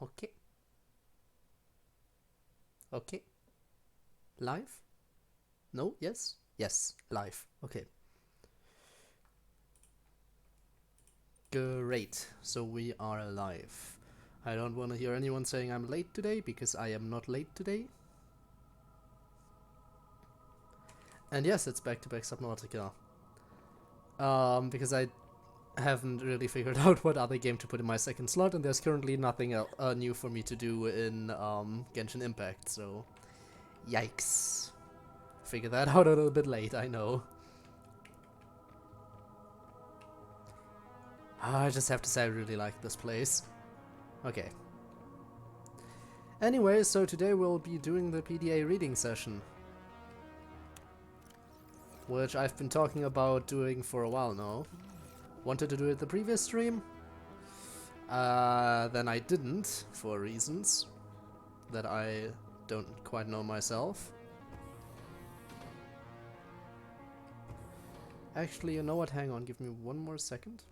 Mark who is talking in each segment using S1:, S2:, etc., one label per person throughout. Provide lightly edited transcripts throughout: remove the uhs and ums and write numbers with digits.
S1: Okay. Okay. Live? No? Yes? Yes. Live. Okay. Great. So we are live. I don't want to hear anyone saying I'm late today, because I am not late today. And yes, it's back-to-back Subnautica. Because I haven't really figured out what other game to put in my second slot, and there's currently nothing new for me to do in Genshin Impact, so yikes. Figure that out a little bit late, I know. I just have to say I really like this place. Okay. Anyway, so today we'll be doing the PDA reading session, which I've been talking about doing for a while now. Wanted to do it the previous stream, then I didn't, for reasons that I don't quite know myself. Actually, you know what? Hang on, give me one more second.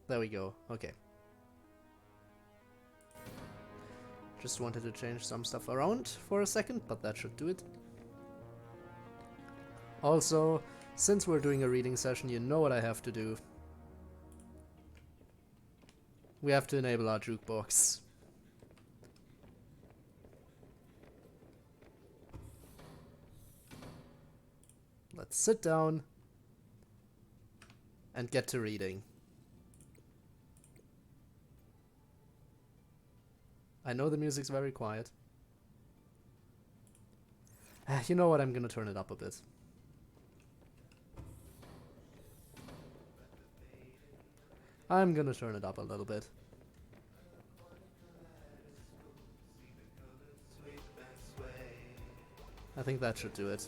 S1: There we go. Okay. Just wanted to change some stuff around for a second, but that should do it. Also, since we're doing a reading session, you know what I have to do. We have to enable our jukebox. Let's sit down and get to reading. I know the music's very quiet. You know what, I'm gonna turn it up a bit. I'm gonna turn it up a little bit. I think that should do it.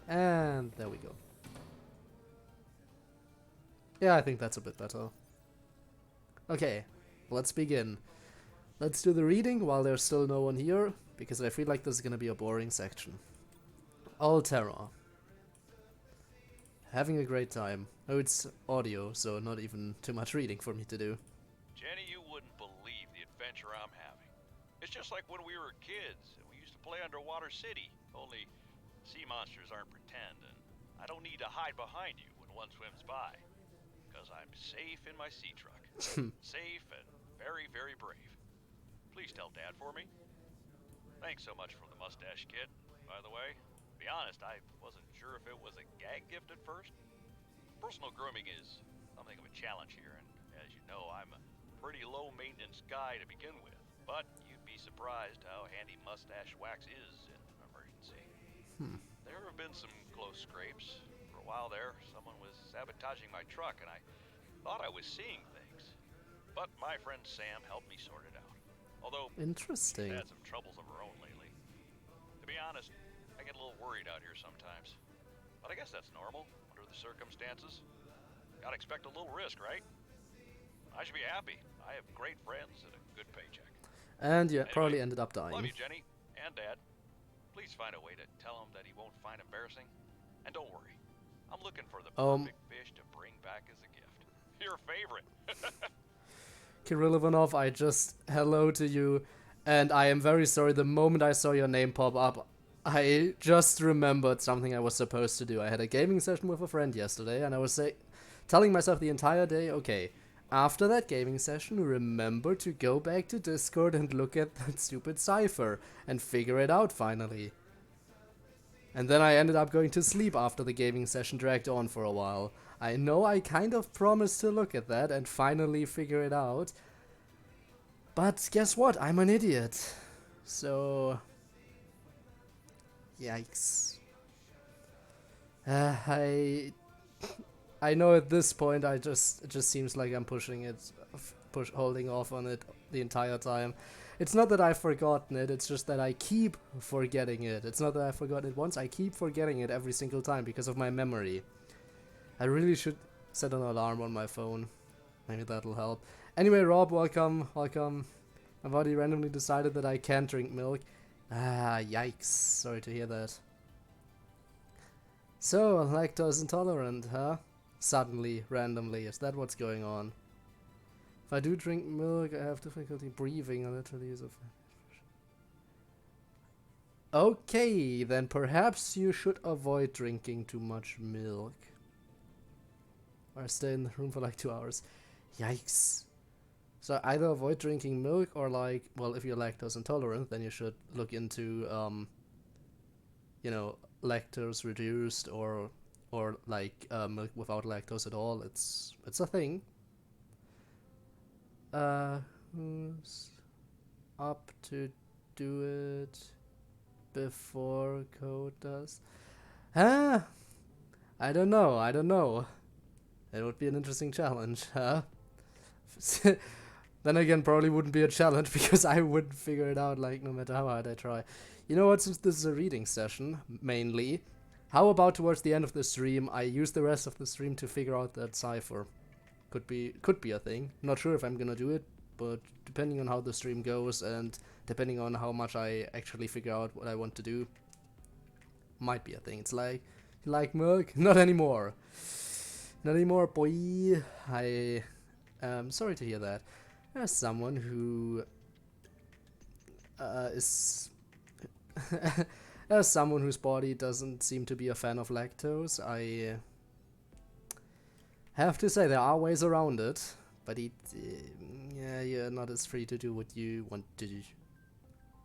S1: And there we go. Yeah, I think that's a bit better. Okay, let's begin. Let's do the reading while there's still no one here, because I feel like this is gonna be a boring section. Alterra. Having a great time. Oh, it's audio, so not even too much reading for me to do.
S2: Jenny, you wouldn't believe the adventure I'm having. It's just like when we were kids and we used to play Underwater City, only sea monsters aren't pretend, and I don't need to hide behind you when one swims by, because I'm safe in my sea truck. Safe and very, very brave. Please tell Dad for me. Thanks so much for the mustache kit, by the way. To be honest, I wasn't sure if it was a gag gift at first. Personal grooming is something of a challenge here, and as you know, I'm a pretty low-maintenance guy to begin with. But you'd be surprised how handy mustache wax is in an emergency. There have been some close scrapes. For a while there, someone was sabotaging my truck, and I thought I was seeing things. But my friend Sam helped me sort it out. Although
S1: Interesting.
S2: she's had some troubles of her own lately. To be honest, I get a little worried out here sometimes. But I guess that's normal under the circumstances. Gotta expect a little risk, right? I should be happy. I have great friends and a good paycheck.
S1: And yeah,
S2: Anyway,
S1: probably ended up dying.
S2: Love you, Jenny, and Dad. Please find a way to tell him that he won't find embarrassing. And don't worry, I'm looking for the perfect fish to bring back as a gift. Your favorite.
S1: Kirill Ivanov, I just hello to you, and I am very sorry. The moment I saw your name pop up, I just remembered something I was supposed to do. I had a gaming session with a friend yesterday, and I was telling myself the entire day, okay, after that gaming session, remember to go back to Discord and look at that stupid cipher and figure it out finally. And then I ended up going to sleep after the gaming session dragged on for a while. I know I kind of promised to look at that and finally figure it out. But guess what? I'm an idiot. So... yikes. I know at this point it just seems like I'm pushing it, holding off on it the entire time. It's not that I've forgotten it, it's just that I keep forgetting it. It's not that I've forgotten it once, I keep forgetting it every single time because of my memory. I really should set an alarm on my phone. Maybe that'll help. Anyway, Rob, welcome. My body randomly decided that I can't drink milk. Ah, yikes. Sorry to hear that. So, lactose intolerant, huh? Suddenly, randomly, is that what's going on? If I do drink milk, I have difficulty breathing. I literally use a... Okay, then perhaps you should avoid drinking too much milk. Or stay in the room for like 2 hours. Yikes. So either avoid drinking milk or like, well, if you're lactose intolerant, then you should look into, you know, lactose reduced or like milk without lactose at all. It's a thing. Who's up to do it before Code does? Huh? I don't know. I don't know. It would be an interesting challenge, huh? Then again, probably wouldn't be a challenge because I wouldn't figure it out, like, no matter how hard I try. You know what, since this is a reading session, mainly, how about towards the end of the stream, I use the rest of the stream to figure out that cipher? Could be a thing. Not sure if I'm gonna do it, but depending on how the stream goes and depending on how much I actually figure out what I want to do, might be a thing. It's like, you like milk? Not anymore. Not anymore, boy. I am sorry to hear that. As someone who is as someone whose body doesn't seem to be a fan of lactose, I have to say there are ways around it, but yeah, you're not as free to do what you want to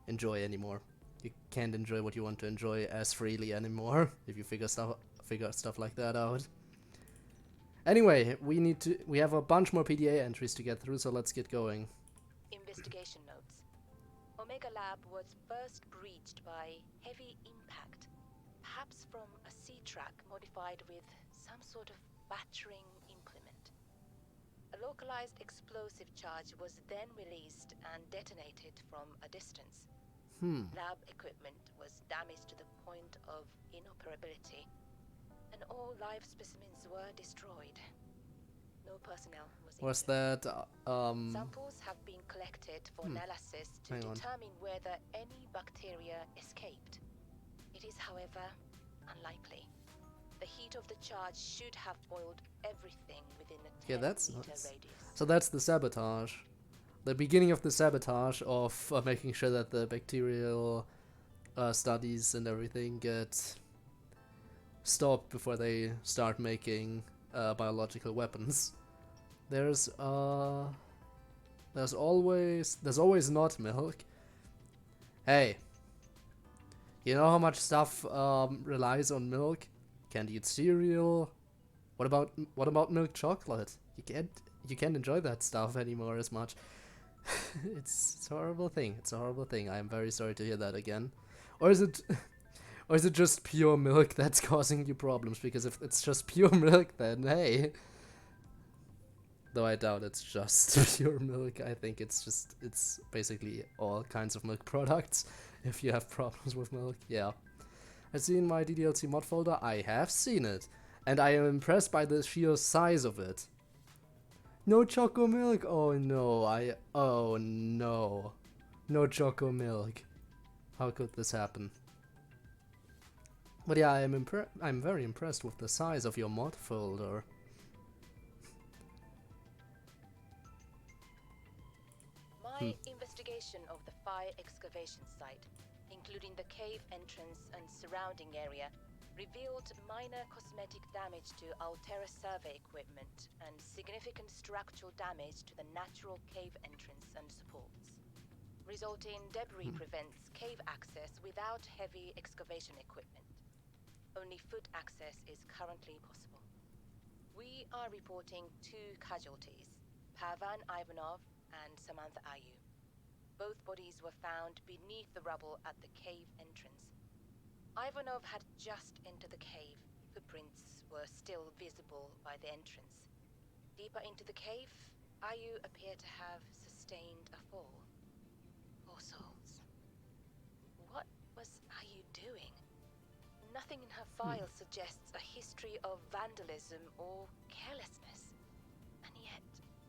S1: enjoy anymore. You can't enjoy what you want to enjoy as freely anymore if you figure stuff like that out. Anyway, we have a bunch more PDA entries to get through, so let's get going.
S3: Investigation notes. Omega Lab was first breached by heavy impact, perhaps from a sea track modified with some sort of battering implement. A localized explosive charge was then released and detonated from a distance. Lab equipment was damaged to the point of inoperability, and all live specimens were destroyed. No personnel was injured.
S1: That,
S3: Samples have been collected for analysis to determine whether any bacteria escaped. It is, however, unlikely. The heat of the charge should have boiled everything within a 10-meter radius.
S1: So that's the sabotage. The beginning of the sabotage of making sure that the bacterial studies and everything get stopped before they start making biological weapons. There's always not milk. Hey, you know how much stuff relies on milk? Can't eat cereal. What about milk chocolate? You can't enjoy that stuff anymore as much. It's a horrible thing. It's a horrible thing. I am very sorry to hear that again. Or is it just pure milk that's causing you problems? Because if it's just pure milk, then hey. Though I doubt it's just pure milk. I think it's basically all kinds of milk products. If you have problems with milk, yeah. I've seen my DDLC mod folder. I have seen it, and I am impressed by the sheer size of it. No choco milk. Oh no. Oh no. No choco milk. How could this happen? But yeah, I'm very impressed with the size of your mod folder.
S3: My investigation of the fire excavation site, including the cave entrance and surrounding area, revealed minor cosmetic damage to Altera survey equipment and significant structural damage to the natural cave entrance and supports. Resulting debris prevents cave access without heavy excavation equipment. Only foot access is currently possible. We are reporting 2 casualties, Pavan Ivanov and Samantha Ayu. Both bodies were found beneath the rubble at the cave entrance. Ivanov had just entered the cave. Footprints were still visible by the entrance. Deeper into the cave, Ayu appeared to have sustained a fall. Poor souls. What was Ayu doing? Nothing in her file suggests a history of vandalism or carelessness. And yet,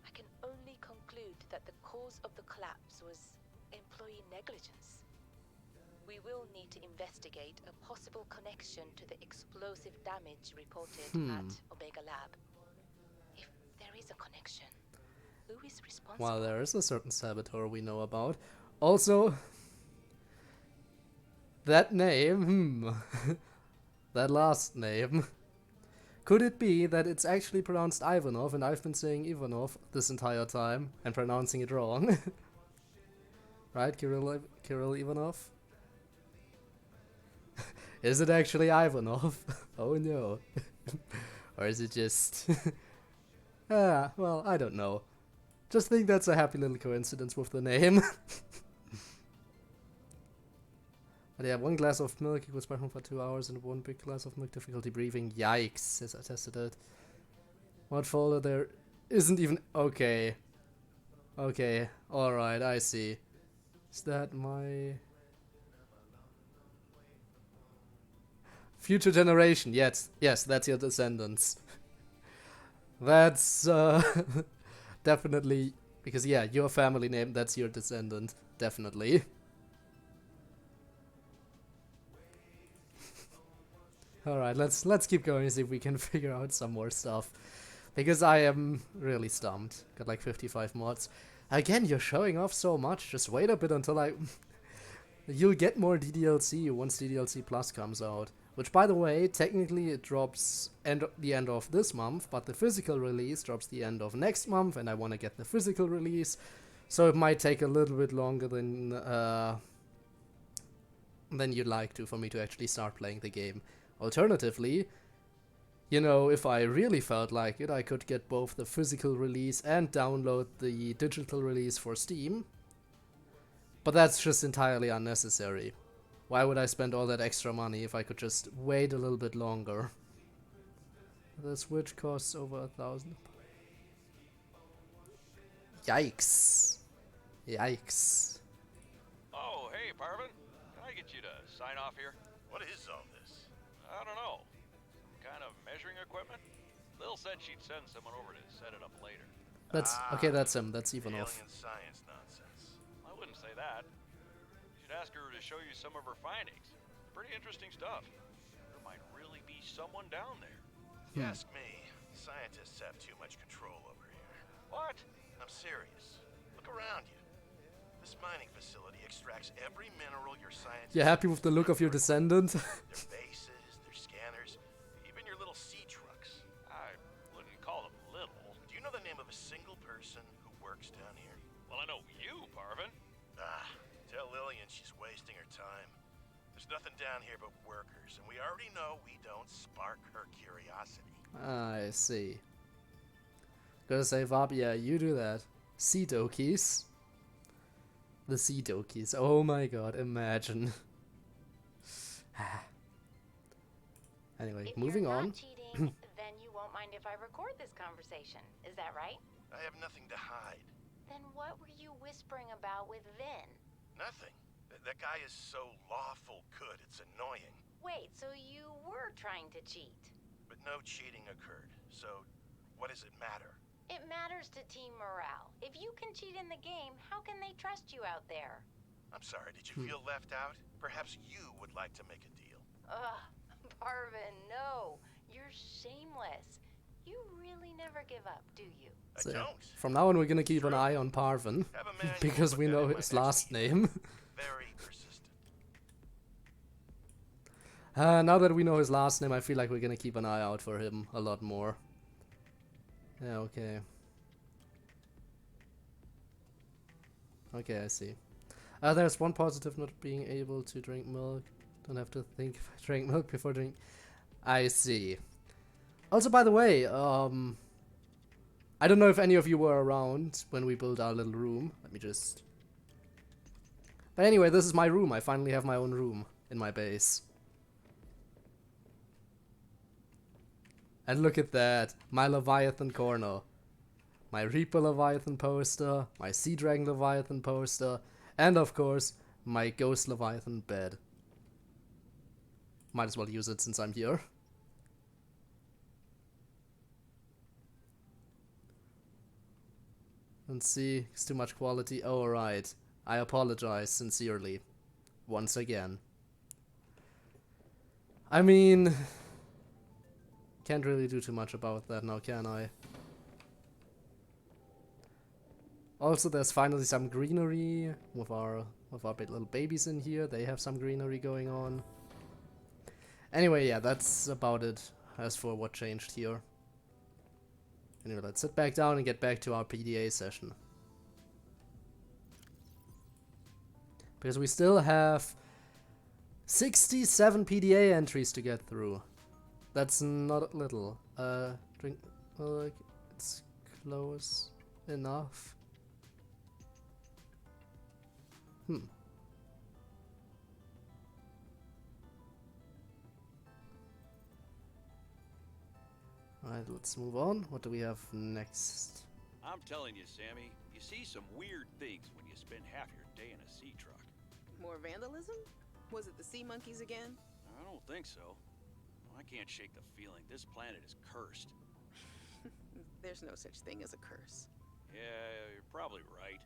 S3: I can only conclude that the cause of the collapse was employee negligence. we will need to investigate a possible connection to the explosive damage reported at Omega Lab. If there is a connection, who is responsible?
S1: Well, there is a certain saboteur we know about. Also, that name, that last name. Could it be that it's actually pronounced Ivanov and I've been saying Ivanov this entire time and pronouncing it wrong? Right, Kirill Ivanov? Is it actually Ivanov? Oh no. Or is it just... well, I don't know. Just think that's a happy little coincidence with the name. But yeah, 1 glass of milk equals breathing for 2 hours and 1 big glass of milk difficulty breathing. Yikes, says I tested it. What folder there isn't even... Okay. Okay, alright, I see. Is that my... Future generation, yes, that's your descendants. That's definitely... Because yeah, your family name, that's your descendant, definitely. Alright, let's keep going and see if we can figure out some more stuff. Because I am really stumped. Got like 55 mods. Again, you're showing off so much. Just wait a bit until I... You'll get more DDLC once DDLC Plus comes out. Which, by the way, technically it drops the end of this month, but the physical release drops the end of next month, and I want to get the physical release. So it might take a little bit longer than you'd like to for me to actually start playing the game. Alternatively, you know, if I really felt like it, I could get both the physical release and download the digital release for Steam. But that's just entirely unnecessary. Why would I spend all that extra money if I could just wait a little bit longer? The Switch costs over 1,000. Yikes. Yikes.
S2: Oh, hey, Parvin. Can I get you to sign off here?
S4: What is all this?
S2: I don't know. Some kind of measuring equipment? Lil said she'd send someone over to set it up later.
S1: That's okay, that's him. That's Ivanov.
S4: Alien science nonsense.
S2: I wouldn't say that. You should ask her to show you some of her findings. Pretty interesting stuff. There might really be someone down there.
S4: If you ask me, scientists have too much control over here.
S2: What?
S4: I'm serious. Look around you. This mining facility extracts every mineral your scientists...
S1: You happy with the look of your descendant?
S4: Their bases, their scanners, even your little sea trucks.
S2: I wouldn't call them little.
S4: Do you know the name of a single person who works down here?
S2: Well, I know you, Parvin.
S4: Tell Lillian she's wasting her time. There's nothing down here but workers, and we already know we don't spark her curiosity.
S1: I see. Gotta say, Vab, yeah, you do that. Sea dokies. The sea dokies. Oh my god, imagine. Anyway, moving on.
S5: If you're not cheating, then you won't mind if I record this conversation. Is that right?
S4: I have nothing to hide.
S5: Then what were you whispering about with Vin?
S4: Nothing. That guy is so lawful good, it's annoying.
S5: Wait, so you were trying to cheat?
S4: But no cheating occurred, so what does it matter?
S5: It matters to team morale. If you can cheat in the game, how can they trust you out there?
S4: I'm sorry, did you feel left out? Perhaps you would like to make a deal.
S5: Ugh, Parvin, no. You're shameless. You really never give up, do you?
S1: So,
S4: I don't.
S1: from now on, we're gonna keep an eye on Parvin.
S4: Have a man
S1: Because
S4: who
S1: we
S4: will
S1: know
S4: look at
S1: his
S4: my next
S1: last
S4: meeting.
S1: name.
S4: Very persistent.
S1: Now that we know his last name, I feel like we're gonna keep an eye out for him a lot more. Yeah, okay. Okay, I see. There's one positive, not being able to drink milk. Don't have to think if I drank milk before drink. I see. Also, by the way, I don't know if any of you were around when we built our little room. Let me just... But anyway, this is my room. I finally have my own room in my base. And look at that, my Leviathan corner. My Reaper Leviathan poster, my Sea Dragon Leviathan poster, and of course, my Ghost Leviathan bed. Might as well use it since I'm here. Let's see, it's too much quality. Oh, right. I apologize sincerely. once again. I mean, can't really do too much about that now, can I? Also, there's finally some greenery with our little babies in here. They have some greenery going on. Anyway, yeah, that's about it as for what changed here. Anyway, let's sit back down and get back to our PDA session. Because we still have 67 PDA entries to get through. That's not little. Drink. Well, it's close enough. Alright, let's move on. What do we have next?
S2: I'm telling you, Sammy, you see some weird things when you spend half your day in a sea truck.
S6: More vandalism? Was it the sea monkeys again?
S2: I don't think so. I can't shake the feeling this planet is cursed.
S6: There's no such thing as a curse.
S2: Yeah, you're probably right.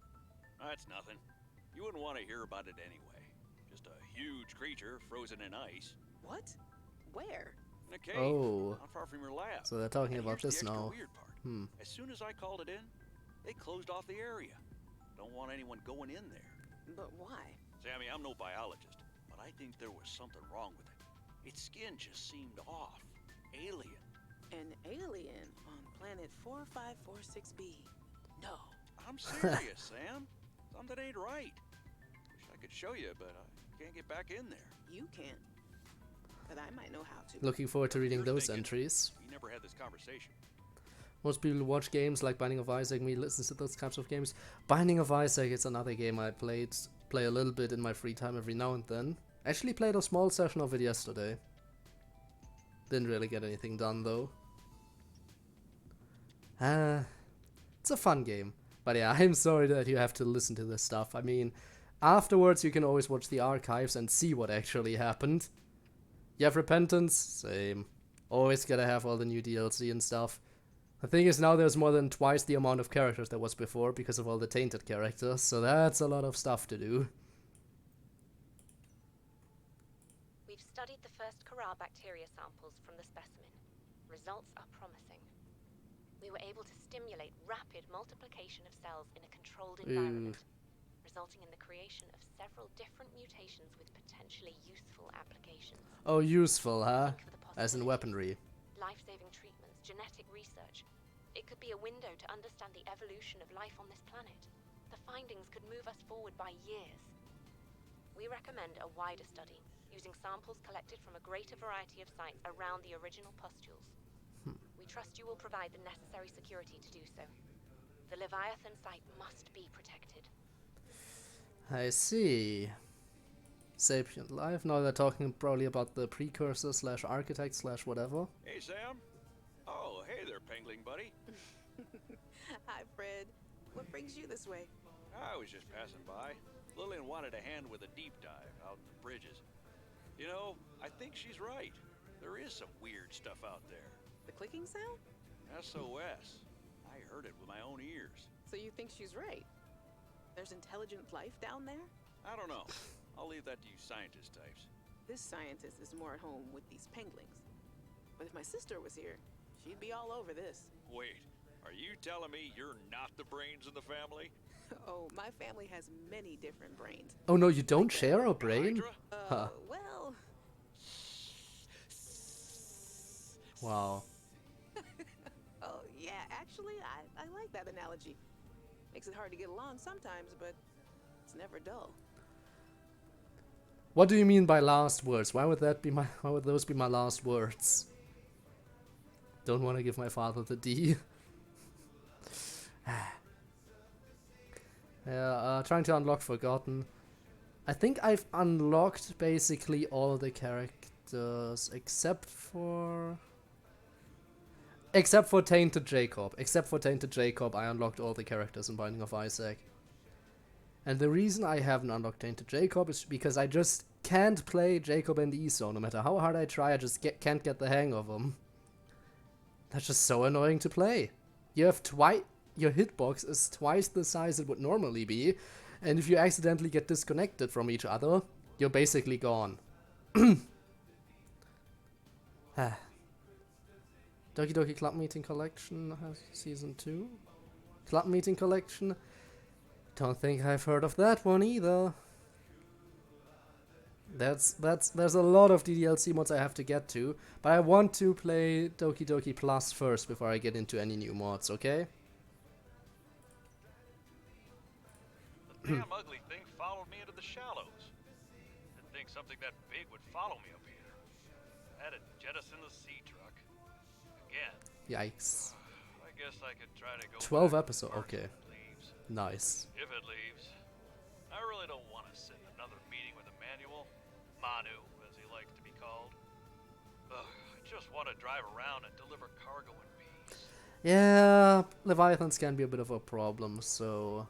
S2: That's nothing. You wouldn't want to hear about it anyway. Just a huge creature frozen in ice.
S6: What? Where?
S2: In a cave.
S1: Oh.
S2: Not far from your lab.
S1: So they're talking
S2: And
S1: about
S2: here's
S1: this
S2: the extra
S1: now.
S2: weird part. As soon as I called it in, they closed off the area. Don't want anyone going in there.
S6: But why?
S2: Sammy, I'm no biologist, but I think there was something wrong with it. Its skin just seemed off. Alien.
S6: An alien on planet 4546b. No.
S2: I'm serious, Sam. Something ain't right. Wish I could show you, but I can't get back in there.
S6: You can't. But I might know how to.
S1: Looking forward to reading
S2: You're
S1: those
S2: thinking,
S1: entries.
S2: We never had this conversation.
S1: Most people watch games like Binding of Isaac, me listens to those types of games. Binding of Isaac, it's another game I play a little bit in my free time every now and then. Actually played a small session of it yesterday. Didn't really get anything done though. It's a fun game. But yeah, I'm sorry that you have to listen to this stuff. I mean, afterwards you can always watch the archives and see what actually happened. You have Repentance? Same. Always gotta have all the new DLC and stuff. The thing is, now there's more than twice the amount of characters there was before because of all the tainted characters, so that's a lot of stuff to do.
S7: We've studied the first CodeErr bacteria samples from the specimen. Results are promising. We were able to stimulate rapid multiplication of cells in a controlled environment, resulting in the creation of several different mutations with potentially useful applications.
S1: Oh, useful, huh?
S7: Think for the
S1: As in weaponry.
S7: Life-saving treatments, genetic research. It could be a window to understand the evolution of life on this planet. The findings could move us forward by years. We recommend a wider study, using samples collected from a greater variety of sites around the original pustules. We trust you will provide the necessary security to do so. The Leviathan site must be protected.
S1: I see. Sapient life. Now they're talking probably about the precursor slash architect slash whatever.
S2: Hey, Sam. Oh, hey there, Pengling buddy.
S6: Hi, Fred. What brings you this way?
S2: I was just passing by. Lillian wanted a hand with a deep dive out in the bridges. You know, I think she's right. There is some weird stuff out there.
S6: The clicking sound?
S2: SOS. I heard it with my own ears.
S6: So you think she's right? There's intelligent life down there?
S2: I don't know. I'll leave that to you scientist types.
S6: This scientist is more at home with these penguins. But if my sister was here, she'd be all over this.
S2: Wait, are you telling me you're not the brains in the family?
S6: Oh, my family has many different brains.
S1: Oh no, you don't share a brain?
S2: Hydra?
S1: Huh.
S6: Well...
S1: Wow.
S6: Oh, yeah, actually, I like that analogy. Makes it hard to get along sometimes, but it's never dull.
S1: What do you mean by last words? Why would those be my last words? Don't want to give my father the D. Yeah, trying to unlock Forgotten. I think I've unlocked basically all the characters except for Tainted Jacob. Except for Tainted Jacob, I unlocked all the characters in Binding of Isaac. And the reason I haven't unlocked Tainted Jacob is because I just can't play Jacob and Esau. No matter how hard I try, I just can't get the hang of them. That's just so annoying to play. You have your hitbox is twice the size it would normally be, and if you accidentally get disconnected from each other, you're basically gone. Ah. Doki Doki Club Meeting Collection has Season 2. Club Meeting Collection. Don't think I've heard of that one either. There's a lot of DDLC mods I have to get to, but I want to play Doki Doki Plus first before I get into any new mods, okay?
S2: The damn ugly thing followed me into the shallows. Didn't think something that big would follow me up here. Had to jettison the sea truck. Again.
S1: Yikes.
S2: I guess I could try to go
S1: 12
S2: back
S1: episodes,
S2: first
S1: okay.
S2: if it leaves.
S1: Nice.
S2: If it leaves. I really don't want to sit in another meeting with Emmanuel. Manu, as he likes to be called. Ugh, I just want to drive around and deliver cargo in peace.
S1: Yeah, Leviathans can be a bit of a problem, so...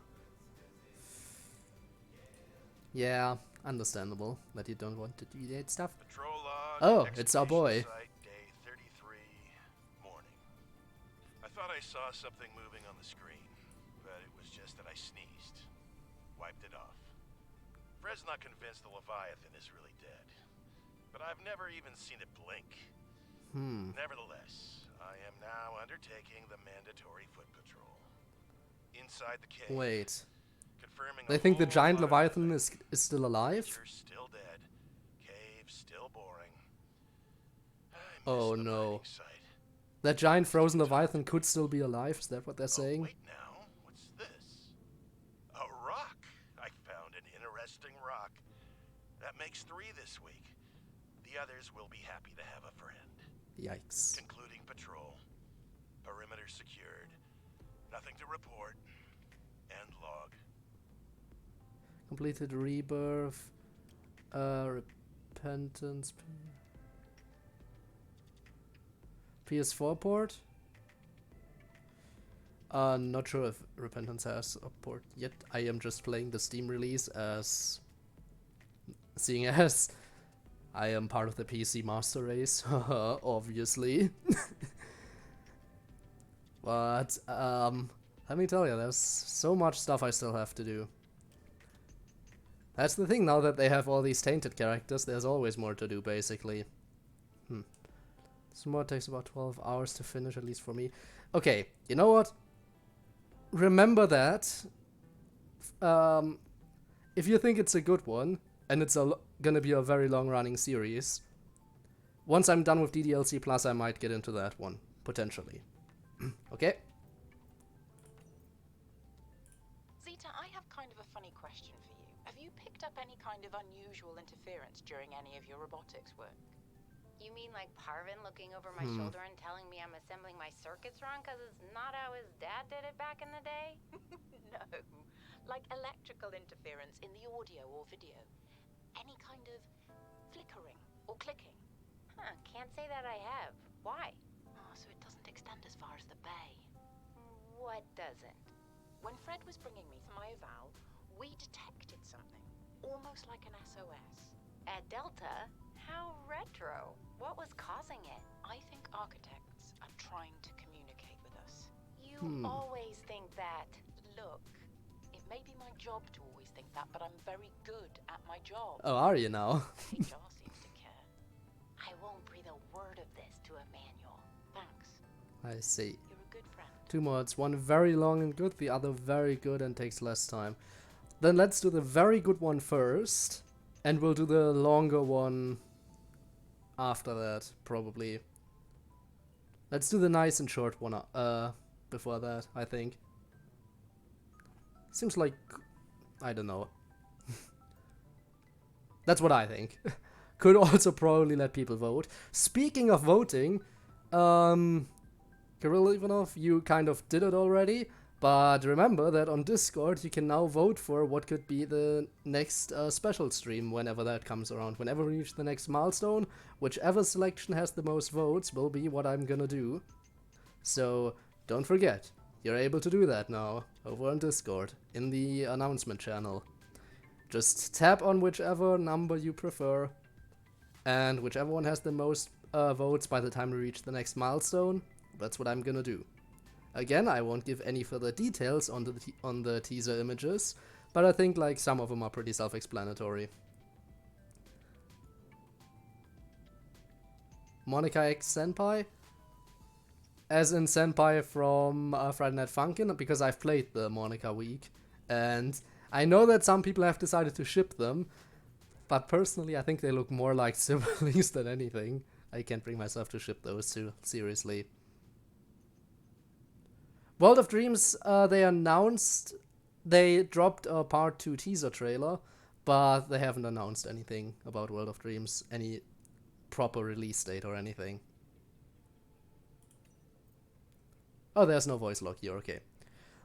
S1: Yeah, understandable that you don't want to do that stuff.
S4: Patrol log.
S1: Oh, it's our boy.
S4: Site, day 33, morning. I thought I saw something moving on the screen, but it was just that I sneezed. Wiped it off. Fred's not convinced the Leviathan is really dead, but I've never even seen it blink. Nevertheless, I am now undertaking the mandatory foot patrol. Inside the cave.
S1: Wait.
S4: Confirming
S1: They think the
S4: a whole
S1: giant
S4: lot of
S1: Leviathan
S4: things.
S1: is still alive?
S4: Monster's still dead. Cave still boring. I miss
S1: Oh
S4: the
S1: no.
S4: mining site.
S1: That giant frozen Leviathan could still be alive, is that what they're
S4: Oh,
S1: saying?
S4: wait now. What's this? A rock. I found an interesting rock. That makes 3 this week. The others will be happy to have a friend.
S1: Yikes.
S4: Concluding patrol. Perimeter secured. Nothing to report. End log.
S1: Completed rebirth. Repentance. PS4 port? Not sure if Repentance has a port yet. I am just playing the Steam release as... Seeing as I am part of the PC master race, obviously. But, let me tell you, there's so much stuff I still have to do. That's the thing, now that they have all these tainted characters, there's always more to do, basically. This mod takes about 12 hours to finish, at least for me. Okay, you know what? Remember that. If you think it's a good one, and it's gonna be a very long-running series, once I'm done with DDLC Plus, I might get into that one, potentially. Okay?
S8: Zeta, I have kind of a funny question for you. Have you picked up any kind of unusual interference during any of your robotics work?
S5: You mean like Parvin looking over my shoulder and telling me I'm assembling my circuits wrong because it's not how his dad did it back in the day?
S8: No. Like electrical interference in the audio or video. Any kind of flickering or clicking.
S5: Huh, can't say that I have. Why?
S8: Oh, so it doesn't extend as far as the bay.
S5: What doesn't?
S8: When Fred was bringing me to my eval, we detected something. Almost like an SOS.
S5: At Delta? How retro. What was causing it?
S8: I think architects are trying to communicate with us.
S5: You always think that.
S8: Look, it may be my job to always think that, but I'm very good at my job.
S1: Oh, are you now?
S8: HR seems to care.
S5: I won't breathe a word of this to Emmanuel.
S8: Thanks.
S1: I see.
S8: You're a good friend.
S1: 2 mods, one very long and good, the other very good and takes less time. Then let's do the very good one first, and we'll do the longer one after that, probably. Let's do the nice and short one before that, I think. Seems like... I don't know. That's what I think. Could also probably let people vote. Speaking of voting, Kirill Ivanov, you kind of did it already, but remember that on Discord you can now vote for what could be the next special stream whenever that comes around. Whenever we reach the next milestone, whichever selection has the most votes will be what I'm gonna do. So don't forget, you're able to do that now over on Discord in the announcement channel. Just tap on whichever number you prefer, and whichever one has the most votes by the time we reach the next milestone, that's what I'm gonna do. Again, I won't give any further details on the teaser images, but I think like some of them are pretty self-explanatory. Monica X Senpai. As in Senpai from Friday Night Funkin', because I've played the Monica week. And I know that some people have decided to ship them, but personally I think they look more like siblings than anything. I can't bring myself to ship those two, seriously. World of Dreams, they announced, they dropped a part 2 teaser trailer, but they haven't announced anything about World of Dreams, any proper release date or anything. Oh, there's no voice lock here, okay.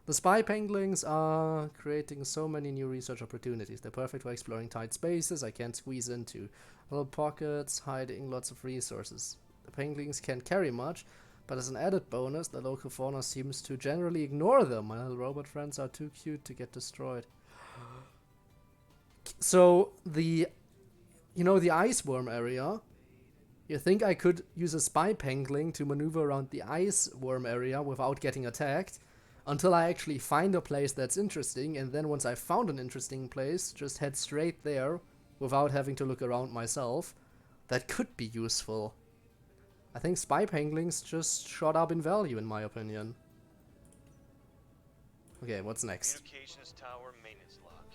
S1: The spy penguins are creating so many new research opportunities. They're perfect for exploring tight spaces. I can't squeeze into little pockets, hiding lots of resources. The penguins can't carry much, but as an added bonus, the local fauna seems to generally ignore them. My little robot friends are too cute to get destroyed. So, the ice worm area, you think I could use a spy pangolin to maneuver around the ice worm area without getting attacked, until I actually find a place that's interesting, and then once I found an interesting place, just head straight there without having to look around myself. That could be useful. I think spy pangolins just shot up in value, in my opinion. Okay, what's next?
S4: Communications tower maintenance log.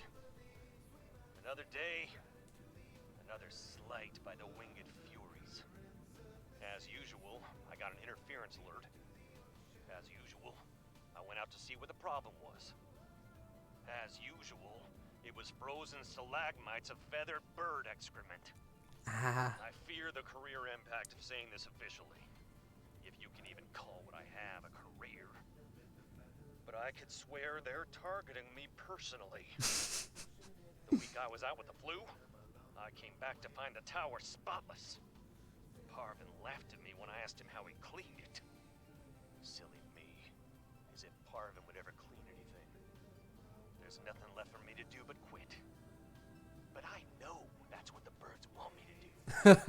S4: Another day, another slight by the winged furies. As usual, I got an interference alert. As usual, I went out to see what the problem was. As usual, it was frozen stalagmites of feathered bird excrement. I fear the career impact of saying this officially, if you can even call what I have a career. But I could swear they're targeting me personally. The week I was out with the flu, I came back to find the tower spotless. Parvin laughed at me when I asked him how he cleaned it. Silly me. As if Parvin would ever clean anything. There's nothing left for me to do but quit. But I know that's what the birds want me to do.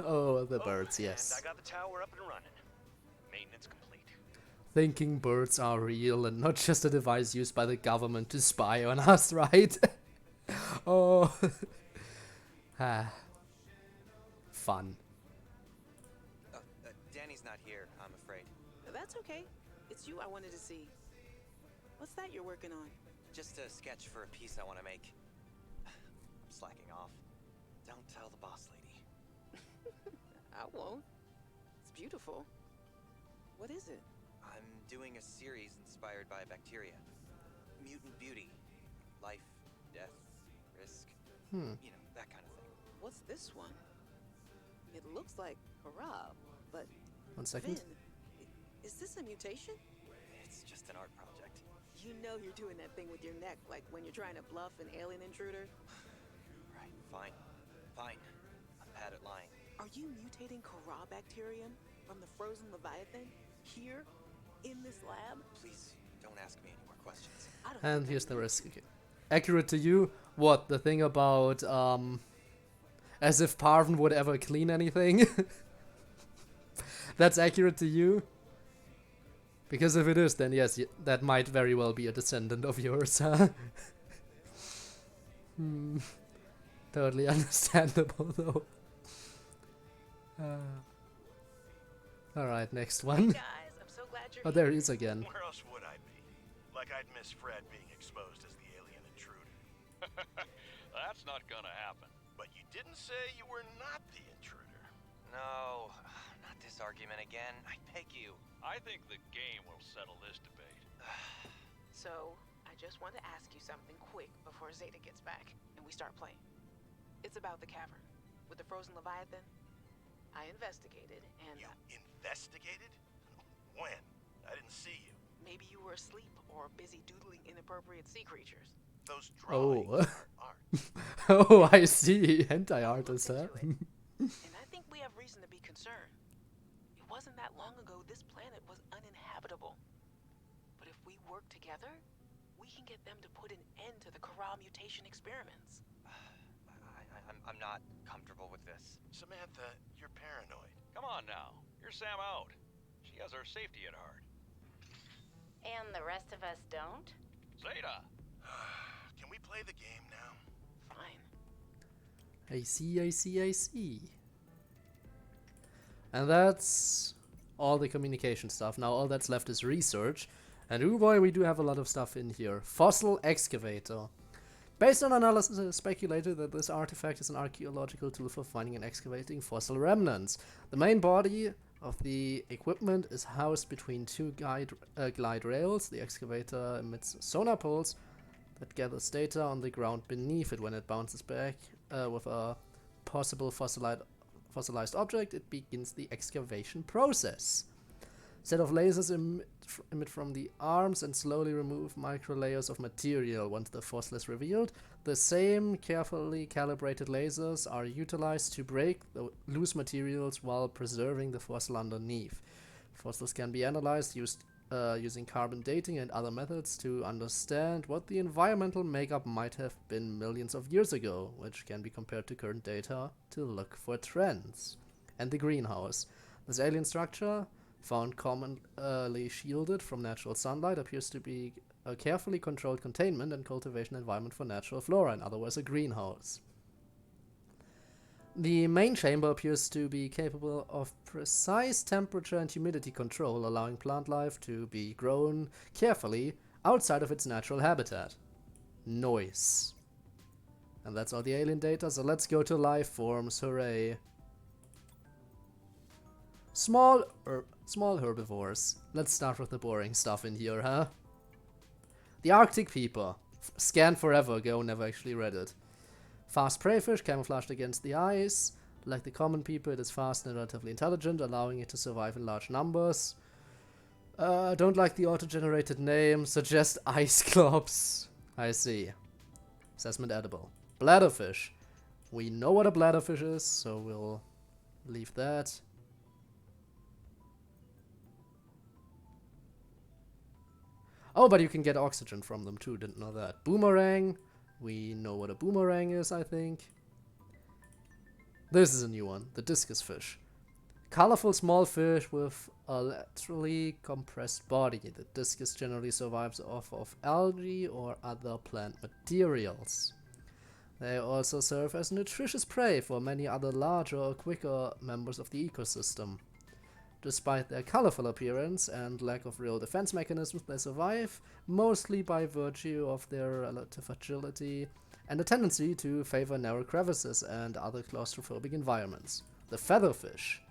S1: Oh, the birds, yes.
S4: And I got the tower up and running. Maintenance complete.
S1: Thinking birds are real and not just a device used by the government to spy on us, right? Oh. Fun.
S9: Danny's not here, I'm afraid.
S6: That's okay. It's you I wanted to see. What's that you're working on?
S9: Just a sketch for a piece I want to make. I'm slacking off. Don't tell the boss lady.
S6: I won't. It's beautiful. What is it?
S9: I'm doing a series inspired by bacteria. Mutant beauty. Life, death, risk. You know, that kind of thing.
S6: What's this one? It looks like Harab, but
S1: 1 second.
S6: Vin, is this a mutation?
S9: It's just an art project.
S6: You know you're doing that thing with your neck, like when you're trying to bluff an alien intruder.
S9: Right, fine. Fine. I'm bad at lying.
S6: Are you mutating Kara bacterium from the frozen Leviathan here in this lab?
S9: Please, don't ask me any more questions.
S6: I don't
S1: And
S6: think
S1: here's
S6: I
S1: the
S6: will.
S1: risk. Okay. Accurate to you? What? The thing about, as if Parvin would ever clean anything? That's accurate to you? Because if it is, then yes, that might very well be a descendant of yours, huh? Totally understandable, though. Alright, next one.
S6: Guys, I'm so glad you're
S1: Oh, there he is again.
S4: Where else would I be? Like I'd miss Fred being exposed as the alien intruder.
S2: That's not gonna happen.
S4: But you didn't say you were not the intruder.
S9: No, not this argument again. I beg you.
S2: I think the game will settle this debate.
S6: So, I just want to ask you something quick before Zeta gets back and we start playing. It's about the cavern with the frozen Leviathan. I investigated and
S4: You investigated? When? I didn't see you.
S6: maybe you were asleep or busy doodling inappropriate sea creatures.
S4: Those drawings
S1: Oh.
S4: are art.
S1: Oh, I see. Hentai artist, huh?
S6: And I think we have reason to be concerned. It wasn't that long ago this planet was uninhabitable. But if we work together, we can get them to put an end to the Kara mutation experiments.
S9: I'm not comfortable with this.
S4: Samantha, you're paranoid.
S2: Come on now. You're Sam out. She has our safety at heart.
S5: And the rest of us don't?
S2: Zeta!
S4: Can we play the game now?
S6: Fine.
S1: I see. And that's all the communication stuff. Now all that's left is research. And oh boy, we do have a lot of stuff in here. Fossil excavator. Based on analysis, it is speculated that this artifact is an archaeological tool for finding and excavating fossil remnants. The main body of the equipment is housed between two glide rails. The excavator emits sonar pulse that gathers data on the ground beneath it. When it bounces back with a possible fossilized object, it begins the excavation process. A set of lasers emit from the arms and slowly remove micro layers of material. Once the fossil is revealed, the same carefully calibrated lasers are utilized to break the loose materials while preserving the fossil underneath. Fossils can be analyzed using carbon dating and other methods to understand what the environmental makeup might have been millions of years ago, which can be compared to current data to look for trends. And the greenhouse. This alien structure, found commonly shielded from natural sunlight, appears to be a carefully controlled containment and cultivation environment for natural flora, in other words a greenhouse. The main chamber appears to be capable of precise temperature and humidity control, allowing plant life to be grown carefully outside of its natural habitat. Noise. And that's all the alien data, so let's go to life forms, hooray. Small herbivores. Let's start with the boring stuff in here, huh? The Arctic Peeper. Scanned forever ago, never actually read it. Fast prey fish, camouflaged against the ice. Like the common peeper, it is fast and relatively intelligent, allowing it to survive in large numbers. Don't like the auto-generated name. Suggest ice globs. I see. Assessment edible. Bladderfish. We know what a bladderfish is, so we'll leave that. Oh, but you can get oxygen from them too, didn't know that. Boomerang. We know what a boomerang is, I think. This is a new one, the discus fish. Colorful small fish with a laterally compressed body. The discus generally survives off of algae or other plant materials. They also serve as nutritious prey for many other larger or quicker members of the ecosystem. Despite their colorful appearance and lack of real defense mechanisms, they survive mostly by virtue of their relative agility and a tendency to favor narrow crevices and other claustrophobic environments. The featherfish.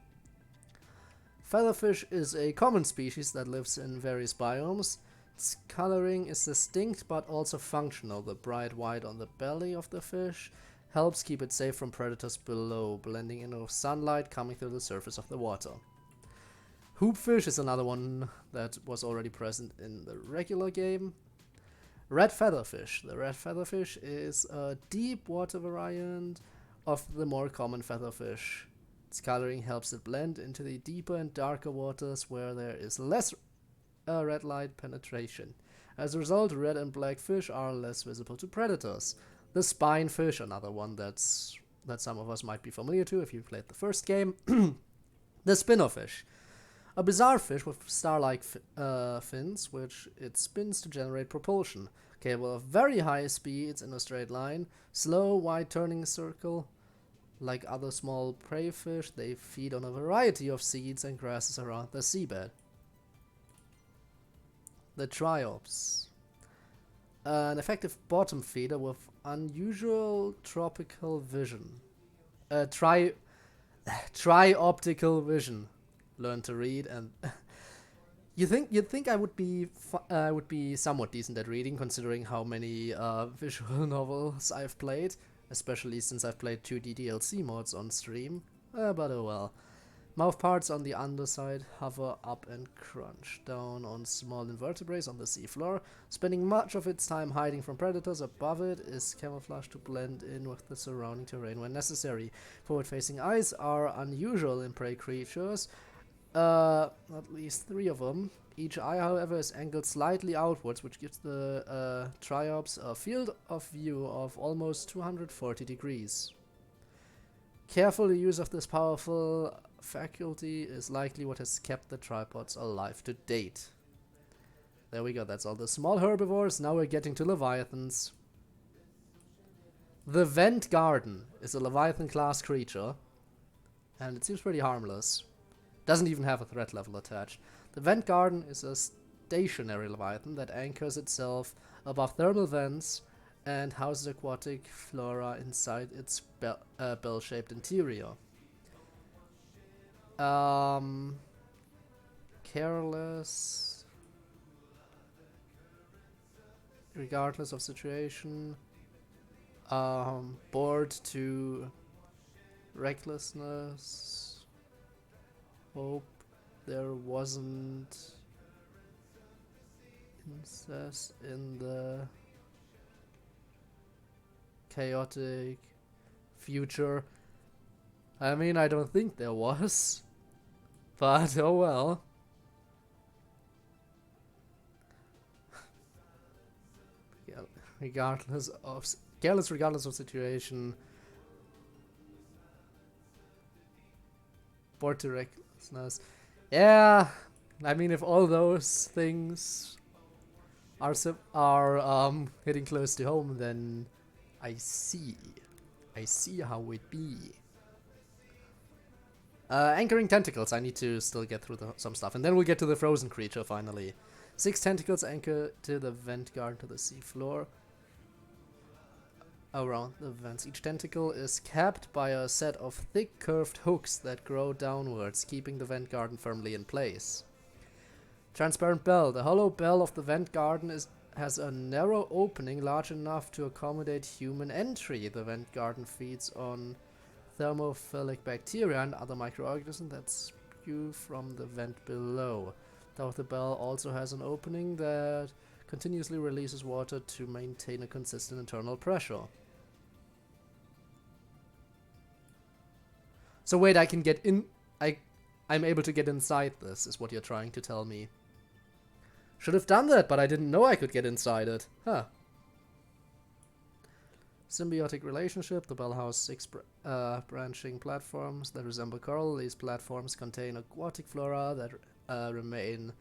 S1: Featherfish is a common species that lives in various biomes. Its coloring is distinct but also functional. The bright white on the belly of the fish helps keep it safe from predators below, blending in with sunlight coming through the surface of the water. Hoopfish is another one that was already present in the regular game. Red featherfish. The red featherfish is a deep water variant of the more common featherfish. Its coloring helps it blend into the deeper and darker waters where there is less red light penetration. As a result, red and black fish are less visible to predators. The spinefish, another one that some of us might be familiar to if you played the first game. The spinnerfish. A bizarre fish with star-like fins, which it spins to generate propulsion. Capable of very high speeds in a straight line, slow, wide turning circle. Like other small prey fish, they feed on a variety of seeds and grasses around the seabed. The triops. An effective bottom feeder with unusual tropical vision. Trioptical vision. Learn to read, and you'd think I would be somewhat decent at reading, considering how many visual novels I've played, especially since I've played 2D DLC mods on stream. But oh well. Mouth parts on the underside hover up and crunch down on small invertebrates on the seafloor, spending much of its time hiding from predators. Above it is camouflaged to blend in with the surrounding terrain when necessary. Forward-facing eyes are unusual in prey creatures. At least 3 of them. Each eye, however, is angled slightly outwards, which gives the triops a field of view of almost 240 degrees. Careful use of this powerful faculty is likely what has kept the tripods alive to date. There we go, that's all the small herbivores. Now we're getting to leviathans. The Vent Garden is a leviathan class creature, and it seems pretty harmless. Doesn't even have a threat level attached. The vent garden is a stationary leviathan that anchors itself above thermal vents and houses aquatic flora inside its bell-shaped interior. Careless, regardless of situation, bored to recklessness, hope there wasn't incest in the chaotic future. I mean, I don't think there was, but oh well. Careless regardless of situation, bored to recklessness. Yeah, I mean, if all those things are hitting close to home, then I see how it be. Anchoring tentacles. I need to still get through some stuff, and then we'll get to the frozen creature finally. 6 tentacles anchor to the vent garden to the seafloor. Around the vents, each tentacle is capped by a set of thick curved hooks that grow downwards, keeping the vent garden firmly in place. Transparent bell. The hollow bell of the vent garden has a narrow opening large enough to accommodate human entry. The vent garden feeds on thermophilic bacteria and other microorganisms that spew from the vent below. Though the bell also has an opening that continuously releases water to maintain a consistent internal pressure. So wait, I can get in... I'm able to get inside this, is what you're trying to tell me. Should have done that, but I didn't know I could get inside it. Huh. Symbiotic relationship. The bell houses 6 branching platforms that resemble coral. These platforms contain aquatic flora that remain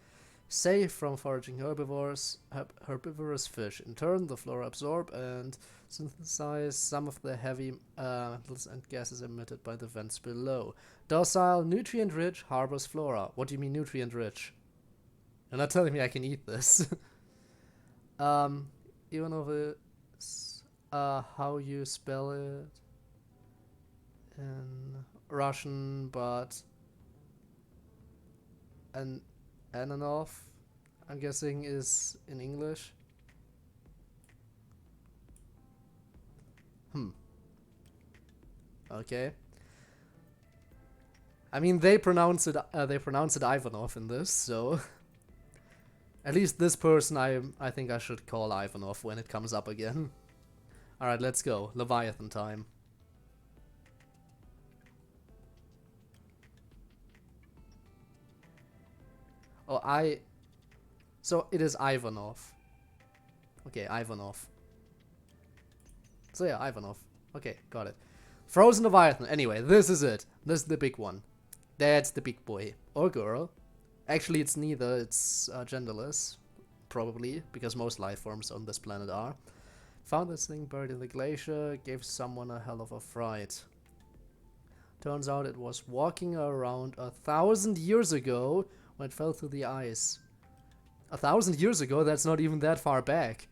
S1: safe from foraging herbivorous fish. In turn, the flora absorb and synthesize some of the heavy metals and gases emitted by the vents below. Docile, nutrient-rich, harbors flora. What do you mean nutrient-rich? You're not telling me I can eat this. Even though it's how you spell it in Russian, but Ananov, I'm guessing, is in English. Okay. I mean, they pronounce it Ivanov in this, so at least this person I think I should call Ivanov when it comes up again. All right, let's go. Leviathan time. Oh, so it is Ivanov. Okay, Ivanov. So yeah, Ivanov. Okay, got it. Frozen Leviathan. Anyway, this is it. This is the big one. That's the big boy. Or girl. Actually, it's neither. It's genderless. Probably, because most life forms on this planet are. Found this thing buried in the glacier. Gave someone a hell of a fright. Turns out it was walking around 1,000 years ago when it fell through the ice. 1,000 years ago? That's not even that far back.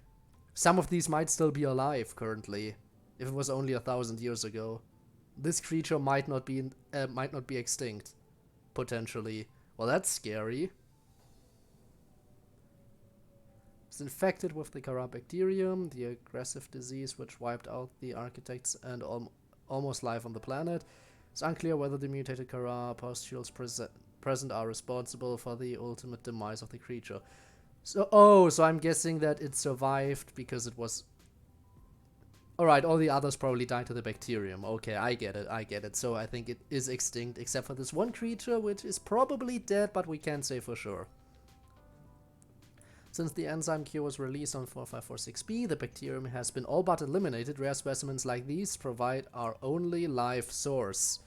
S1: Some of these might still be alive currently, if it was only 1,000 years ago. This creature might not be extinct, potentially. Well, that's scary. It's infected with the Carabacterium, the aggressive disease which wiped out the architects and almost life on the planet. It's unclear whether the mutated Cara pustules present are responsible for the ultimate demise of the creature. So I'm guessing that it survived because it was... Alright, all the others probably died to the bacterium. Okay, I get it. So I think it is extinct, except for this one creature, which is probably dead, but we can't say for sure. Since the enzyme cure was released on 4546b, the bacterium has been all but eliminated. Rare specimens like these provide our only life source.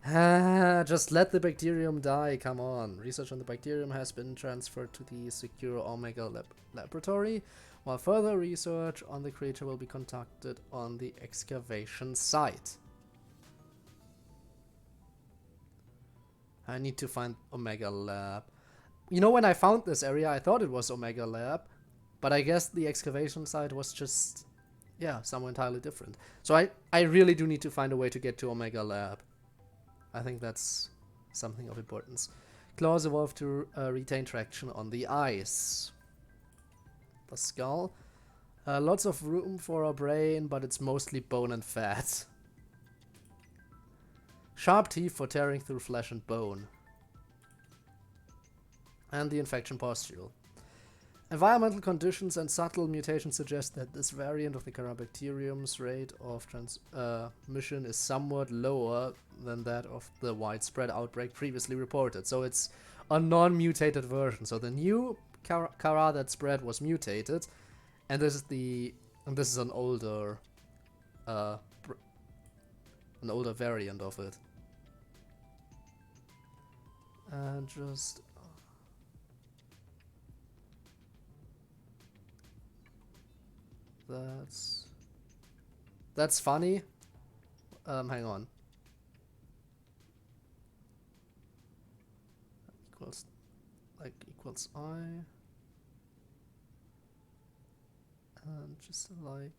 S1: Just let the bacterium die, come on. Research on the bacterium has been transferred to the secure Omega laboratory, while further research on the creature will be conducted on the excavation site. I need to find Omega Lab. You know, when I found this area, I thought it was Omega Lab, but I guess the excavation site was just, yeah, somewhere entirely different. So I really do need to find a way to get to Omega Lab. I think that's something of importance. Claws evolve to retain traction on the ice. The skull. Lots of room for a brain, but it's mostly bone and fat. Sharp teeth for tearing through flesh and bone. And the infection pustule. Environmental conditions and subtle mutations suggest that this variant of the Carabacterium's rate of transmission is somewhat lower than that of the widespread outbreak previously reported. So it's a non-mutated version. So the new Cara that spread was mutated, and this is an older variant of it. And just that's funny. Hang on. Equals I. And just like,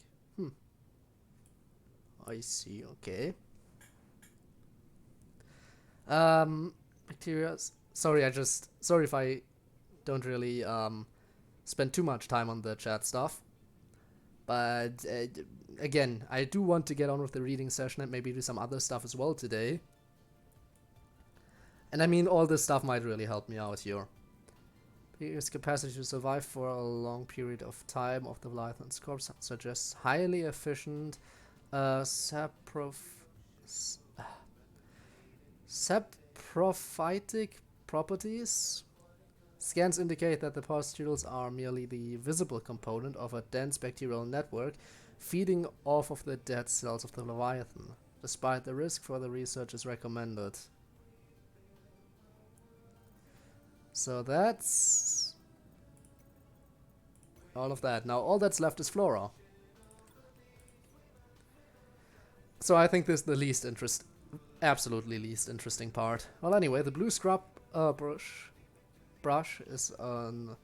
S1: I see, okay. Bacteria. Sorry if I don't really spend too much time on the chat stuff. But again, I do want to get on with the reading session and maybe do some other stuff as well today. And I mean, all this stuff might really help me out here. Its capacity to survive for a long period of time of the Leviathan's corpse suggests highly efficient saprophytic properties. Scans indicate that the pustules are merely the visible component of a dense bacterial network feeding off of the dead cells of the Leviathan. Despite the risk, further research is recommended. So that's all of that. Now all that's left is flora. So I think this is the absolutely least interesting part. Well, anyway, the blue scrub brush is an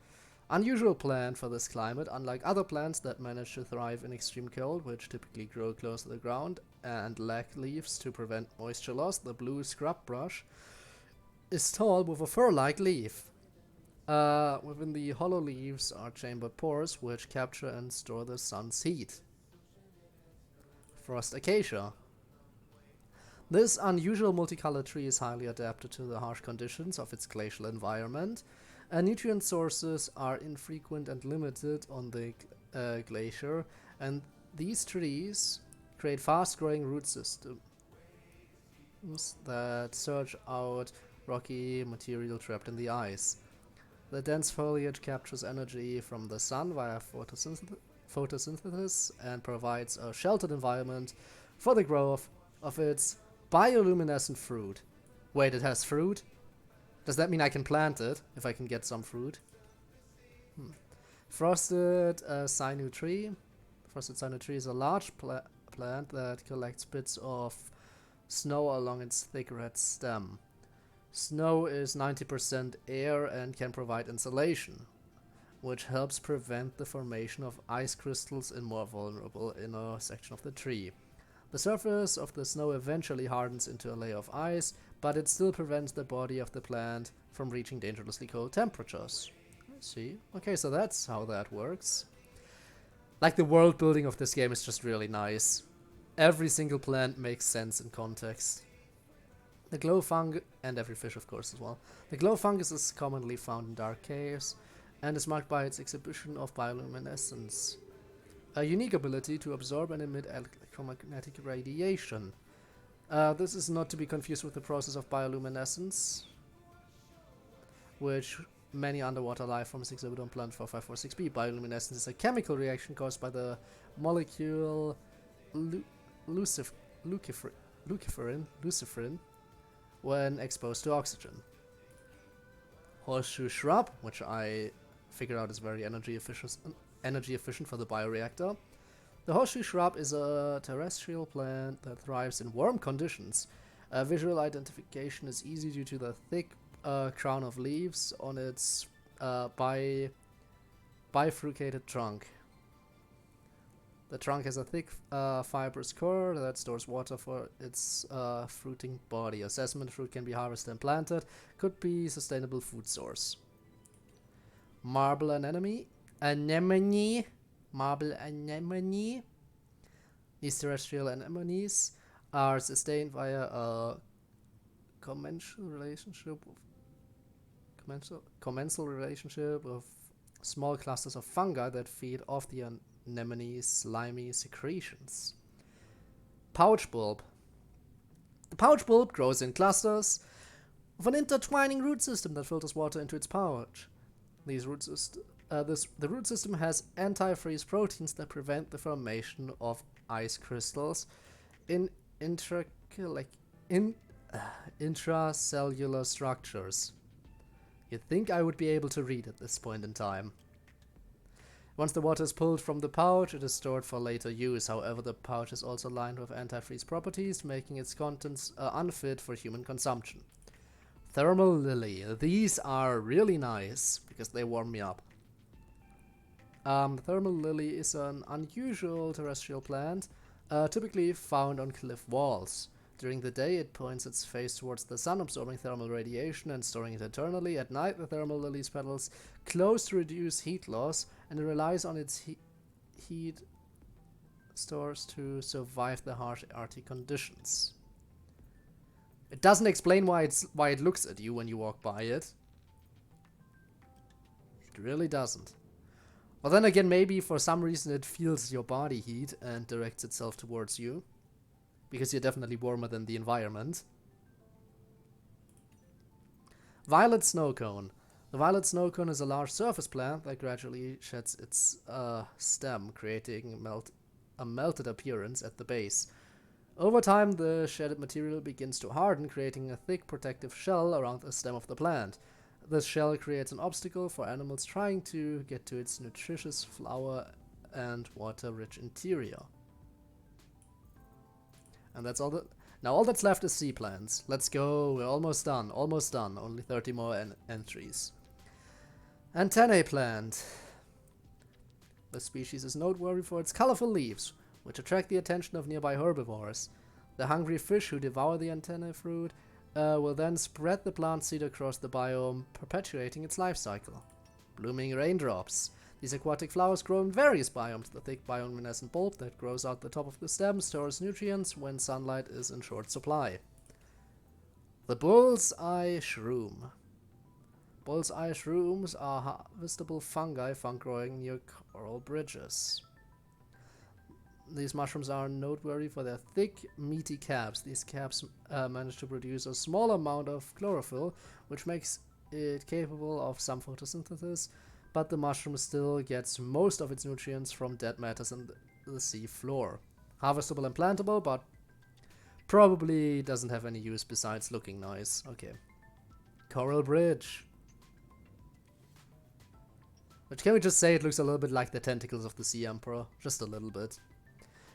S1: unusual plant for this climate. Unlike other plants that manage to thrive in extreme cold, which typically grow close to the ground and lack leaves to prevent moisture loss, the blue scrub brush is tall with a fur-like leaf. Within the hollow leaves are chambered pores which capture and store the sun's heat. Frost acacia. This unusual multicolored tree is highly adapted to the harsh conditions of its glacial environment, and nutrient sources are infrequent and limited on the glacier, and these trees create fast-growing root systems that surge out rocky material trapped in the ice. The dense foliage captures energy from the sun via photosynthesis and provides a sheltered environment for the growth of its bioluminescent fruit. Wait, it has fruit? Does that mean I can plant it, if I can get some fruit? Frosted Sinu tree. Frosted Sinu tree is a large plant that collects bits of snow along its thick red stem. Snow is 90% air and can provide insulation, which helps prevent the formation of ice crystals in more vulnerable inner section of the tree. The surface of the snow eventually hardens into a layer of ice, but it still prevents the body of the plant from reaching dangerously cold temperatures. I see. Okay, so that's how that works. Like, the world building of this game is just really nice. Every single plant makes sense in context. The glow fungus, and every fish of course as well. The glow fungus is commonly found in dark caves and is marked by its exhibition of bioluminescence, a unique ability to absorb and emit electromagnetic radiation. This is not to be confused with the process of bioluminescence, which many underwater life forms exhibit on Planet 4546b. Bioluminescence is a chemical reaction caused by the molecule luciferin when exposed to oxygen. Horseshoe shrub, which I figured out is very energy efficient for the bioreactor. The horseshoe shrub is a terrestrial plant that thrives in warm conditions Visual identification is easy due to the thick crown of leaves on its bifurcated trunk. The trunk has a thick fibrous core that stores water for its fruiting body. Assessment fruit can be harvested and planted. Could be sustainable food source. Marble anemone. Marble anemone. These terrestrial anemones are sustained via a commensal relationship of small clusters of fungi that feed off the anemone's slimy secretions. Pouch bulb. The pouch bulb grows in clusters of an intertwining root system that filters water into its pouch. The root system has antifreeze proteins that prevent the formation of ice crystals in intracellular structures. You'd think I would be able to read at this point in time. Once the water is pulled from the pouch, it is stored for later use. However, the pouch is also lined with antifreeze properties, making its contents unfit for human consumption. Thermal lily. These are really nice because they warm me up. The thermal lily is an unusual terrestrial plant, typically found on cliff walls. During the day, it points its face towards the sun, absorbing thermal radiation and storing it internally. At night, the thermal lily's petals close to reduce heat loss, and it relies on its heat stores to survive the harsh Arctic conditions. It doesn't explain why it looks at you when you walk by it. It really doesn't. But then again, maybe for some reason it feels your body heat and directs itself towards you. Because you're definitely warmer than the environment. Violet snow cone. The violet snow cone is a large surface plant that gradually sheds its stem, creating a melted appearance at the base. Over time, the shedded material begins to harden, creating a thick protective shell around the stem of the plant. This shell creates an obstacle for animals trying to get to its nutritious flower and water-rich interior. And that's all now all that's left is sea plants. Let's go, we're almost done, only 30 more entries. Antennae plant. The species is noteworthy for its colorful leaves, which attract the attention of nearby herbivores. The hungry fish who devour the antennae fruit will then spread the plant seed across the biome, perpetuating its life cycle. Blooming raindrops. These aquatic flowers grow in various biomes. The thick bioluminescent bulb that grows out the top of the stem stores nutrients when sunlight is in short supply. The bull's eye shroom. Bull's eye shrooms are harvestable fungi found growing near coral bridges. These mushrooms are noteworthy for their thick, meaty caps. These caps manage to produce a small amount of chlorophyll, which makes it capable of some photosynthesis, but the mushroom still gets most of its nutrients from dead matters in the sea floor. Harvestable and plantable, but probably doesn't have any use besides looking nice. Okay. Coral bridge. Which, can we just say it looks a little bit like the tentacles of the sea emperor? Just a little bit.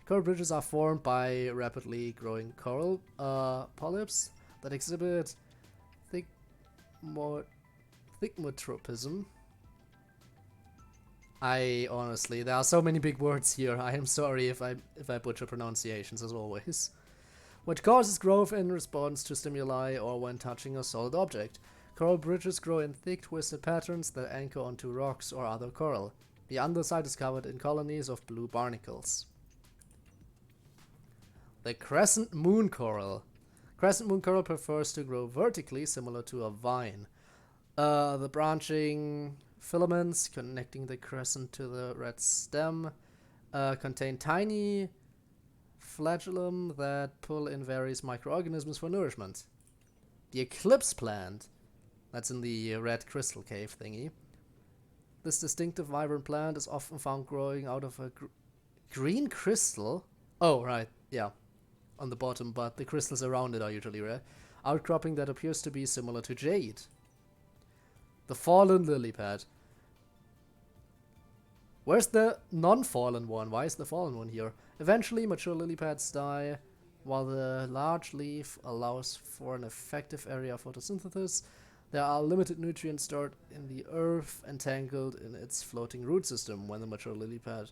S1: Coral bridges are formed by rapidly growing coral polyps that exhibit thigmotropism. There are so many big words here. I am sorry if I butcher pronunciations as always. Which causes growth in response to stimuli or when touching a solid object. Coral bridges grow in thick twisted patterns that anchor onto rocks or other coral. The underside is covered in colonies of blue barnacles. The crescent moon coral. Crescent moon coral prefers to grow vertically, similar to a vine. The branching filaments connecting the crescent to the red stem contain tiny flagellum that pull in various microorganisms for nourishment. The eclipse plant. That's in the red crystal cave thingy. This distinctive vibrant plant is often found growing out of a green crystal. Oh, right, yeah. On the bottom, but the crystals around it are usually red. Outcropping that appears to be similar to jade. The fallen lily pad. Where's the non-fallen one? Why is the fallen one here? Eventually, mature lily pads die While the large leaf allows for an effective area of photosynthesis, there are limited nutrients stored in the earth entangled in its floating root system. When the mature lily pad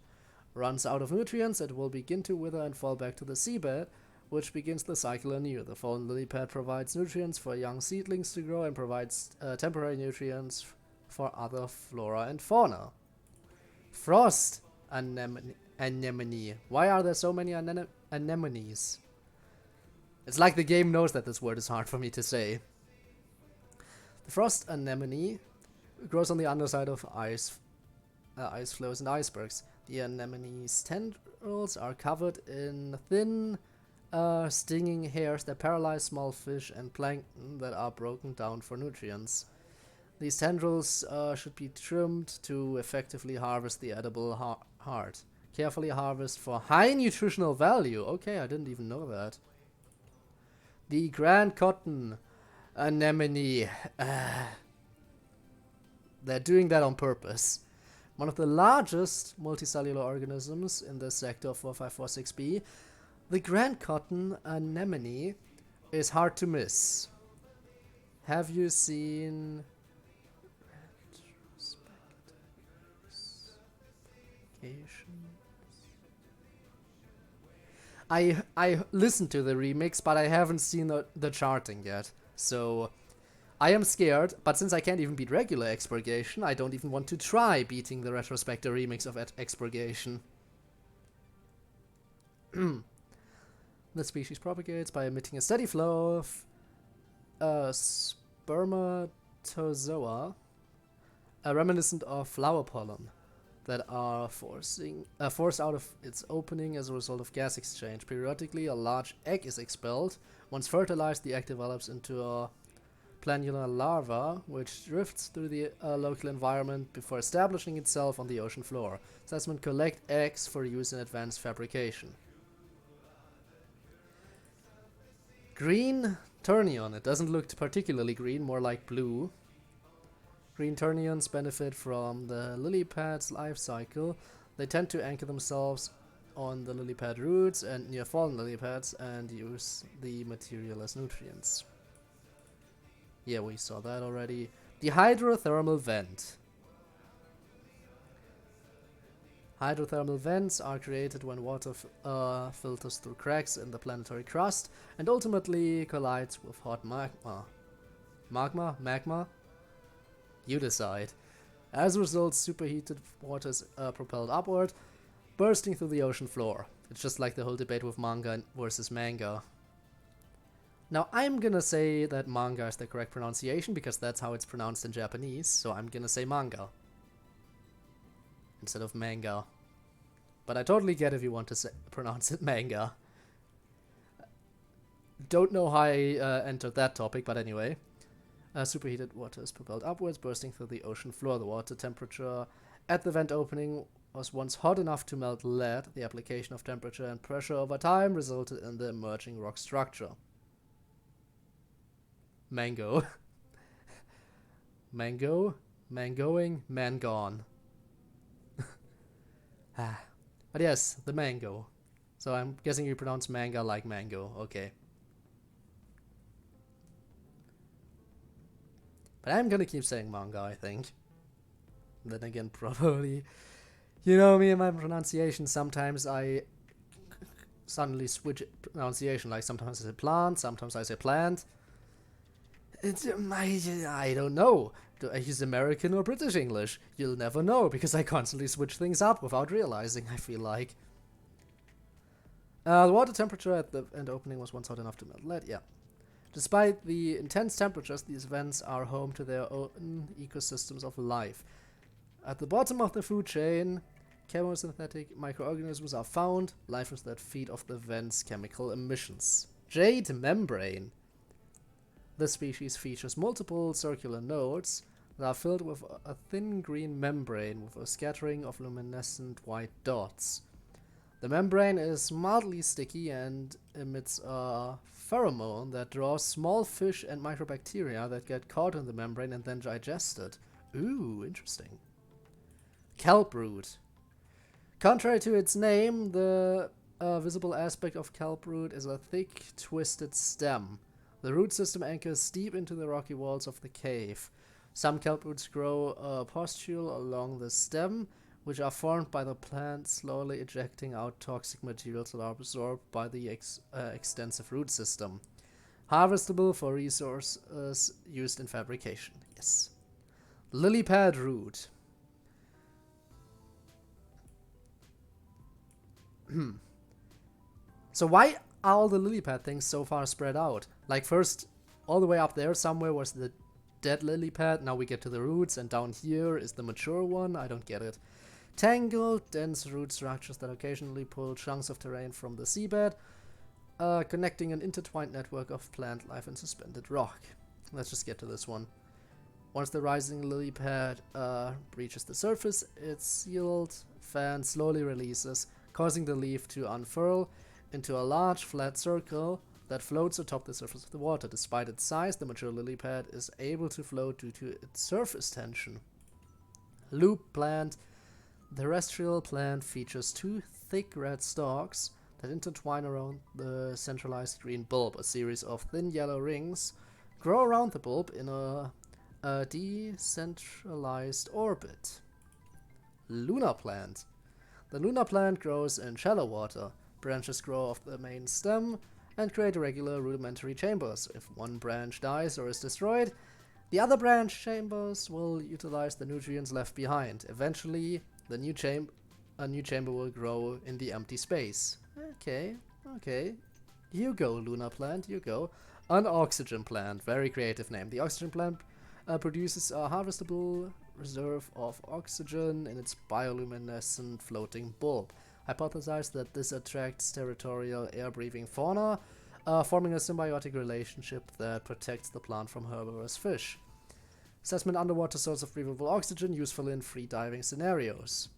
S1: runs out of nutrients, it will begin to wither and fall back to the seabed, which begins the cycle anew. The fallen lily pad provides nutrients for young seedlings to grow and provides temporary nutrients for other flora and fauna. Frost anemone. Why are there so many anemones? It's like the game knows that this word is hard for me to say. The frost anemone grows on the underside of ice floes and icebergs. The anemone's tendrils are covered in thin, stinging hairs that paralyze small fish and plankton that are broken down for nutrients. These tendrils should be trimmed to effectively harvest the edible heart. Carefully harvest for high nutritional value. Okay, I didn't even know that. The grand cotton anemone. They're doing that on purpose. One of the largest multicellular organisms in the sector of 4546b, the grand cotton anemone is hard to miss. Have you seen I listened to the remix, but I haven't seen the charting yet, so I am scared, but since I can't even beat regular expurgation, I don't even want to try beating the retrospector remix of expurgation. The species propagates by emitting a steady flow of spermatozoa, reminiscent of flower pollen, that are forced out of its opening as a result of gas exchange. Periodically, a large egg is expelled. Once fertilized, the egg develops into a planular larva, which drifts through the local environment before establishing itself on the ocean floor. Specimens collect eggs for use in advanced fabrication. Green Turnion. It doesn't look particularly green, more like blue. Green Turnions benefit from the lily pad's life cycle. They tend to anchor themselves on the lily pad roots and near fallen lily pads and use the material as nutrients. Yeah, we saw that already. The hydrothermal vent. Hydrothermal vents are created when water filters through cracks in the planetary crust and ultimately collides with hot magma. Magma? You decide. As a result, superheated water is propelled upward, bursting through the ocean floor. It's just like the whole debate with manga versus manga. Now, I'm gonna say that manga is the correct pronunciation because that's how it's pronounced in Japanese, so I'm gonna say manga instead of manga. But I totally get if you want to pronounce it manga. Don't know how I entered that topic, but anyway. Superheated water is propelled upwards, bursting through the ocean floor. The water temperature at the vent opening was once hot enough to melt lead. The application of temperature and pressure over time resulted in the emerging rock structure. Mango. Mangoing, man gone. But yes, the mango. So I'm guessing you pronounce manga like mango. Okay. But I'm gonna keep saying manga, I think. Then again, probably. You know me and my pronunciation, sometimes I suddenly switch pronunciation. Like sometimes I say plant, sometimes I say plant. I don't know. Do I use American or British English? You'll never know, because I constantly switch things up without realizing, I feel like. The water temperature at the end opening was once hot enough to melt lead, yeah. Despite the intense temperatures, these vents are home to their own ecosystems of life. At the bottom of the food chain, chemosynthetic microorganisms are found, life forms that feed off the vent's chemical emissions. Jade membrane. This species features multiple circular nodes that are filled with a thin green membrane with a scattering of luminescent white dots. The membrane is mildly sticky and emits a pheromone that draws small fish and microbacteria that get caught in the membrane and then digested. Ooh, interesting. Kelp root. Contrary to its name, the visible aspect of kelp root is a thick, twisted stem. The root system anchors deep into the rocky walls of the cave. Some kelp roots grow a pustule along the stem, which are formed by the plant slowly ejecting out toxic materials that are absorbed by the extensive root system. Harvestable for resources used in fabrication. Yes. Lily pad root. So why are all the lily pad things so far spread out? Like first, all the way up there somewhere was the dead lily pad. Now we get to the roots, and down here is the mature one. I don't get it. Tangled, dense root structures that occasionally pull chunks of terrain from the seabed, connecting an intertwined network of plant life and suspended rock. Let's just get to this one. Once the rising lily pad reaches the surface, its sealed fan slowly releases, causing the leaf to unfurl into a large flat circle that floats atop the surface of the water. Despite its size, the mature lily pad is able to float due to its surface tension. Loop plant. The terrestrial plant features two thick red stalks that intertwine around the centralized green bulb. A series of thin yellow rings grow around the bulb in a decentralized orbit. Lunar plant. The lunar plant grows in shallow water. Branches grow off the main stem and create irregular rudimentary chambers. If one branch dies or is destroyed, the other branch chambers will utilize the nutrients left behind. Eventually, a new chamber will grow in the empty space. Okay. You go, lunar plant, you go. An oxygen plant, very creative name. The oxygen plant produces a harvestable reserve of oxygen in its bioluminescent floating bulb. Hypothesized that this attracts territorial air-breathing fauna, forming a symbiotic relationship that protects the plant from herbivorous fish. Assessment underwater source of breathable oxygen, useful in free-diving scenarios.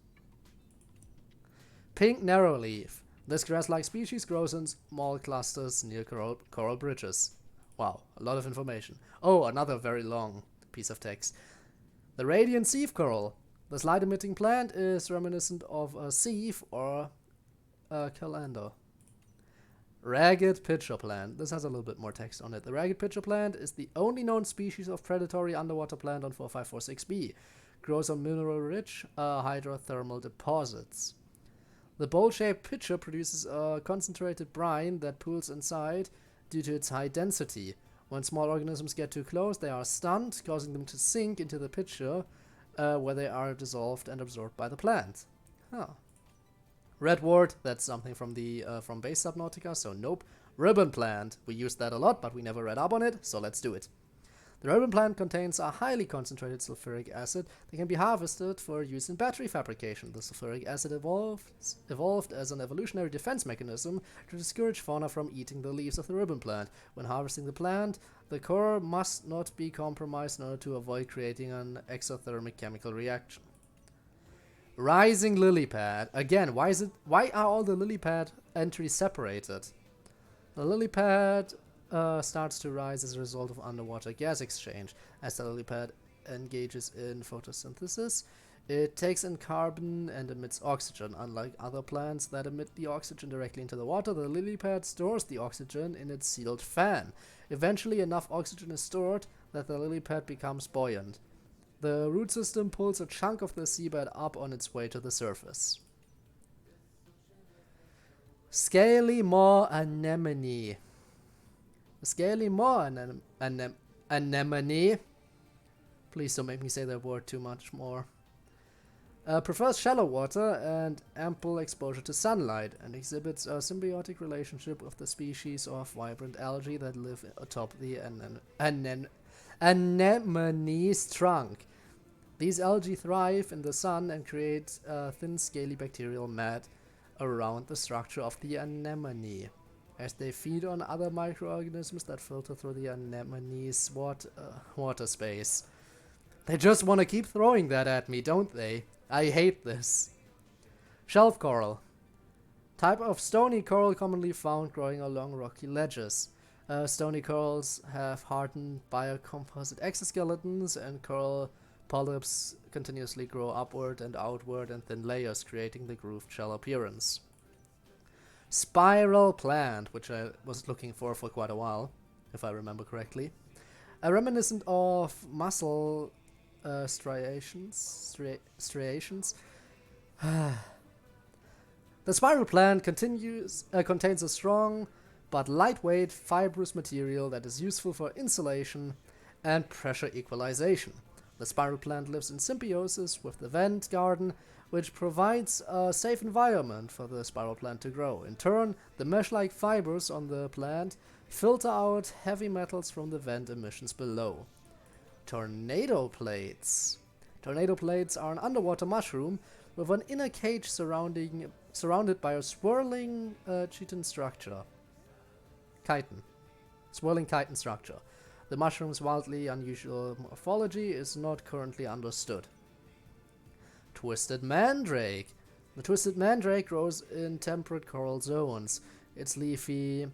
S1: Pink narrowleaf. This grass-like species grows in small clusters near coral bridges. Wow, a lot of information. Oh, another very long piece of text. The radiant sieve coral. This light-emitting plant is reminiscent of a sieve or a calendar. Ragged pitcher plant. This has a little bit more text on it. The ragged pitcher plant is the only known species of predatory underwater plant on 4546b. Grows on mineral-rich hydrothermal deposits. The bowl-shaped pitcher produces a concentrated brine that pools inside due to its high density. When small organisms get too close, they are stunned, causing them to sink into the pitcher, where they are dissolved and absorbed by the plant. Huh. Redwort, that's something from the from base Subnautica, so nope. Ribbon plant, we used that a lot, but we never read up on it, so let's do it. The ribbon plant contains a highly concentrated sulfuric acid that can be harvested for use in battery fabrication. The sulfuric acid evolved as an evolutionary defense mechanism to discourage fauna from eating the leaves of the ribbon plant. When harvesting the plant, the core must not be compromised in order to avoid creating an exothermic chemical reaction. Rising lily pad. Again, why are all the lily pad entries separated? The lily pad starts to rise as a result of underwater gas exchange. As the lily pad engages in photosynthesis, it takes in carbon and emits oxygen. Unlike other plants that emit the oxygen directly into the water, the lily pad stores the oxygen in its sealed fan. Eventually, enough oxygen is stored that the lily pad becomes buoyant. The root system pulls a chunk of the seabed up on its way to the surface. Scaly maw anemone. Scaly maw anemone. Please don't make me say that word too much more. Prefers shallow water and ample exposure to sunlight, and exhibits a symbiotic relationship with the species of vibrant algae that live atop the anemone's trunk. These algae thrive in the sun and create a thin, scaly bacterial mat around the structure of the anemone, as they feed on other microorganisms that filter through the anemone's water space. They just want to keep throwing that at me, don't they? I hate this. Shelf coral. Type of stony coral commonly found growing along rocky ledges. Stony corals have hardened biocomposite exoskeletons, and coral polyps continuously grow upward and outward in thin layers, creating the grooved shell appearance. Spiral plant, which I was looking for quite a while, if I remember correctly. A reminiscent of muscle striations. The spiral plant contains a strong but lightweight fibrous material that is useful for insulation and pressure equalization. The spiral plant lives in symbiosis with the vent garden, which provides a safe environment for the spiral plant to grow. In turn, the mesh-like fibers on the plant filter out heavy metals from the vent emissions below. Tornado plates. Tornado plates are an underwater mushroom with an inner cage surrounded by a swirling chitin structure. Swirling chitin structure. The mushroom's wildly unusual morphology is not currently understood. Twisted mandrake. The twisted mandrake grows in temperate coral zones. Its leafy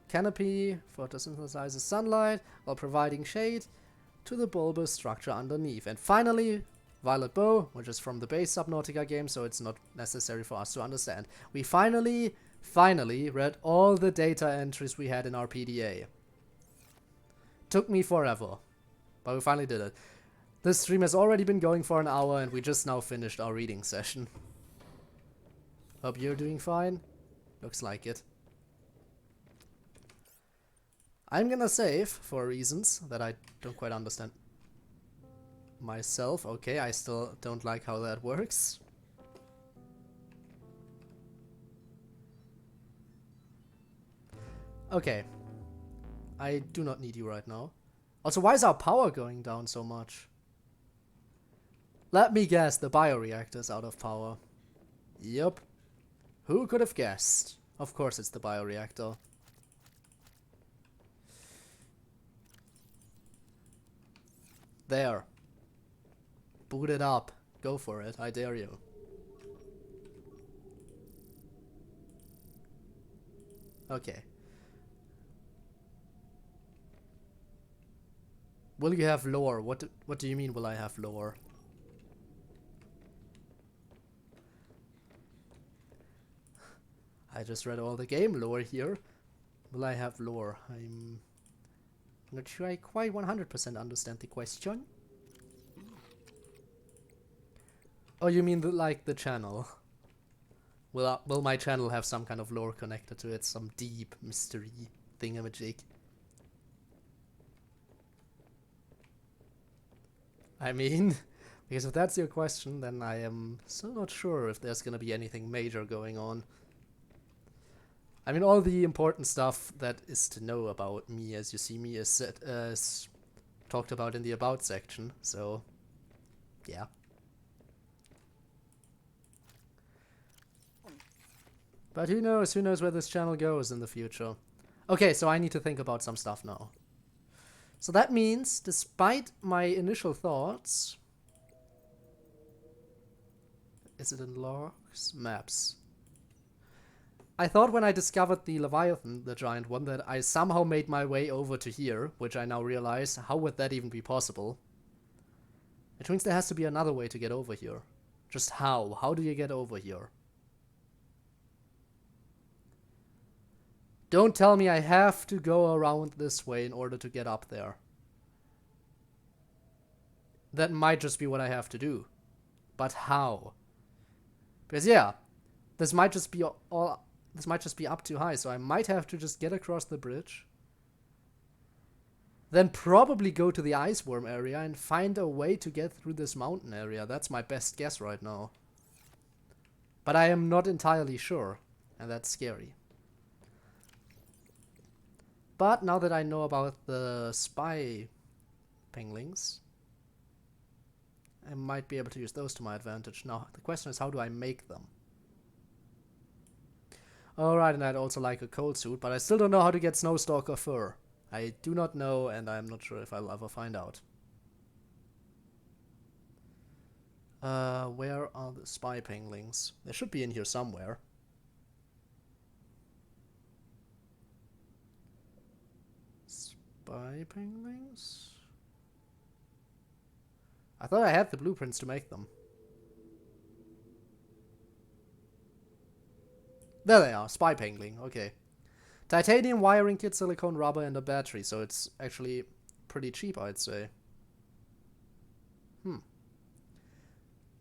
S1: canopy photosynthesizes sunlight while providing shade to the bulbous structure underneath. And finally, violet bow, which is from the base Subnautica game, so it's not necessary for us to understand. We finally read all the data entries we had in our PDA. Took me forever, but we finally did it. This stream has already been going for an hour and we just now finished our reading session. Hope you're doing fine. Looks like it. I'm gonna save for reasons that I don't quite understand myself. Okay, I still don't like how that works. Okay. I do not need you right now. Also, why is our power going down so much? Let me guess, the bioreactor is out of power. Yup. Who could have guessed? Of course it's the bioreactor. There. Boot it up. Go for it. I dare you. Okay. Will you have lore? What do you mean will I have lore? I just read all the game lore here. Will I have lore? I'm not sure I quite 100% understand the question. Oh, you mean like the channel? Will my channel have some kind of lore connected to it? Some deep mystery thingamajig? I mean, because if that's your question, then I am so not sure if there's gonna be anything major going on. I mean, all the important stuff that is to know about me as you see me is talked about in the About section, so yeah. But who knows where this channel goes in the future. Okay, so I need to think about some stuff now. So that means, despite my initial thoughts... Is it in logs? Maps. I thought when I discovered the Leviathan, the giant one, that I somehow made my way over to here, which I now realize, how would that even be possible? Which means there has to be another way to get over here. Just how? How do you get over here? Don't tell me I have to go around this way in order to get up there. That might just be what I have to do. But how? Because yeah, this might just be up too high, so I might have to just get across the bridge. Then probably go to the ice worm area and find a way to get through this mountain area. That's my best guess right now. But I am not entirely sure, and that's scary. But now that I know about the spy pinglings, I might be able to use those to my advantage. Now, the question is, how do I make them? Alright, and I'd also like a cold suit, but I still don't know how to get Snowstalker fur. I do not know, and I'm not sure if I'll ever find out. Where are the spy pinglings? They should be in here somewhere. Spy pinglings? I thought I had the blueprints to make them. There they are, spy pangling, okay. Titanium, wiring kit, silicone, rubber, and a battery, so it's actually pretty cheap, I'd say.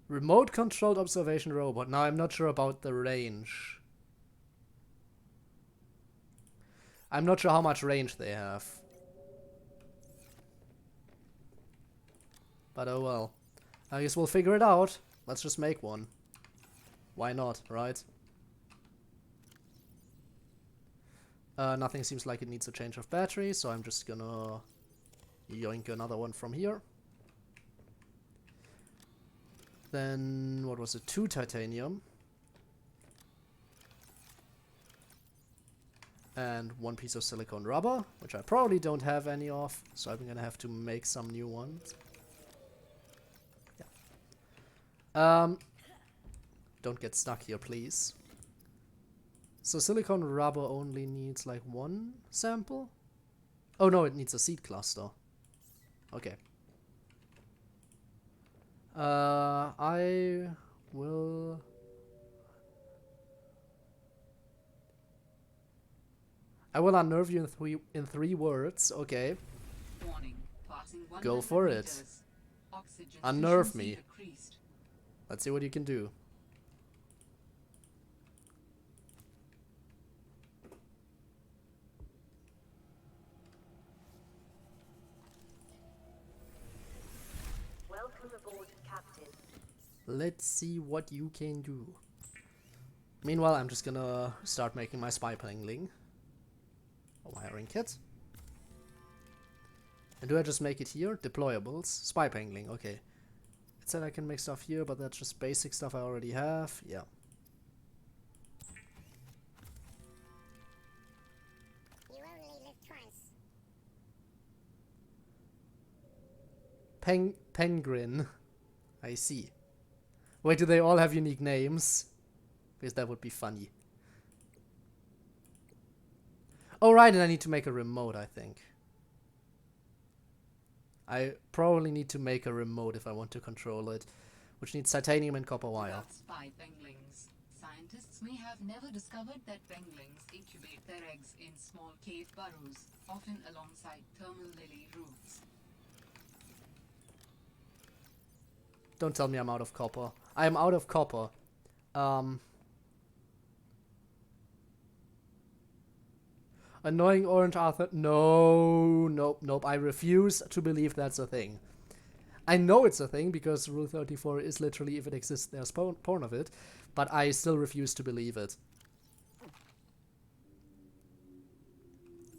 S1: Remote controlled observation robot. Now I'm not sure about the range. I'm not sure how much range they have. But oh well. I guess we'll figure it out. Let's just make one. Why not, right? Nothing seems like it needs a change of battery, so I'm just gonna yoink another one from here. Then, what was it? 2 titanium. And 1 piece of silicone rubber, which I probably don't have any of, so I'm gonna have to make some new ones. Yeah. Don't get stuck here, please. So silicone rubber only needs like 1 sample? Oh no, it needs a seed cluster. Okay. I will... I will unnerve you in three words, okay.
S10: Warning,
S1: go for it. Unnerve me. Decreased. Let's see what you can do.
S10: Welcome aboard, Captain.
S1: Let's see what you can do. Meanwhile, I'm just gonna start making my spy pangling. A wiring kit. And do I just make it here? Deployables. Spy pangling, okay. It said I can make stuff here, but that's just basic stuff I already have. Yeah.
S11: You only live twice.
S1: Penguin. I see. Wait, do they all have unique names? Because that would be funny. Oh right, and I need to make a remote, I think. I probably need to make a remote if I want to control it, which needs titanium and copper wire.
S10: Spy penguins. Scientists may have never discovered that penguins incubate their eggs in small cave burrows, often alongside thermal lily roots.
S1: Don't tell me I'm out of copper. I am out of copper. Annoying orange Arthur. No, nope, nope. I refuse to believe that's a thing. I know it's a thing because Rule 34 is literally, if it exists, there's porn of it. But I still refuse to believe it.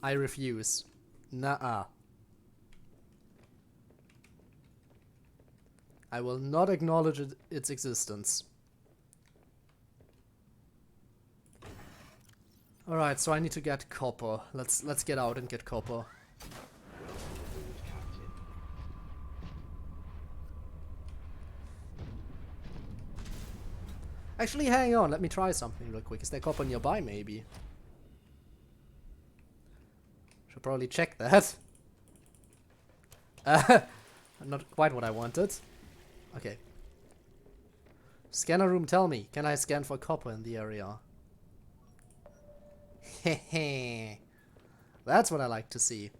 S1: I refuse. Nuh-uh. I will not acknowledge its existence. Alright, so I need to get copper. Let's get out and get copper. Actually, hang on. Let me try something real quick. Is there copper nearby, maybe? Should probably check that. Not quite what I wanted. Okay. Scanner room, tell me. Can I scan for copper in the area? Hehe. That's what I like to see.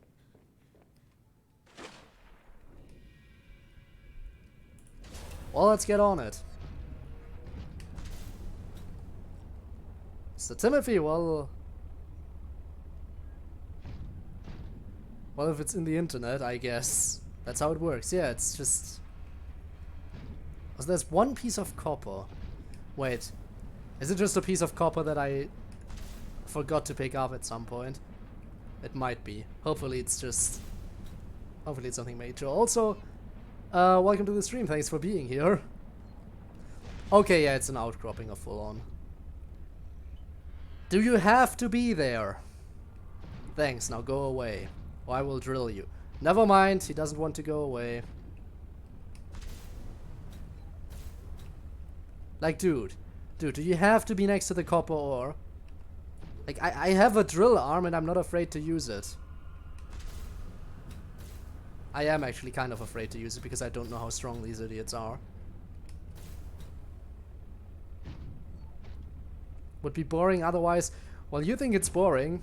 S1: Well, let's get on it. Mr. Timothy, well, if it's in the internet, I guess that's how it works. Yeah, it's just... So there's 1 piece of copper. Wait, is it just a piece of copper that I forgot to pick up at some point? It might be. Hopefully it's just... Hopefully it's something major. Also, welcome to the stream. Thanks for being here. Okay, yeah, it's an outcropping of full-on. Do you have to be there? Thanks, now go away. Or I will drill you. Never mind, he doesn't want to go away. Like, dude, do you have to be next to the copper ore? Like, I have a drill arm and I'm not afraid to use it. I am actually kind of afraid to use it because I don't know how strong these idiots are. would be boring. Otherwise, well, you think it's boring,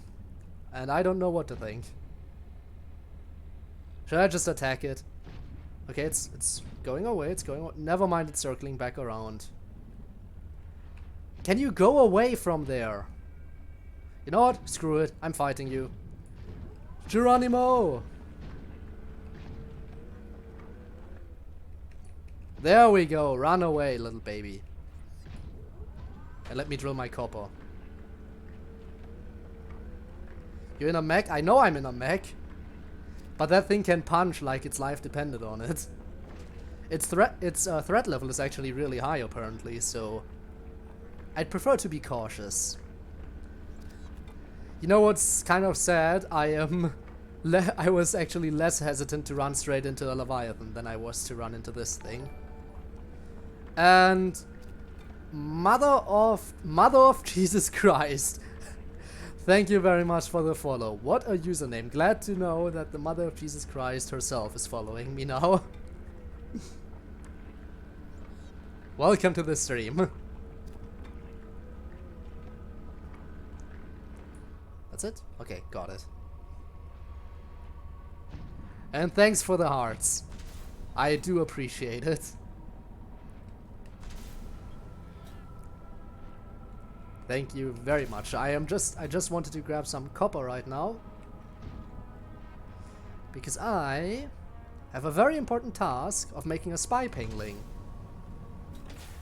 S1: and I don't know what to think. Should I just attack it? Okay, it's going away. It's going. Never mind. It's circling back around. Can you go away from there? You know what? Screw it. I'm fighting you. Geronimo! There we go. Run away, little baby. And let me drill my copper. You're in a mech? I know I'm in a mech. But that thing can punch like its life depended on it. Its threat level is actually really high apparently, so I'd prefer to be cautious. You know what's kind of sad? I was actually less hesitant to run straight into a Leviathan than I was to run into this thing. And Mother of Jesus Christ. Thank you very much for the follow. What a username. Glad to know that the Mother of Jesus Christ herself is following me now. Welcome to the stream. That's it? Okay, got it. And thanks for the hearts. I do appreciate it. Thank you very much. I just wanted to grab some copper right now. Because I have a very important task of making a spy pingling.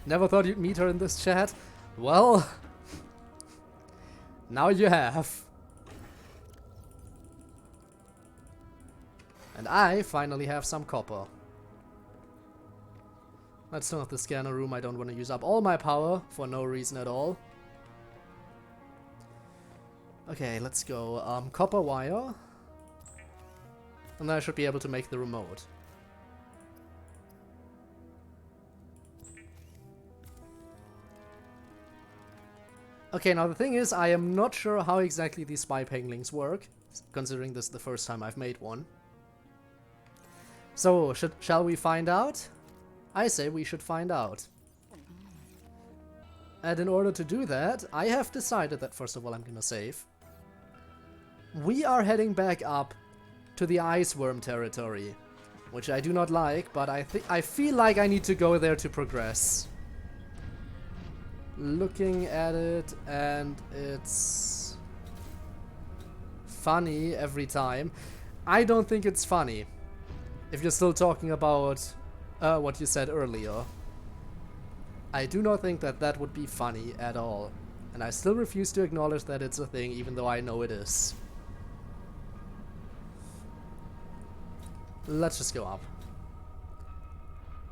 S1: Never thought you'd meet her in this chat? Well, now you have. And I finally have some copper. Let's turn off the scanner room. I don't want to use up all my power for no reason at all. Okay, let's go. Copper wire. And then I should be able to make the remote. Okay, now the thing is, I am not sure how exactly these spy pinglings work, considering this is the first time I've made one. So, shall we find out? I say we should find out. And in order to do that, I have decided that first of all I'm gonna save. We are heading back up to the ice worm territory, which I do not like, but I feel like I need to go there to progress. Looking at it, and it's funny every time. I don't think it's funny. If you're still talking about what you said earlier. I do not think that that would be funny at all. And I still refuse to acknowledge that it's a thing, even though I know it is. Let's just go up.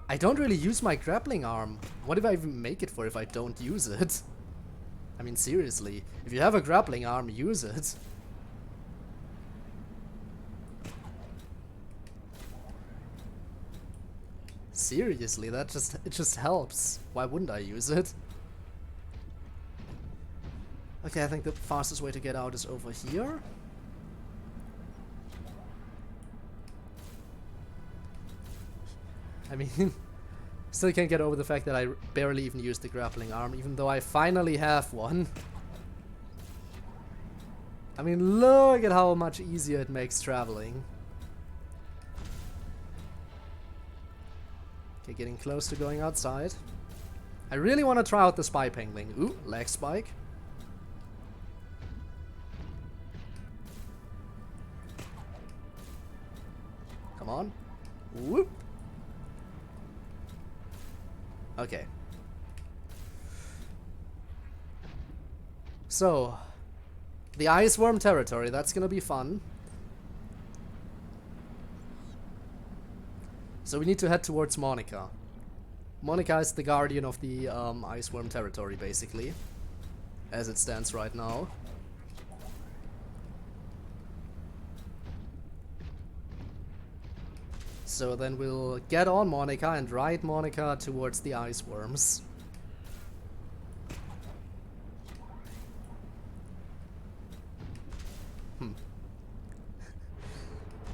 S1: I don't really use my grappling arm. What if I even make it for if I don't use it? I mean, seriously. If you have a grappling arm, use it. Seriously, it just helps. Why wouldn't I use it? Okay, I think the fastest way to get out is over here. I mean, still can't get over the fact that I barely even used the grappling arm, even though I finally have one. I mean, look at how much easier it makes traveling. Okay, getting close to going outside. I really want to try out the spy pingling. Ooh, lag spike. Come on. Whoop. Okay. So, the ice worm territory, that's gonna be fun. So we need to head towards Monica. Monica is the guardian of the ice worm territory, basically, as it stands right now. So then we'll get on Monica and ride Monica towards the ice worms.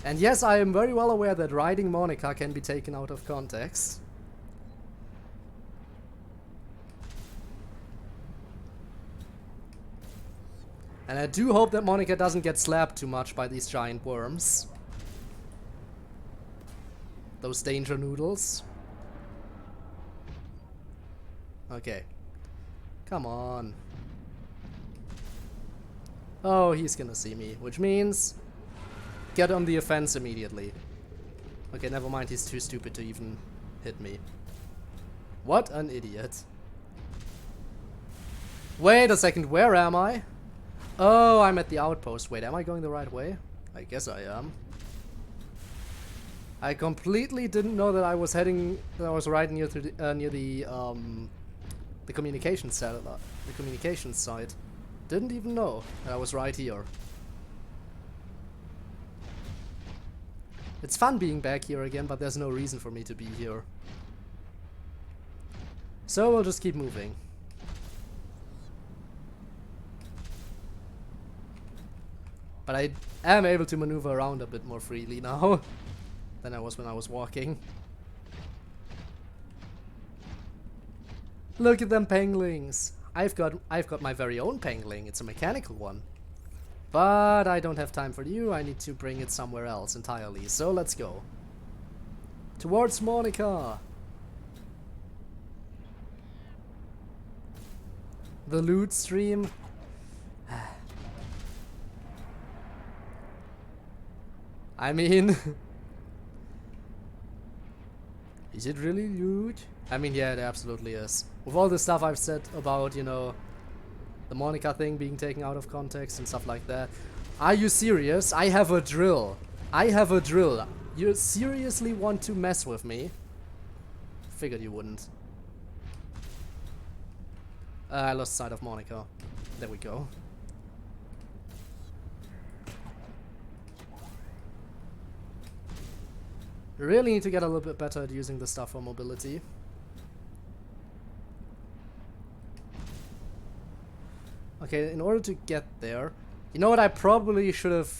S1: And yes, I am very well aware that riding Monica can be taken out of context. And I do hope that Monica doesn't get slapped too much by these giant worms. Those danger noodles. Okay. Come on. Oh, he's gonna see me, which means get on the offense immediately. Okay, never mind, he's too stupid to even hit me. What an idiot. Wait a second, where am I? Oh, I'm at the outpost. Wait, am I going the right way? I guess I am. I completely didn't know that I was heading, that I was right near to the, near the communications satellite, the communications site. Didn't even know that I was right here. It's fun being back here again, but there's no reason for me to be here. So we'll just keep moving. But I am able to maneuver around a bit more freely now than I was when I was walking. Look at them penglings. I've got my very own pengling. It's a mechanical one. But I don't have time for you. I need to bring it somewhere else entirely. So let's go. Towards Monica. The loot stream. I mean, is it really loot? I mean, yeah, it absolutely is. With all the stuff I've said about, you know, the Monica thing being taken out of context and stuff like that. Are you serious? I have a drill. I have a drill. You seriously want to mess with me? Figured you wouldn't. I lost sight of Monica. There we go. Really need to get a little bit better at using the stuff for mobility. Okay, in order to get there... You know what, I probably should have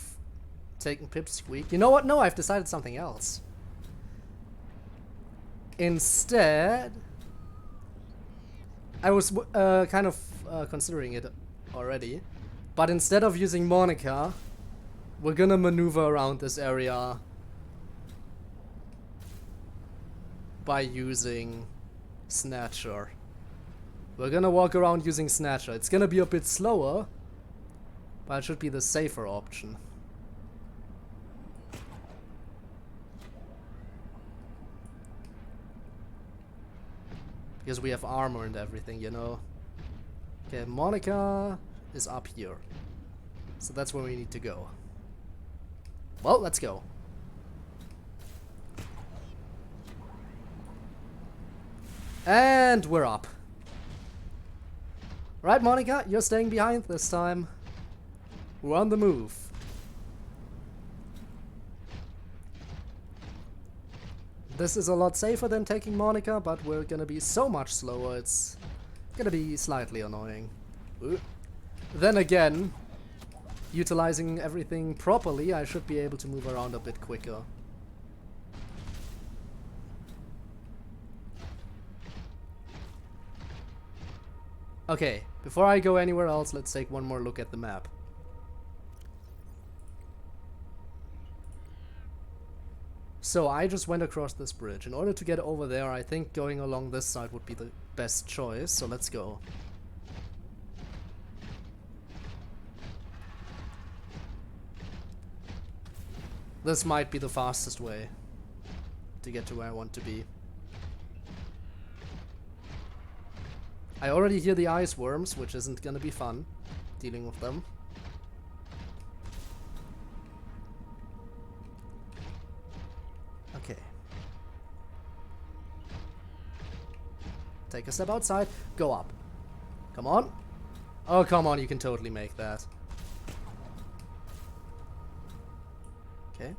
S1: taken Pipsqueak. You know what? No, I've decided something else. Instead... I was kind of considering it already. But instead of using Monica, we're gonna maneuver around this area by using Snatcher. We're gonna walk around using Snatcher. It's gonna be a bit slower, but it should be the safer option. Because we have armor and everything, you know. Okay, Monica is up here. So that's where we need to go. Well, let's go. And we're up. Right, Monica, you're staying behind this time. We're on the move. This is a lot safer than taking Monica, but we're gonna be so much slower, it's gonna be slightly annoying. Ooh. Then again, utilizing everything properly, I should be able to move around a bit quicker. Okay, before I go anywhere else, let's take one more look at the map. So I just went across this bridge. In order to get over there, I think going along this side would be the best choice, so let's go. This might be the fastest way to get to where I want to be. I already hear the ice worms, which isn't gonna be fun, dealing with them. Okay. Take a step outside, go up. Come on. Oh, come on, you can totally make that. Okay,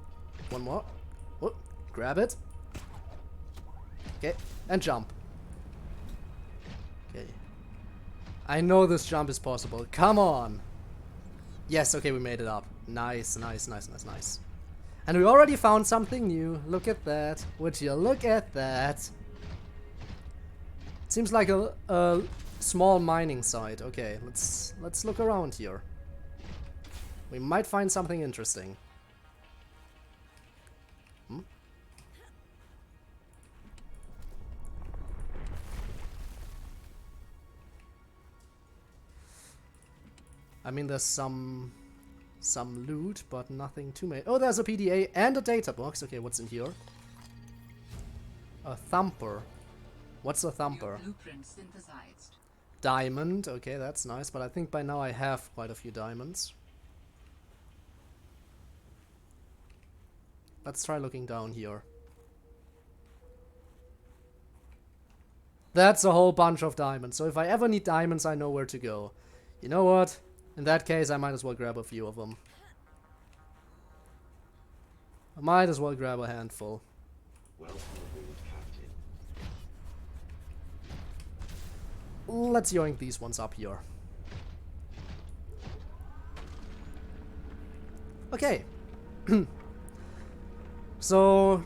S1: one more. Oh, grab it. Okay, and jump. Okay. I know this jump is possible. Come on. Yes, okay, we made it up. Nice, nice, nice, nice, nice. And we already found something new. Look at that. Would you look at that? Seems like a small mining site. Okay, let's look around here. We might find something interesting. Hmm? I mean, there's some loot, but nothing too many. Oh, there's a PDA and a data box. Okay, what's in here? A thumper. What's a thumper?
S10: Blueprint synthesized.
S1: Diamond. Okay, that's nice, but I think by now I have quite a few diamonds. Let's try looking down here. That's a whole bunch of diamonds. So if I ever need diamonds, I know where to go. You know what? In that case, I might as well grab a few of them. I might as well grab a handful. Let's yoink these ones up here. Okay. So,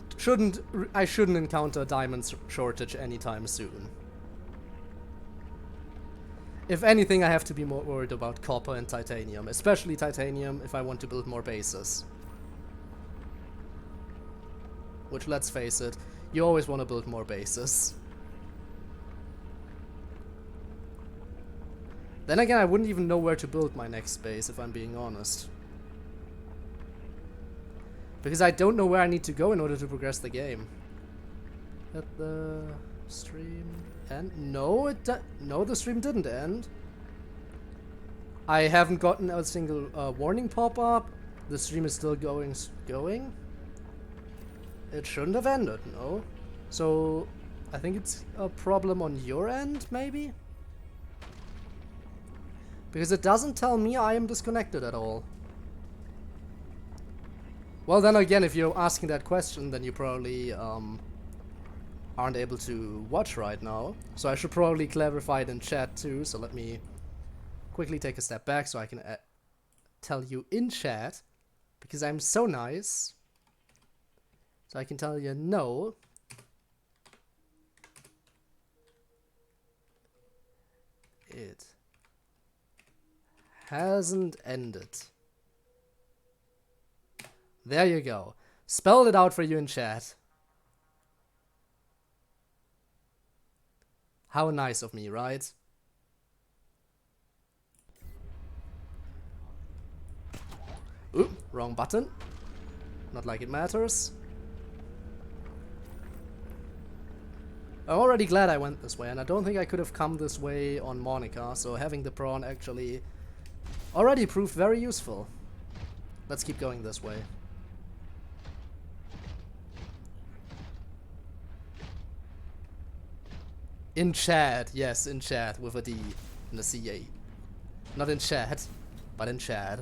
S1: I shouldn't encounter diamond shortage anytime soon. If anything, I have to be more worried about copper and titanium, especially titanium if I want to build more bases. Which, let's face it, you always want to build more bases. Then again, I wouldn't even know where to build my next base, if I'm being honest. Because I don't know where I need to go in order to progress the game. Let the stream end? No, no, the stream didn't end. I haven't gotten a single warning pop-up. The stream is still going. It shouldn't have ended, no. So, I think it's a problem on your end, maybe? Because it doesn't tell me I am disconnected at all. Well, then again, if you're asking that question, then you probably aren't able to watch right now. So I should probably clarify it in chat too. So let me quickly take a step back so I can tell you in chat. Because I'm so nice. So I can tell you no. It hasn't ended. There you go. Spelled it out for you in chat. How nice of me, right? Oop, wrong button. Not like it matters. I'm already glad I went this way, and I don't think I could have come this way on Monica, so having the prawn actually already proved very useful. Let's keep going this way. In chat, yes, in chat with a D and a CA. Not in chat, but in chat.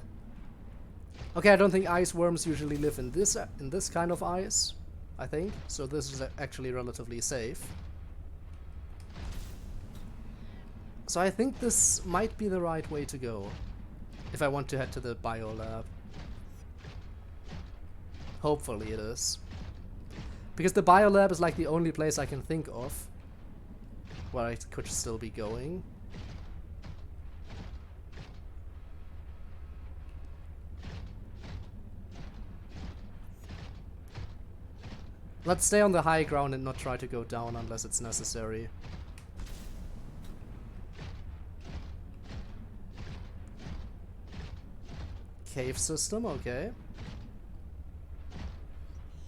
S1: Okay, I don't think ice worms usually live in this kind of ice, I think. So this is actually relatively safe. So I think this might be the right way to go if I want to head to the biolab. Hopefully it is. Because the biolab is like the only place I can think of where I could still be going. Let's stay on the high ground and not try to go down unless it's necessary. Cave system, okay.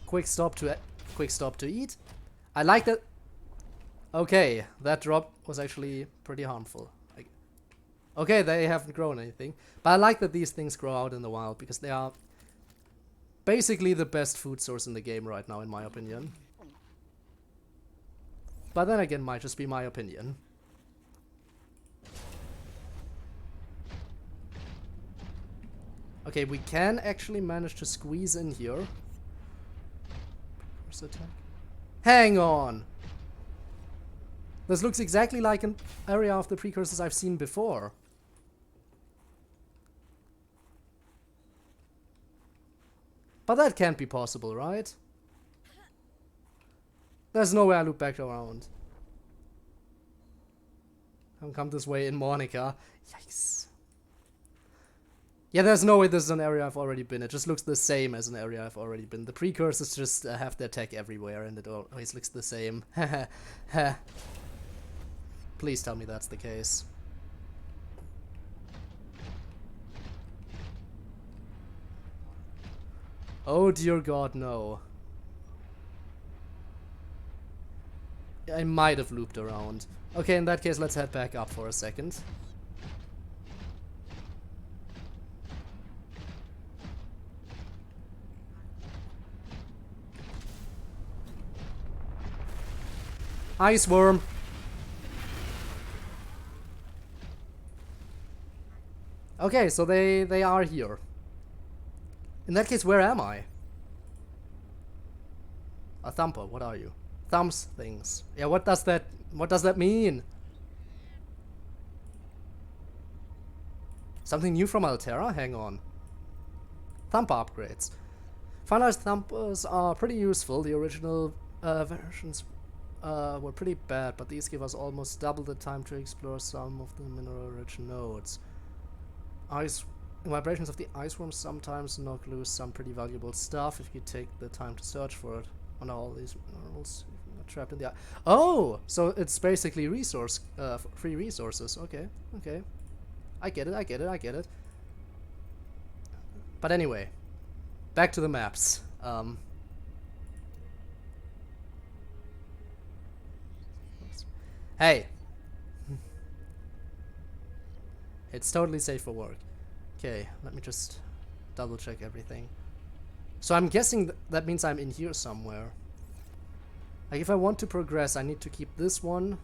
S1: Quick stop to eat. I like that. Okay, that drop was actually pretty harmful. Okay, they haven't grown anything, but I like that these things grow out in the wild because they are basically the best food source in the game right now, in my opinion. But then again, might just be my opinion. Okay, we can actually manage to squeeze in here. First attack. Hang on! This looks exactly like an area of the precursors I've seen before. But that can't be possible, right? There's no way I loop back around. Come this way in Monica. Yikes. Yeah, there's no way this is an area I've already been. It just looks the same as an area I've already been. The precursors just have their tech everywhere, and it always looks the same. Please tell me that's the case. Oh dear God, no. I might have looped around. Okay, in that case, let's head back up for a second. Ice worm. Okay, so they are here. In that case, where am I? A thumper, what are you? Thumbs things. Yeah, what does that mean? Something new from Altera? Hang on. Thumper upgrades. Finalized thumpers are pretty useful. The original versions were pretty bad, but these give us almost double the time to explore some of the mineral-rich nodes. Vibrations of the ice worms sometimes knock loose some pretty valuable stuff if you take the time to search for it. On all these minerals trapped in the ice. Oh, so it's basically free resources. Okay, okay. I get it. But anyway, back to the maps. Hey. It's totally safe for work. Okay, let me just double check everything. So I'm guessing that means I'm in here somewhere. Like if I want to progress, I need to keep this one.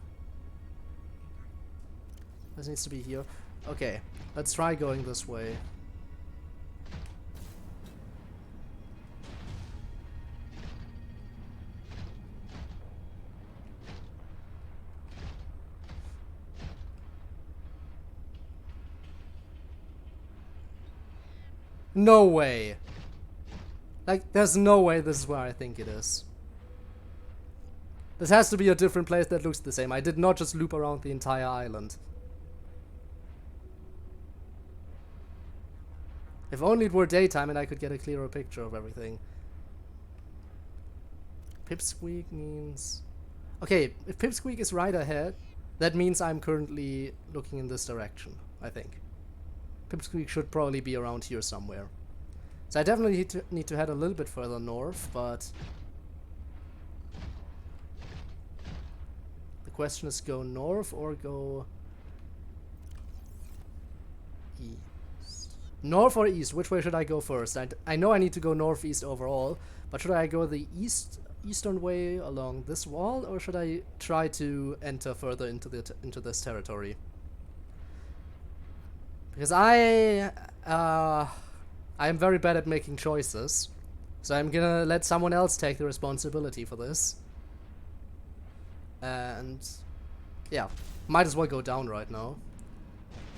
S1: This needs to be here. Okay, let's try going this way. No way. Like, there's no way this is where I think it is. This has to be a different place that looks the same. I did not just loop around the entire island. If only it were daytime and I could get a clearer picture of everything. Pipsqueak means... Okay, if Pipsqueak is right ahead, that means I'm currently looking in this direction, I think. Pipsqueak should probably be around here somewhere. So I definitely need to head a little bit further north, but... The question is, go north or go... east? North or east? Which way should I go first? I know I need to go northeast overall, but should I go the eastern way along this wall, or should I try to enter further into this territory? Because I am very bad at making choices, so I'm gonna let someone else take the responsibility for this. And yeah, might as well go down right now.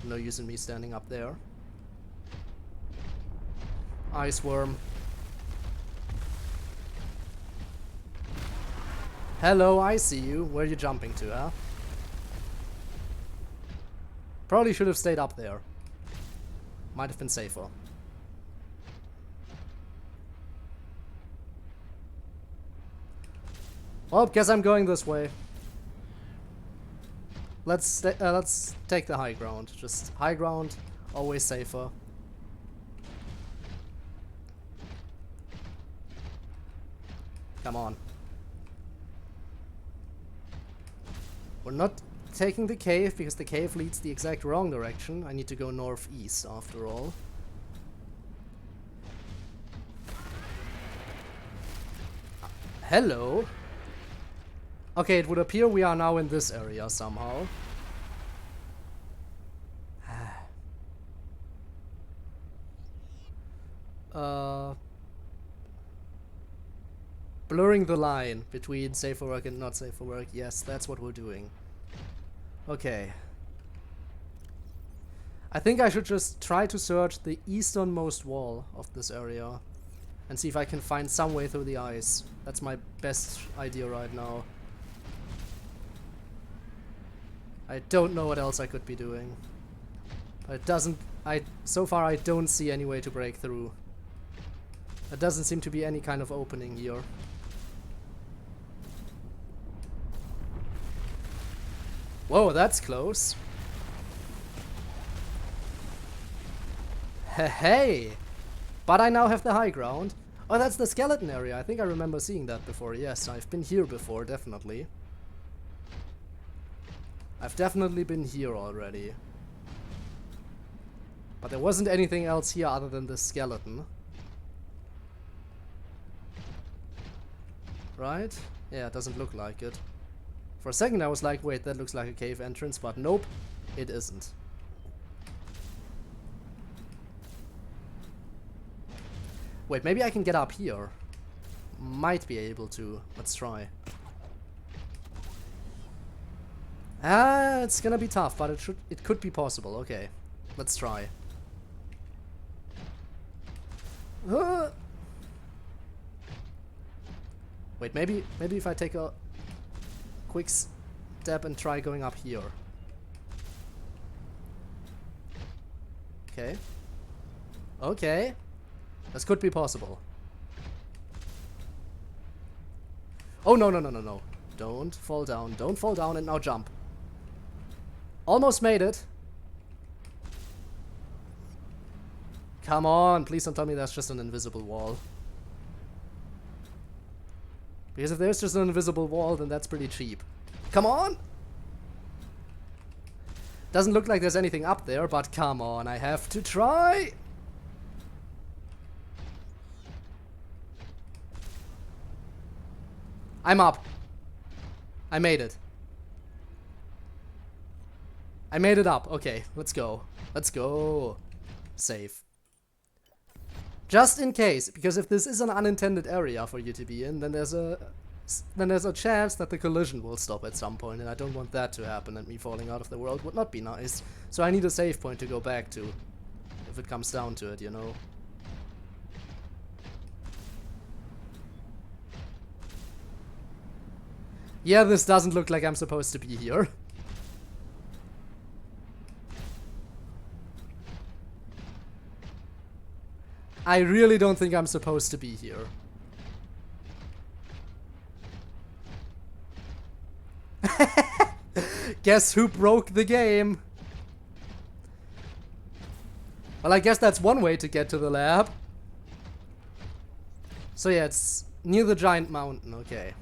S1: No use in me standing up there. Ice worm. Hello, I see you. Where are you jumping to, huh? Probably should have stayed up there. Might have been safer. Well, guess I'm going this way. Let's take the high ground. Just high ground, always safer. Come on. We're not taking the cave because the cave leads the exact wrong direction. I need to go northeast after all. Hello. Okay, it would appear we are now in this area somehow. Blurring the line between safe for work and not safe for work. Yes, that's what we're doing. Okay. I think I should just try to search the easternmost wall of this area and see if I can find some way through the ice. That's my best idea right now. I don't know what else I could be doing. It doesn't... so far I don't see any way to break through. There doesn't seem to be any kind of opening here. Whoa, that's close. Hey! But I now have the high ground. Oh, that's the skeleton area. I think I remember seeing that before. Yes, I've been here before, definitely. I've definitely been here already. But there wasn't anything else here other than the skeleton. Right? Yeah, it doesn't look like it. For a second I was like, wait, that looks like a cave entrance, but nope, it isn't. Wait, maybe I can get up here. Might be able to. Let's try. Ah, it's gonna be tough, but it could be possible. Okay, let's try. Wait, maybe if I take a quick step and try going up here. Okay. Okay. This could be possible. Oh, no, no, no, no, no. Don't fall down. Don't fall down and now jump. Almost made it. Come on. Please don't tell me that's just an invisible wall. Because if there's just an invisible wall, then that's pretty cheap. Come on! Doesn't look like there's anything up there, but come on, I have to try! I'm up. I made it. I made it up. Okay, let's go. Let's go. Save. Just in case, because if this is an unintended area for you to be in, then there's a chance that the collision will stop at some point, and I don't want that to happen, and me falling out of the world would not be nice. So I need a save point to go back to, if it comes down to it, you know. Yeah, this doesn't look like I'm supposed to be here. I really don't think I'm supposed to be here. Guess who broke the game? Well, I guess that's one way to get to the lab. So yeah, it's near the giant mountain, okay.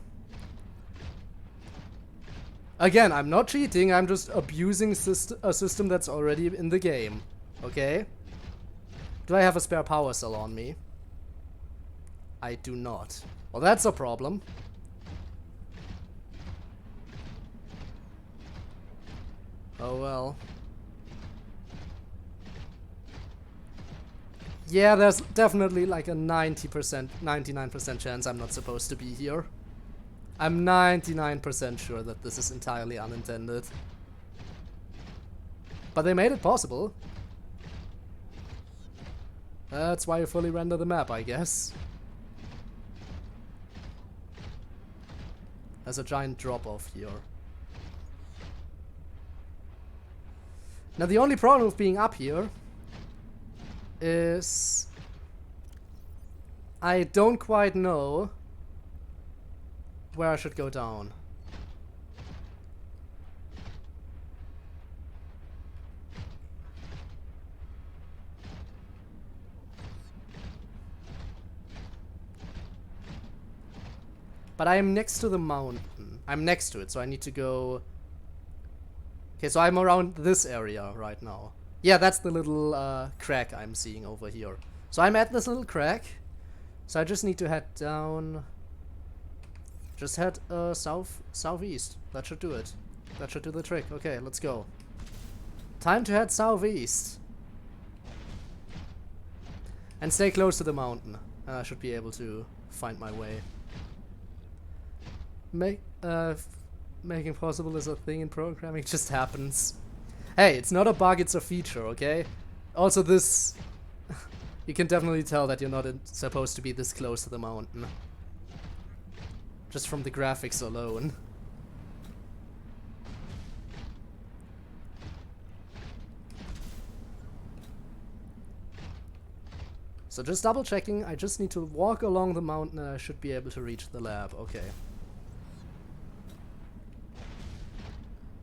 S1: Again, I'm not cheating, I'm just abusing a system that's already in the game, okay? Do I have a spare power cell on me? I do not. Well, that's a problem. Oh well. Yeah, there's definitely like a 90%, 99% chance I'm not supposed to be here. I'm 99% sure that this is entirely unintended. But they made it possible. That's why you fully render the map, I guess. There's a giant drop-off here. Now the only problem with being up here is I don't quite know where I should go down. But I am next to the mountain. I'm next to it, so I need to go... Okay, so I'm around this area right now. Yeah, that's the little crack I'm seeing over here. So I'm at this little crack. So I just need to head down... Just head southeast. That should do it. That should do the trick. Okay, let's go. Time to head southeast. And stay close to the mountain. I should be able to find my way. Making possible is a thing in programming. It just happens. Hey, it's not a bug, it's a feature, okay? Also this... you can definitely tell that you're not supposed to be this close to the mountain. Just from the graphics alone. So just double checking, I just need to walk along the mountain and I should be able to reach the lab. Okay.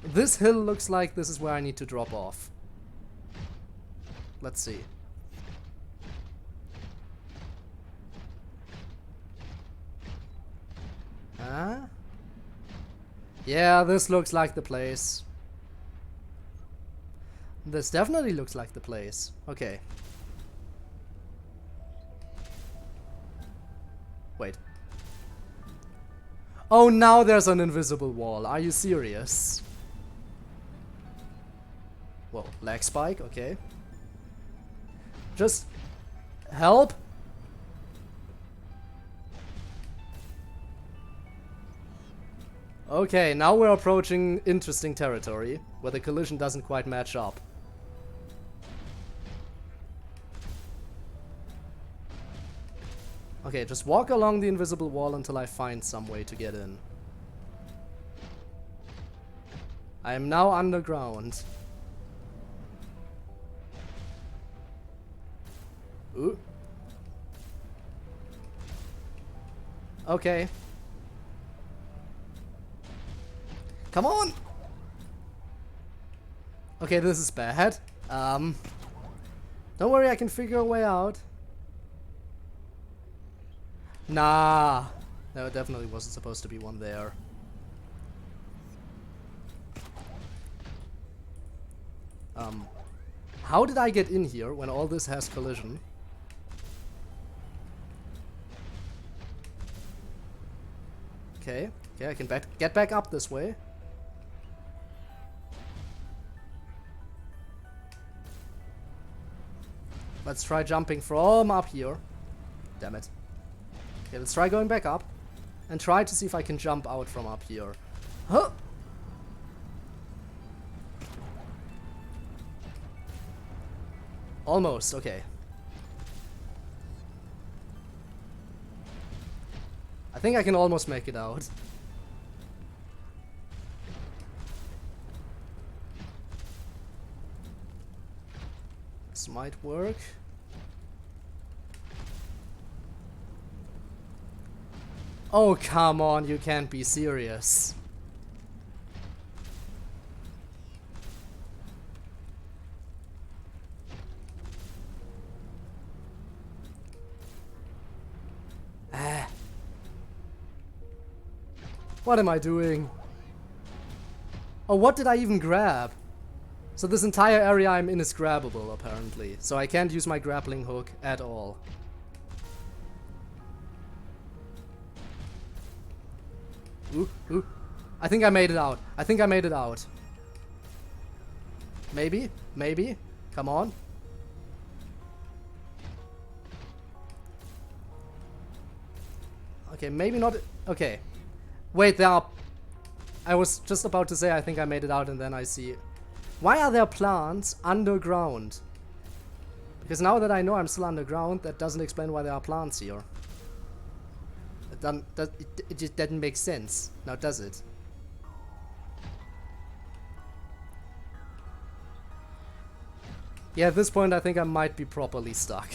S1: This hill looks like this is where I need to drop off. Let's see. Huh? Yeah, this looks like the place. This definitely looks like the place. Okay. Wait. Oh, now there's an invisible wall. Are you serious? Whoa, lag spike, okay. Just help. Okay, now we're approaching interesting territory where the collision doesn't quite match up. Okay, just walk along the invisible wall until I find some way to get in. I am now underground. Ooh. Okay. Come on! Okay, this is bad. Don't worry, I can figure a way out. Nah. No, it definitely wasn't supposed to be one there. How did I get in here when all this has collision? Okay, okay, I can get back up this way. Let's try jumping from up here. Damn it. Okay, let's try going back up. And try to see if I can jump out from up here. Huh! Almost, okay. I think I can almost make it out. This might work. Oh, come on, you can't be serious. What am I doing? Oh, what did I even grab? So this entire area I'm in is grabbable, apparently. So I can't use my grappling hook at all. Ooh, ooh. I think I made it out. I think I made it out. Maybe? Maybe? Come on. Okay, maybe not. Okay. Wait, there are... I was just about to say I think I made it out and then I see... Why are there plants underground? Because now that I know I'm still underground, that doesn't explain why there are plants here. It just doesn't make sense. Now does it? Yeah, at this point I think I might be properly stuck.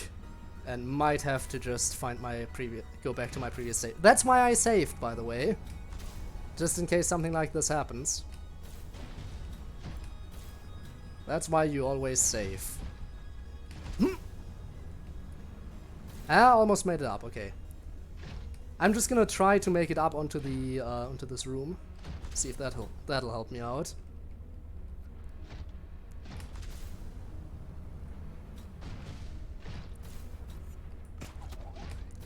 S1: And might have to just find my previous... Go back to my previous save. That's why I saved, by the way. Just in case something like this happens. That's why you always save. Ah, almost made it up, okay. I'm just gonna try to make it up onto the onto this room. See if that'll help me out.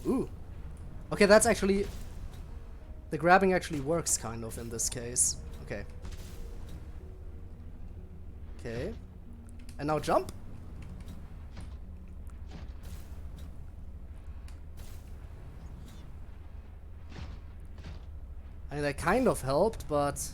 S1: Ooh. Okay, that's actually... The grabbing actually works, kind of, in this case. Okay. Okay. And now jump. I mean, that kind of helped, but...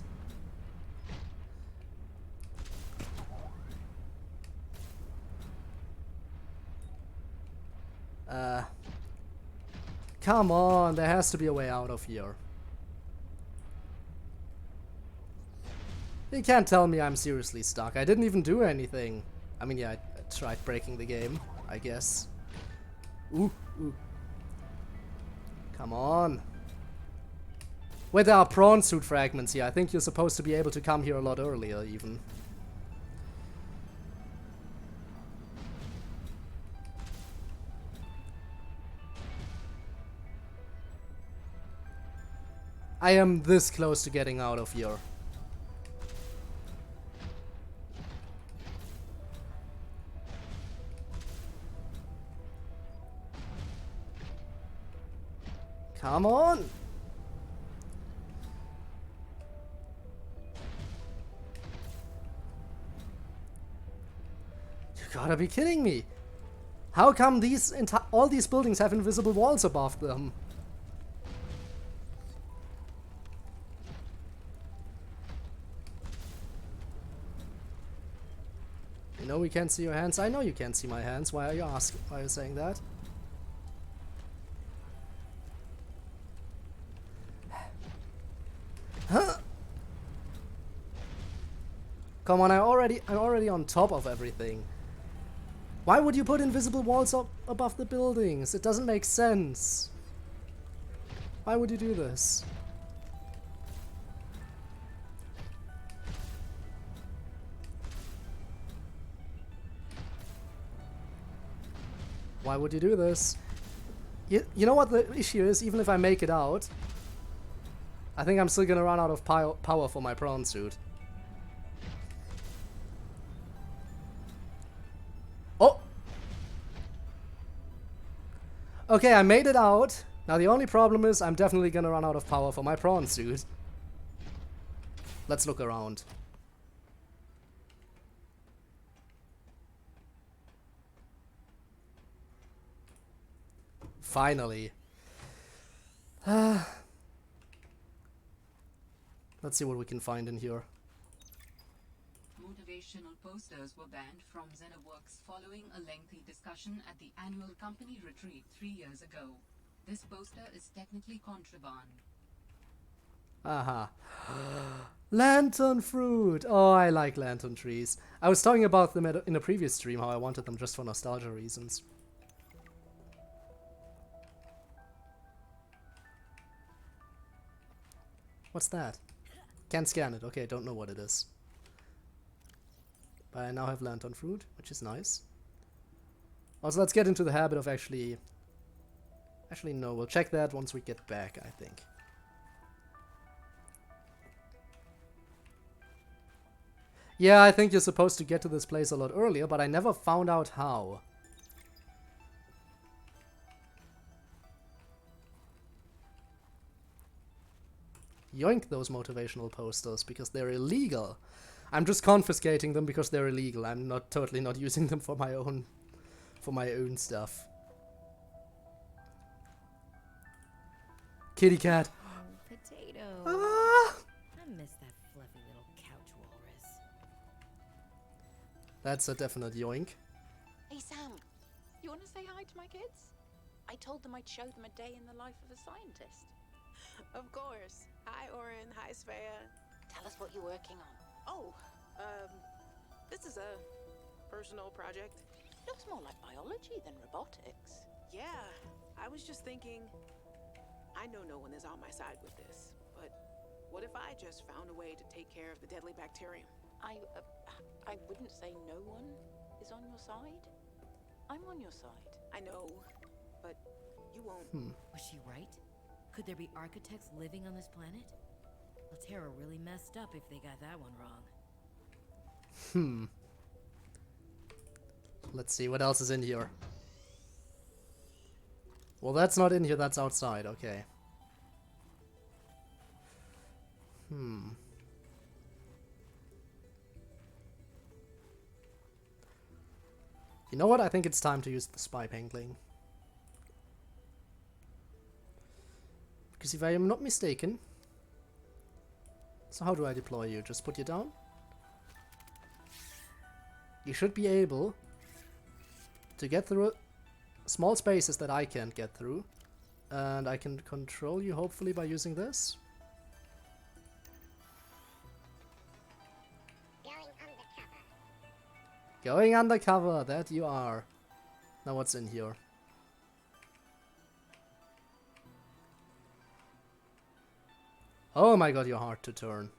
S1: Come on, there has to be a way out of here. You can't tell me I'm seriously stuck. I didn't even do anything. I mean, yeah, I tried breaking the game, I guess. Ooh, ooh. Come on. Wait, there are prawn suit fragments here. I think you're supposed to be able to come here a lot earlier, even. I am this close to getting out of here. Come on! You gotta be kidding me! How come all these buildings have invisible walls above them? You know we can't see your hands. I know you can't see my hands. Why are you asking? Why are you saying that? Huh? Come on, I'm already on top of everything. Why would you put invisible walls up above the buildings? It doesn't make sense. Why would you do this? Why would you do this? You know what the issue is? Even if I make it out, I think I'm still gonna run out of power for my prawn suit. Oh! Okay, I made it out. Now the only problem is I'm definitely gonna run out of power for my prawn suit. Let's look around. Finally. Let's see what we can find in here.
S10: Motivational posters were banned from ZennaWorks following a lengthy discussion at the annual company retreat 3 years ago. This poster is technically contraband.
S1: Aha. Lantern fruit! Oh, I like lantern trees. I was talking about them in a previous stream, how I wanted them just for nostalgia reasons. What's that? Can't scan it. Okay, don't know what it is. But I now have lantern fruit, which is nice. Also, let's get into the habit of actually... Actually, no, we'll check that once we get back, I think. Yeah, I think you're supposed to get to this place a lot earlier, but I never found out how. Yoink those motivational posters, because they're illegal. I'm just confiscating them because they're illegal. I'm not totally not using them for my own stuff. Kitty cat.
S12: Oh, potato.
S1: Ah!
S12: I miss that fluffy little couch walrus.
S1: That's a definite yoink.
S8: Hey, Sam. You want to say hi to my kids? I told them I'd show them a day in the life of a scientist.
S6: Of course. Hi, Oren. Hi, Svea.
S8: Tell us what you're working on.
S6: Oh, this is a personal project.
S8: Looks more like biology than robotics.
S6: Yeah, I was just thinking, I know no one is on my side with this, but what if I just found a way to take care of the deadly bacterium?
S8: I wouldn't say no one is on your side. I'm on your side.
S6: I know, but you won't.
S12: Was she right? Could there be architects living on this planet? Alterra really messed up if they got that one wrong.
S1: Let's see what else is in here. Well, that's not in here, that's outside, okay. You know what? I think it's time to use the spy pangling. Because if I am not mistaken... So how do I deploy you? Just put you down? You should be able to get through small spaces that I can't get through. And I can control you hopefully by using this. Going undercover, that you are. Now what's in here? Oh my god, you're hard to turn.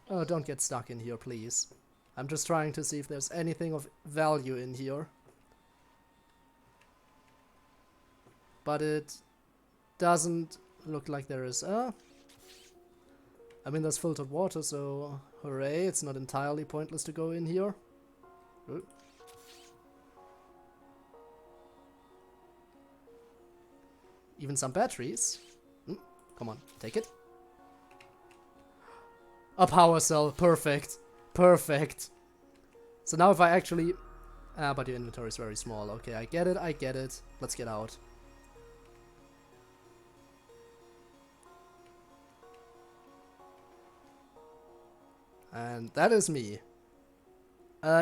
S1: Oh, don't get stuck in here, please. I'm just trying to see if there's anything of value in here. But it doesn't look like there is. I mean, there's filtered water, so hooray, it's not entirely pointless to go in here. Ooh. Even some batteries. Come on, take it. A power cell, perfect. Perfect. So now if I actually... but your inventory is very small. Okay, I get it, I get it. Let's get out. And that is me.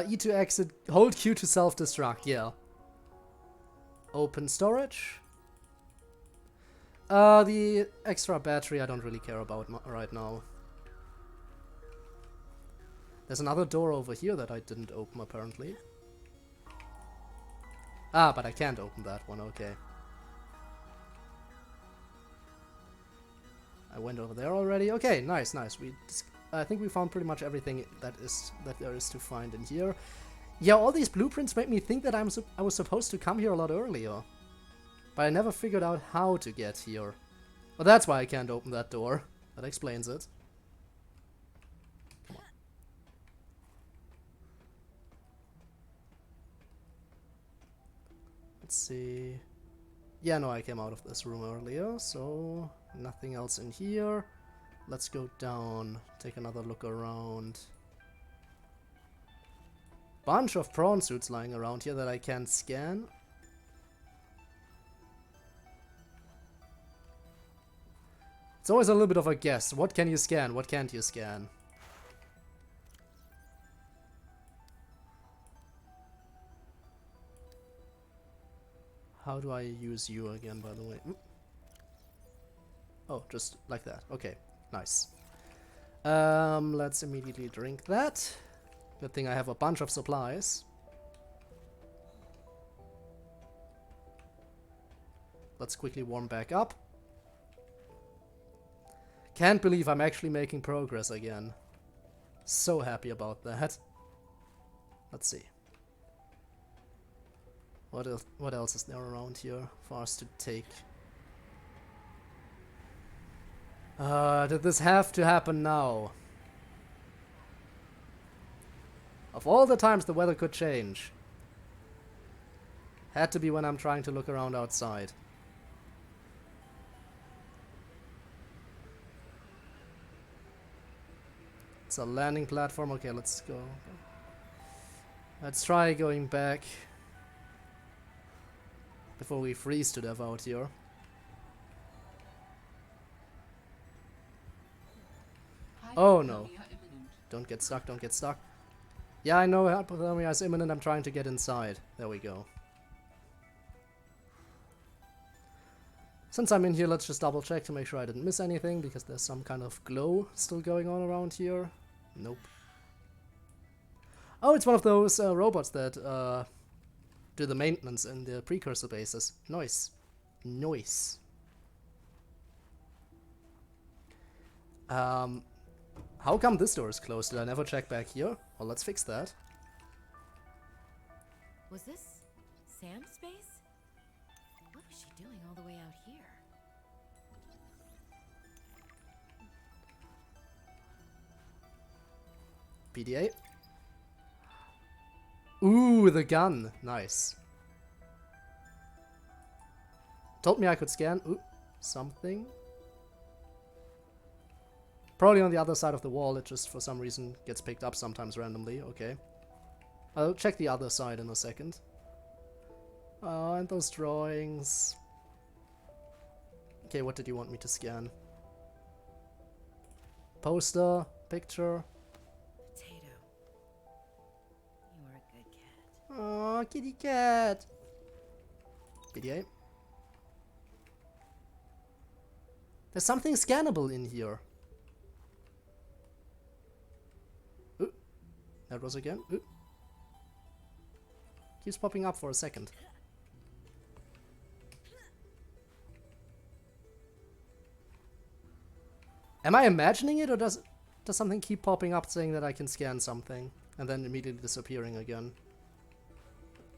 S1: E to exit, hold Q to self-destruct, yeah. Open storage. The extra battery I don't really care about right now. There's another door over here that I didn't open apparently. Ah, but I can't open that one, okay. I went over there already. Okay, nice, nice. I think we found pretty much everything that there is to find in here. Yeah, all these blueprints make me think that I was supposed to come here a lot earlier. But I never figured out how to get here. Well, that's why I can't open that door. That explains it. Come on. Let's see. Yeah, no, I came out of this room earlier, so nothing else in here. Let's go down, take another look around. Bunch of prawn suits lying around here that I can't scan. It's always a little bit of a guess. What can you scan? What can't you scan? How do I use you again, by the way? Oh, just like that. Okay, nice. Let's immediately drink that. Good thing I have a bunch of supplies. Let's quickly warm back up. Can't believe I'm actually making progress again. So happy about that. Let's see. What else is there around here for us to take? Did this have to happen now? Of all the times the weather could change. Had to be when I'm trying to look around outside. It's a landing platform. Okay, let's go. Let's try going back before we freeze to death out here. Oh no. Don't get stuck, don't get stuck. Yeah, I know hypothermia is imminent. I'm trying to get inside. There we go. Since I'm in here, let's just double check to make sure I didn't miss anything, because there's some kind of glow still going on around here. Nope. Oh, it's one of those robots that do the maintenance in the precursor bases. Nice. Nice. How come this door is closed? Did I never check back here? Well, let's fix that.
S12: Was this Sam's space? What was she doing all the way out here?
S1: PDA. Ooh, the gun. Nice. Told me I could scan. Ooh, something. Probably on the other side of the wall. It just, for some reason, gets picked up sometimes randomly. Okay. I'll check the other side in a second. Oh, and those drawings. Okay, what did you want me to scan? Poster? Picture?
S12: Potato. You are a good cat.
S1: Oh, kitty cat. PDA. There's something scannable in here. Ooh. That was again. Ooh. Keeps popping up for a second. Am I imagining it, or does something keep popping up saying that I can scan something and then immediately disappearing again?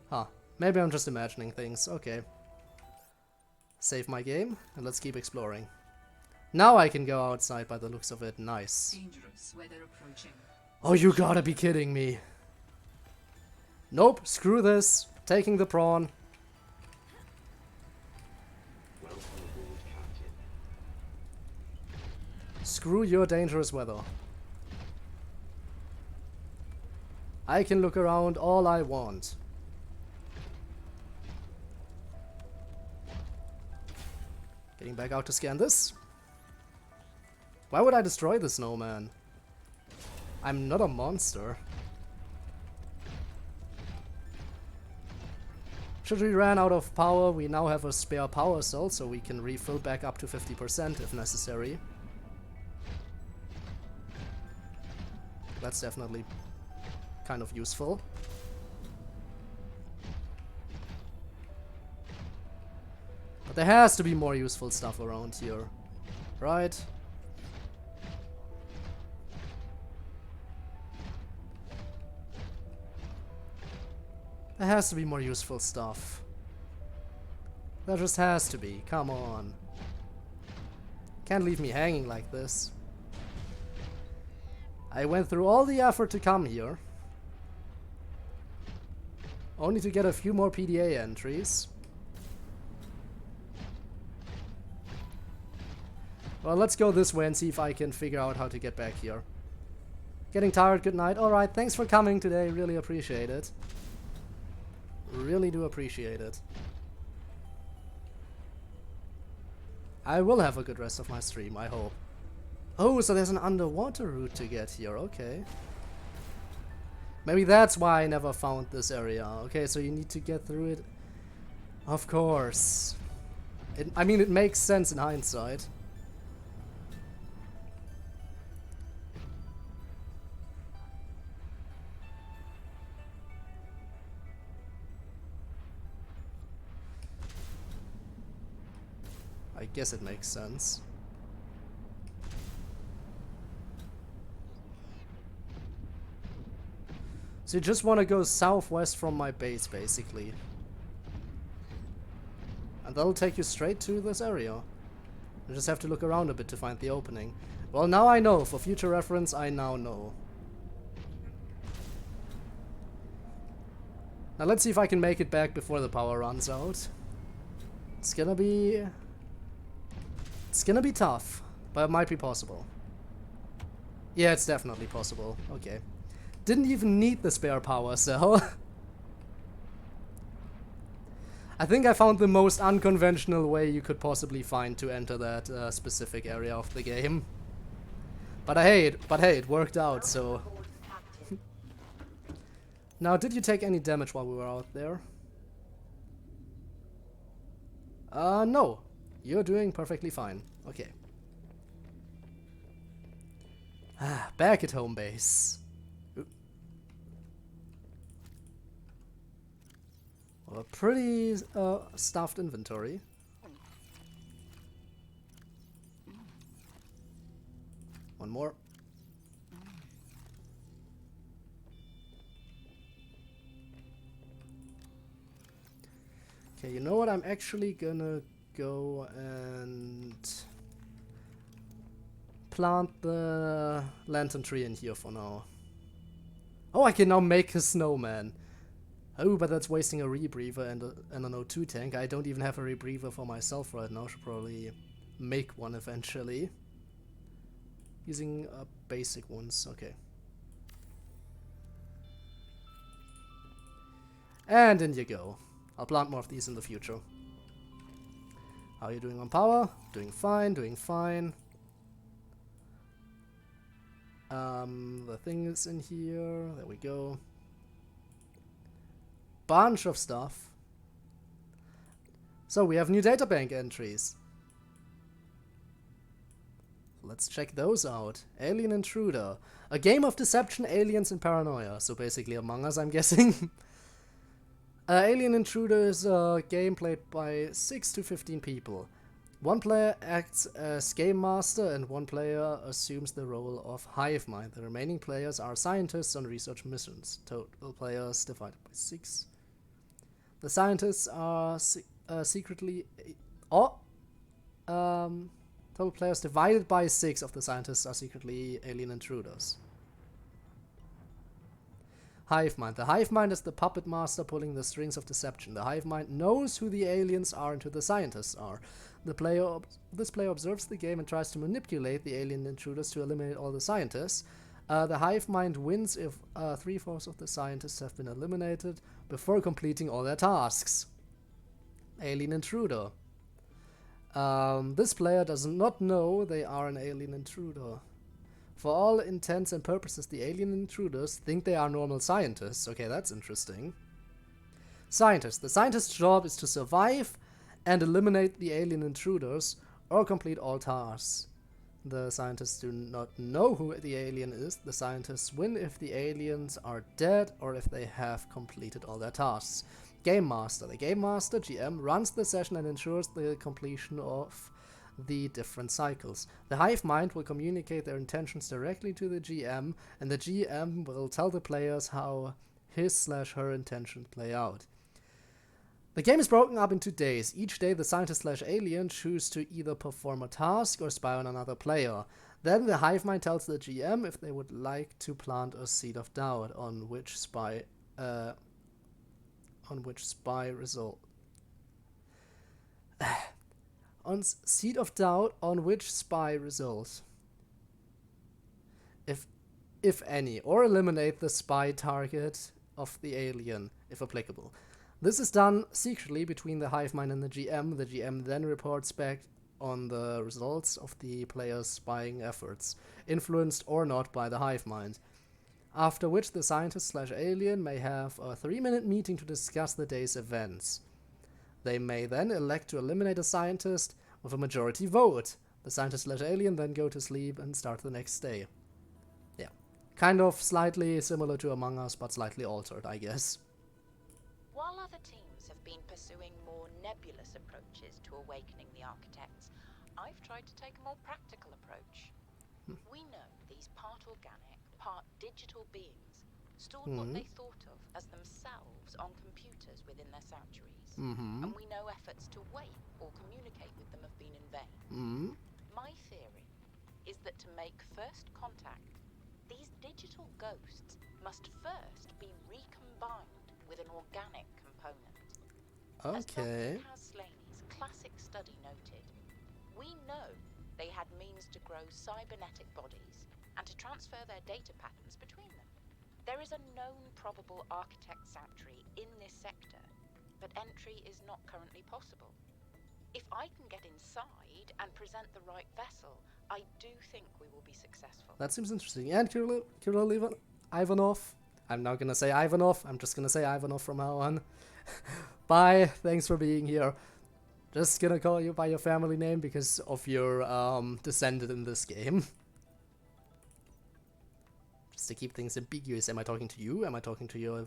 S1: Huh. Maybe I'm just imagining things. Okay. Save my game and let's keep exploring. Now I can go outside by the looks of it. Nice.
S10: Dangerous weather approaching.
S1: Oh, you gotta be kidding me. Nope, screw this. Taking the prawn. Screw your dangerous weather. I can look around all I want. Getting back out to scan this. Why would I destroy the snowman? I'm not a monster. Should we run out of power, we now have a spare power cell, so we can refill back up to 50% if necessary. That's definitely kind of useful. But there has to be more useful stuff around here, right? There has to be more useful stuff. There just has to be. Come on. Can't leave me hanging like this. I went through all the effort to come here. Only to get a few more PDA entries. Well, let's go this way and see if I can figure out how to get back here. Getting tired, good night. Alright, thanks for coming today, really appreciate it. Really do appreciate it. I will have a good rest of my stream, I hope. Oh, so there's an underwater route to get here, okay. Maybe that's why I never found this area. Okay, so you need to get through it. Of course. I mean, it makes sense in hindsight. I guess it makes sense. So you just want to go southwest from my base, basically. And that'll take you straight to this area. You just have to look around a bit to find the opening. Well, now I know. For future reference, I now know. Now let's see if I can make it back before the power runs out. It's gonna be tough, but it might be possible. Yeah, it's definitely possible. Okay. Didn't even need the spare power cell. I think I found the most unconventional way you could possibly find to enter that specific area of the game. But hey, it worked out, so... Now, did you take any damage while we were out there? No. You're doing perfectly fine. Okay. Back at home base. Well, a pretty stuffed inventory. One more. Okay, you know what? I'm actually gonna go and plant the lantern tree in here for now. Oh, I can now make a snowman. Oh, but that's wasting a rebreather and an O2 tank. I don't even have a rebreather for myself right now. Should probably make one eventually. Using basic ones. Okay. And in you go. I'll plant more of these in the future. How are you doing on power? Doing fine, doing fine. The thing is in here. There we go. Bunch of stuff. So we have new databank entries. Let's check those out. Alien Intruder. A game of deception, aliens, and paranoia. So basically Among Us, I'm guessing. Alien Intruder is a game played by 6 to 15 people. One player acts as game master and one player assumes the role of hive mind. The remaining players are scientists on research missions. Total players divided by 6. The scientists are secretly... total players divided by 6 of the scientists are secretly alien intruders. Hive mind. The hive mind is the puppet master pulling the strings of deception. The hive mind knows who the aliens are and who the scientists are. This player observes the game and tries to manipulate the alien intruders to eliminate all the scientists. The hive mind wins if 3/4 of the scientists have been eliminated before completing all their tasks. Alien intruder. This player does not know they are an alien intruder. For all intents and purposes, the alien intruders think they are normal scientists. Okay, that's interesting. Scientist. The scientist's job is to survive and eliminate the alien intruders or complete all tasks. The scientists do not know who the alien is. The scientists win if the aliens are dead or if they have completed all their tasks. Game Master. The Game Master, GM, runs the session and ensures the completion of the different cycles. The hive mind will communicate their intentions directly to the GM, and the GM will tell the players how his/her intentions play out. The game is broken up into days. Each day the scientist/alien choose to either perform a task or spy on another player. Then the hive mind tells the GM if they would like to plant a seed of doubt on which spy result. On seed of doubt on which spy results, if any, or eliminate the spy target of the alien, if applicable. This is done secretly between the hive mind and the GM. The GM then reports back on the results of the player's spying efforts, influenced or not by the hive mind. After which the scientist/alien may have a 3-minute meeting to discuss the day's events. They may then elect to eliminate a scientist with a majority vote. The scientist/alien then go to sleep and start the next day. Yeah. Kind of slightly similar to Among Us, but slightly altered, I guess.
S8: While other teams have been pursuing more nebulous approaches to awakening the architects, I've tried to take a more practical approach. We know these part organic, part digital beings stored what they thought of as themselves on computers within their sanctuaries. And we know efforts to wake or communicate with them have been in vain. My theory is that to make first contact, these digital ghosts must first be recombined with an organic component.
S1: Okay.
S8: As Slaney's classic study noted, we know they had means to grow cybernetic bodies and to transfer their data patterns between them. There is a known probable architect sanctuary in this sector, but entry is not currently possible. If I can get inside and present the right vessel, I do think we will be successful.
S1: That seems interesting. And Kirill Ivanov. I'm not gonna say Ivanov, I'm just gonna say Ivanov from now on. Bye, thanks for being here. Just gonna call you by your family name because of your descendant in this game. Just to keep things ambiguous. Am I talking to you? Am I talking to your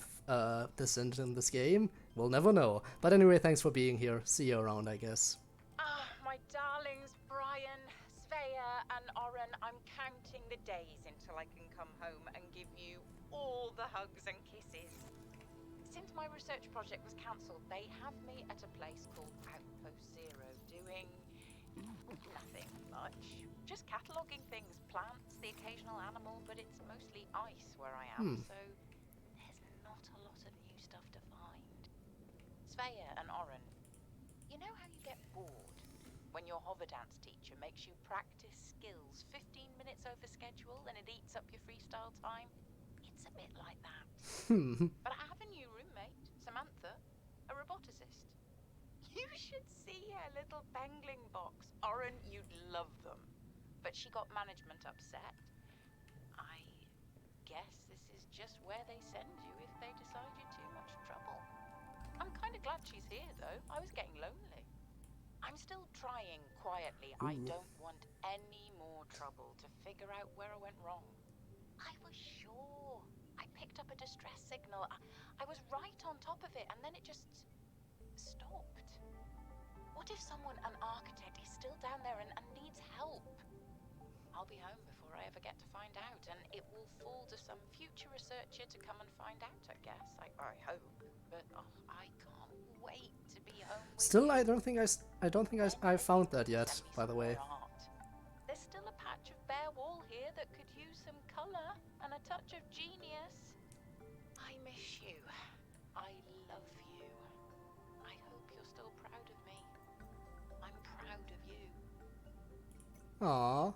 S1: descendant in this game? We'll never know. But anyway, thanks for being here. See you around, I guess.
S8: Ah, my darlings, Brian, Svea, and Oren, I'm counting the days until I can come home and give you all the hugs and kisses. Since my research project was cancelled, they have me at a place called Outpost Zero doing nothing much. Just cataloguing things, plants, the occasional animal, but it's mostly ice where I am, so there's not a lot of new stuff to find. Svea and Oren, you know how you get bored when your hover dance teacher makes you practice skills 15 minutes over schedule and it eats up your freestyle time? It's a bit like that. But I have a new roommate, Samantha, a roboticist. You should see her little bangling box. Oren, you'd love them. But she got management upset. I guess this is just where they send you if they decide you're too much trouble. I'm kind of glad she's here, though. I was getting lonely. I'm still trying quietly. I don't want any more trouble to figure out where I went wrong. I was sure I picked up a distress signal. I was right on top of it, and then it just stopped. What if someone, an architect, is still down there and needs help? I'll be home before I ever get to find out, and it will fall to some future researcher to come and find out, I guess. I hope. But I can't wait to be home with
S1: Still,
S8: you.
S1: I don't think I found that yet, by the way.
S8: There's still a patch of bare wall here that could use some color and a touch of genius. I miss you. I love you. I hope you're still proud of me. I'm proud of you.
S1: Aww.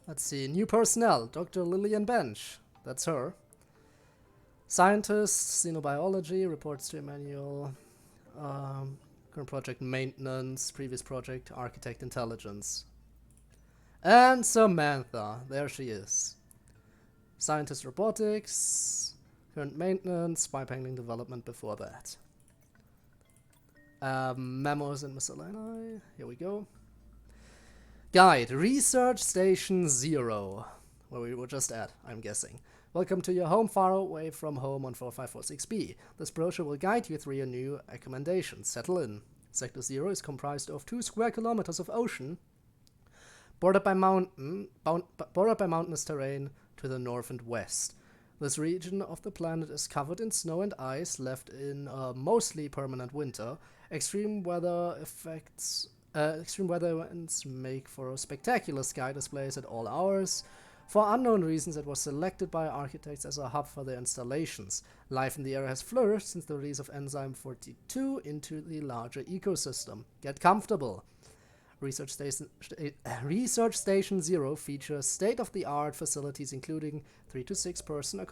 S1: Let's see. New personnel. Dr. Lillian Bench. That's her. Scientist, xenobiology, reports to Emmanuel. Current project maintenance, previous project architect intelligence. And Samantha. There she is. Scientist robotics, current maintenance, spy pending development before that. Memos and miscellaneous. Here we go. Guide, Research Station 0, where we were just at, I'm guessing. Welcome to your home far away from home on 4546B. This brochure will guide you through your new accommodations. Settle in. Sector 0 is comprised of 2 square kilometers of ocean, bordered by mountainous terrain to the north and west. This region of the planet is covered in snow and ice, left in a mostly permanent winter. Extreme weather events make for spectacular sky displays at all hours. For unknown reasons, it was selected by architects as a hub for their installations. Life in the area has flourished since the release of Enzyme 42 into the larger ecosystem. Get comfortable. Research Station 0 features state-of-the-art facilities including 3 to 6 person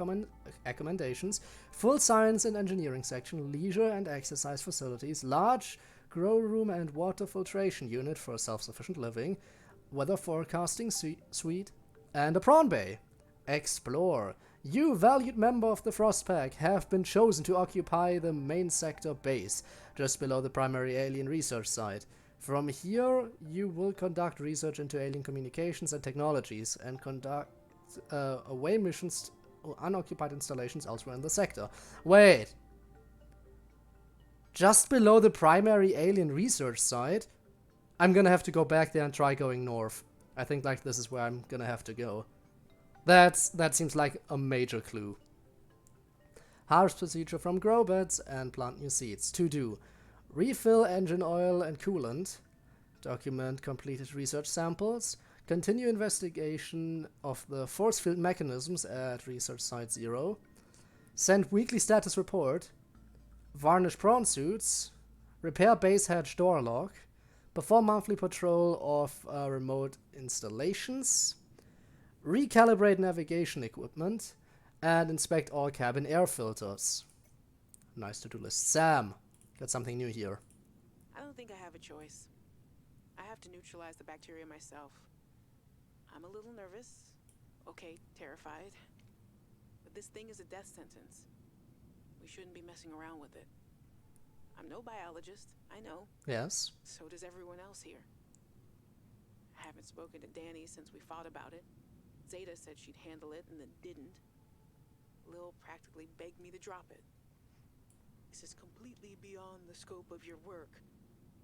S1: accommodations, full science and engineering section, leisure and exercise facilities, large grow room and water filtration unit for self-sufficient living, weather forecasting suite, and a prawn bay. Explore. You, valued member of the Frost Pack, have been chosen to occupy the main sector base, just below the primary alien research site. From here, you will conduct research into alien communications and technologies, and conduct away missions or unoccupied installations elsewhere in the sector. Wait! Just below the primary alien research site? I'm gonna have to go back there and try going north. I think like this is where I'm gonna have to go. That seems like a major clue. Harvest procedure from grow beds and plant new seeds. To do. Refill engine oil and coolant. Document completed research samples. Continue investigation of the force field mechanisms at Research Site 0. Send weekly status report. Varnish prawn suits. Repair base hatch door lock. Perform monthly patrol of remote installations. Recalibrate navigation equipment. And inspect all cabin air filters. Nice to-do list. Sam, got something new here.
S6: I don't think I have a choice. I have to neutralize the bacteria myself. I'm a little nervous. Okay, terrified. But this thing is a death sentence. We shouldn't be messing around with it. I'm no biologist, I know.
S1: Yes.
S6: So does everyone else here. I haven't spoken to Danny since we fought about it. Zeta said she'd handle it and then didn't. Lil practically begged me to drop it. This is completely beyond the scope of your work.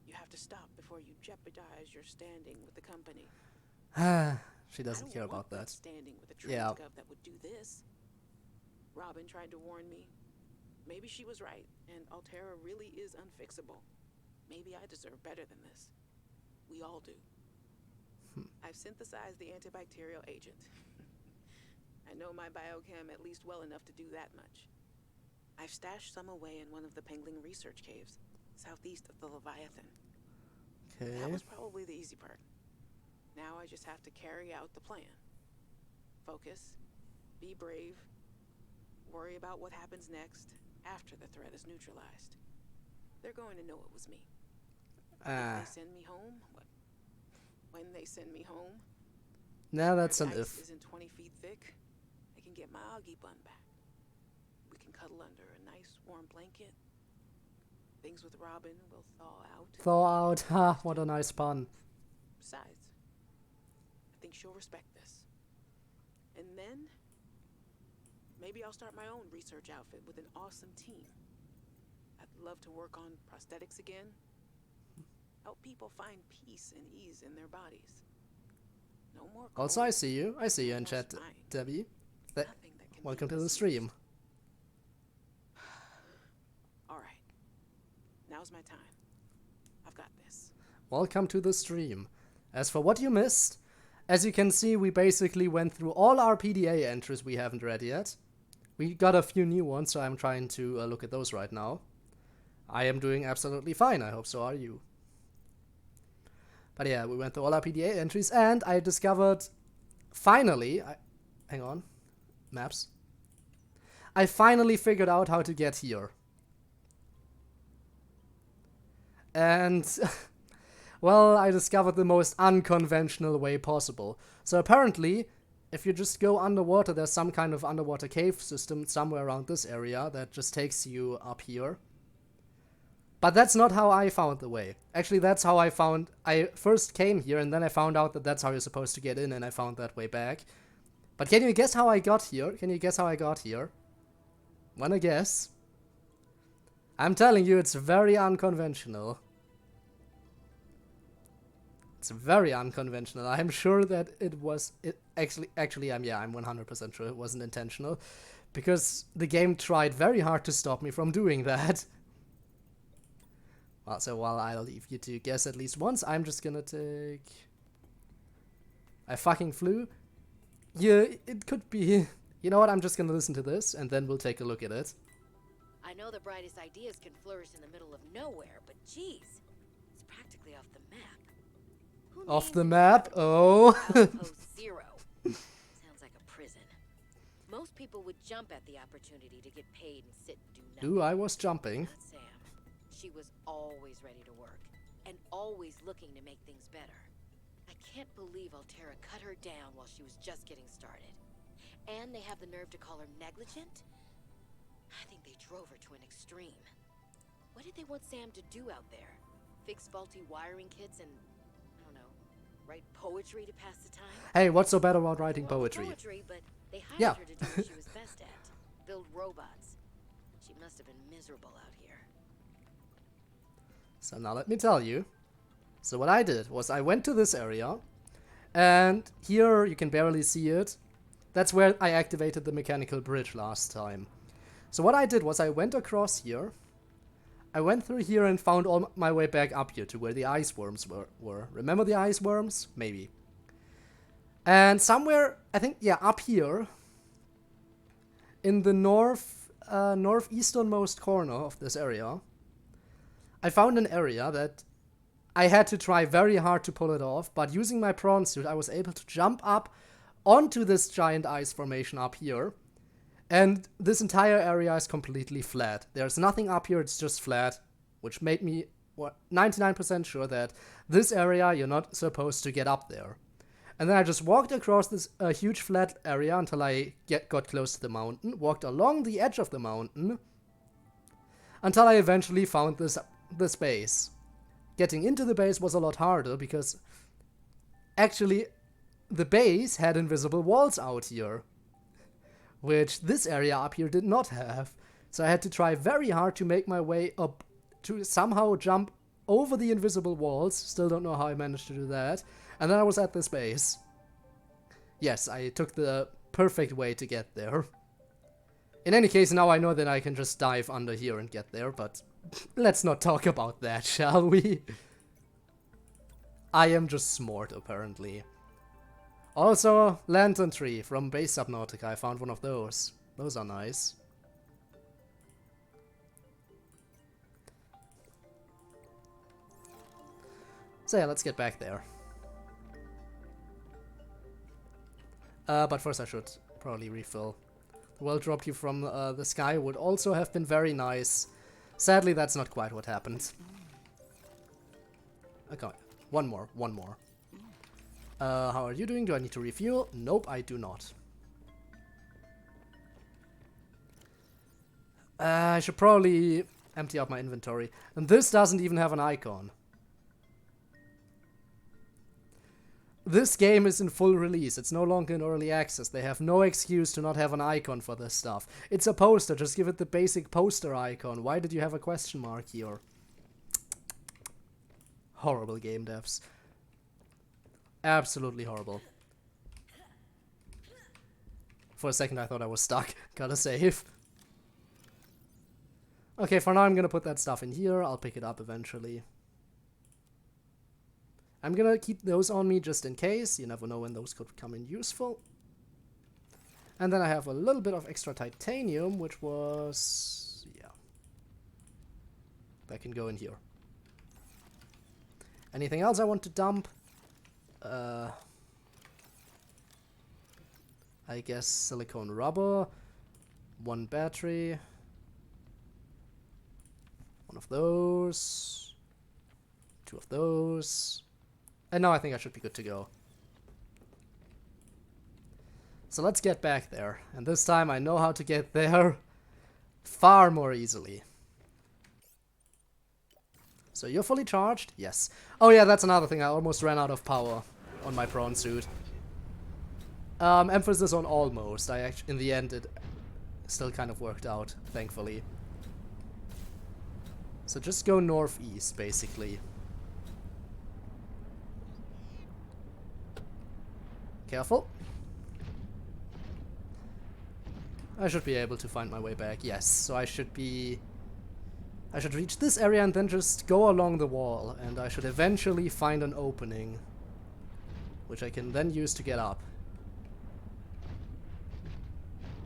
S6: You have to stop before you jeopardize your standing with the company.
S1: She doesn't care about that.
S6: Standing with a
S1: Yeah.
S6: transgov that would do this. Robin tried to warn me. Maybe she was right, and Altera really is unfixable. Maybe I deserve better than this. We all do. I've synthesized the antibacterial agent. I know my biochem at least well enough to do that much. I've stashed some away in one of the Pengling research caves, southeast of the Leviathan.
S1: Okay.
S6: That was probably the easy part. Now I just have to carry out the plan. Focus, be brave, worry about what happens next after the threat is neutralized. They're going to know it was me. If they send me home, when they send me home,
S1: now that's an
S6: the ice
S1: if.
S6: isn't 20 feet thick, I can get my Augie bun back. We can cuddle under a nice warm blanket. Things with Robin will thaw out.
S1: Thaw out. Ha, what a nice pun.
S6: Besides, I think she'll respect this. And then Maybe I'll start my own research outfit with an awesome team. I'd love to work on prosthetics again. Help people find peace and ease in their bodies. No more cold.
S1: Also, I see you. I see you in
S6: No
S1: chat,
S6: spine.
S1: Debbie.
S6: Nothing that can
S1: Welcome
S6: keep
S1: to the
S6: us
S1: stream.
S6: All right. Now's my time. I've got this.
S1: Welcome to the stream. As for what you missed, as you can see, we basically went through all our PDA entries we haven't read yet. We got a few new ones, so I'm trying to look at those right now. I am doing absolutely fine, I hope so are you. But yeah, we went through all our PDA entries, and I discovered, finally, hang on, maps. I finally figured out how to get here. And, well, I discovered the most unconventional way possible. So apparently, if you just go underwater, there's some kind of underwater cave system somewhere around this area that just takes you up here. But that's not how I found the way. Actually, that's how I first came here, and then I found out that that's how you're supposed to get in, and I found that way back. But can you guess how I got here? Can you guess how I got here? Wanna guess? I'm telling you, it's very unconventional. It's very unconventional. I'm sure that actually, I'm 100% sure it wasn't intentional, because the game tried very hard to stop me from doing that. Well, so while I'll leave you to guess at least once, I'm just gonna take... I fucking flew? Yeah, it could be... You know what, I'm just gonna listen to this, and then we'll take a look at it.
S12: I know the brightest ideas can flourish in the middle of nowhere, but geez, it's practically off the map. Who
S1: Off
S12: names
S1: the
S12: it
S1: map? Oh!
S12: Outpost Zero. Sounds like a prison. Most people would jump at the opportunity to get paid and sit and do nothing.
S1: Ooh, I was jumping.
S12: Not Sam. She was always ready to work, and always looking to make things better. I can't believe Altera cut her down while she was just getting started. And they have the nerve to call her negligent? I think they drove her to an extreme. What did they want Sam to do out there? Fix faulty wiring kits and, I don't know, write poetry to pass the time?
S1: Hey, what's so bad about writing
S12: Well,
S1: poetry?
S12: But they hired
S1: Yeah.
S12: her to do what she was best at. Build robots. She must have been miserable out here.
S1: So now let me tell you. So what I did was I went to this area, and here you can barely see it. That's where I activated the mechanical bridge last time. So what I did was I went across here. I went through here and found all my way back up here to where the ice worms were. Remember the ice worms? Maybe. And somewhere, I think, yeah, up here, in the northeasternmost corner of this area, I found an area that I had to try very hard to pull it off, but using my prawn suit, I was able to jump up onto this giant ice formation up here, and this entire area is completely flat. There's nothing up here, it's just flat, which made me 99% sure that this area, you're not supposed to get up there. And then I just walked across this huge flat area until I got close to the mountain, walked along the edge of the mountain, until I eventually found this base. Getting into the base was a lot harder, because actually the base had invisible walls out here, which this area up here did not have. So I had to try very hard to make my way up, to somehow jump over the invisible walls. Still don't know how I managed to do that. And then I was at this base. Yes, I took the perfect way to get there. In any case, now I know that I can just dive under here and get there, but let's not talk about that, shall we? I am just smart, apparently. Also, Lantern Tree from Base Subnautica. I found one of those. Those are nice. So yeah, let's get back there. But first I should probably refill. The well dropped you from the sky would also have been very nice. Sadly, that's not quite what happened. Okay, one more. How are you doing? Do I need to refuel? Nope, I do not. I should probably empty out my inventory. And this doesn't even have an icon. This game is in full release. It's no longer in early access. They have no excuse to not have an icon for this stuff. It's a poster. Just give it the basic poster icon. Why did you have a question mark here? Horrible game devs. Absolutely horrible. For a second I thought I was stuck. Gotta save. Okay, for now I'm gonna put that stuff in here. I'll pick it up eventually. I'm gonna keep those on me just in case. You never know when those could come in useful. And then I have a little bit of extra titanium, which was... yeah. That can go in here. Anything else I want to dump? I guess silicone rubber. 1 battery. 1 of those. 2 of those. And now I think I should be good to go. So let's get back there. And this time I know how to get there far more easily. So you're fully charged? Yes. Oh yeah, that's another thing. I almost ran out of power on my prawn suit. Emphasis on almost. In the end, it still kind of worked out, thankfully. So just go northeast, basically. Careful. I should be able to find my way back. Yes, so I should reach this area and then just go along the wall, and I should eventually find an opening, which I can then use to get up.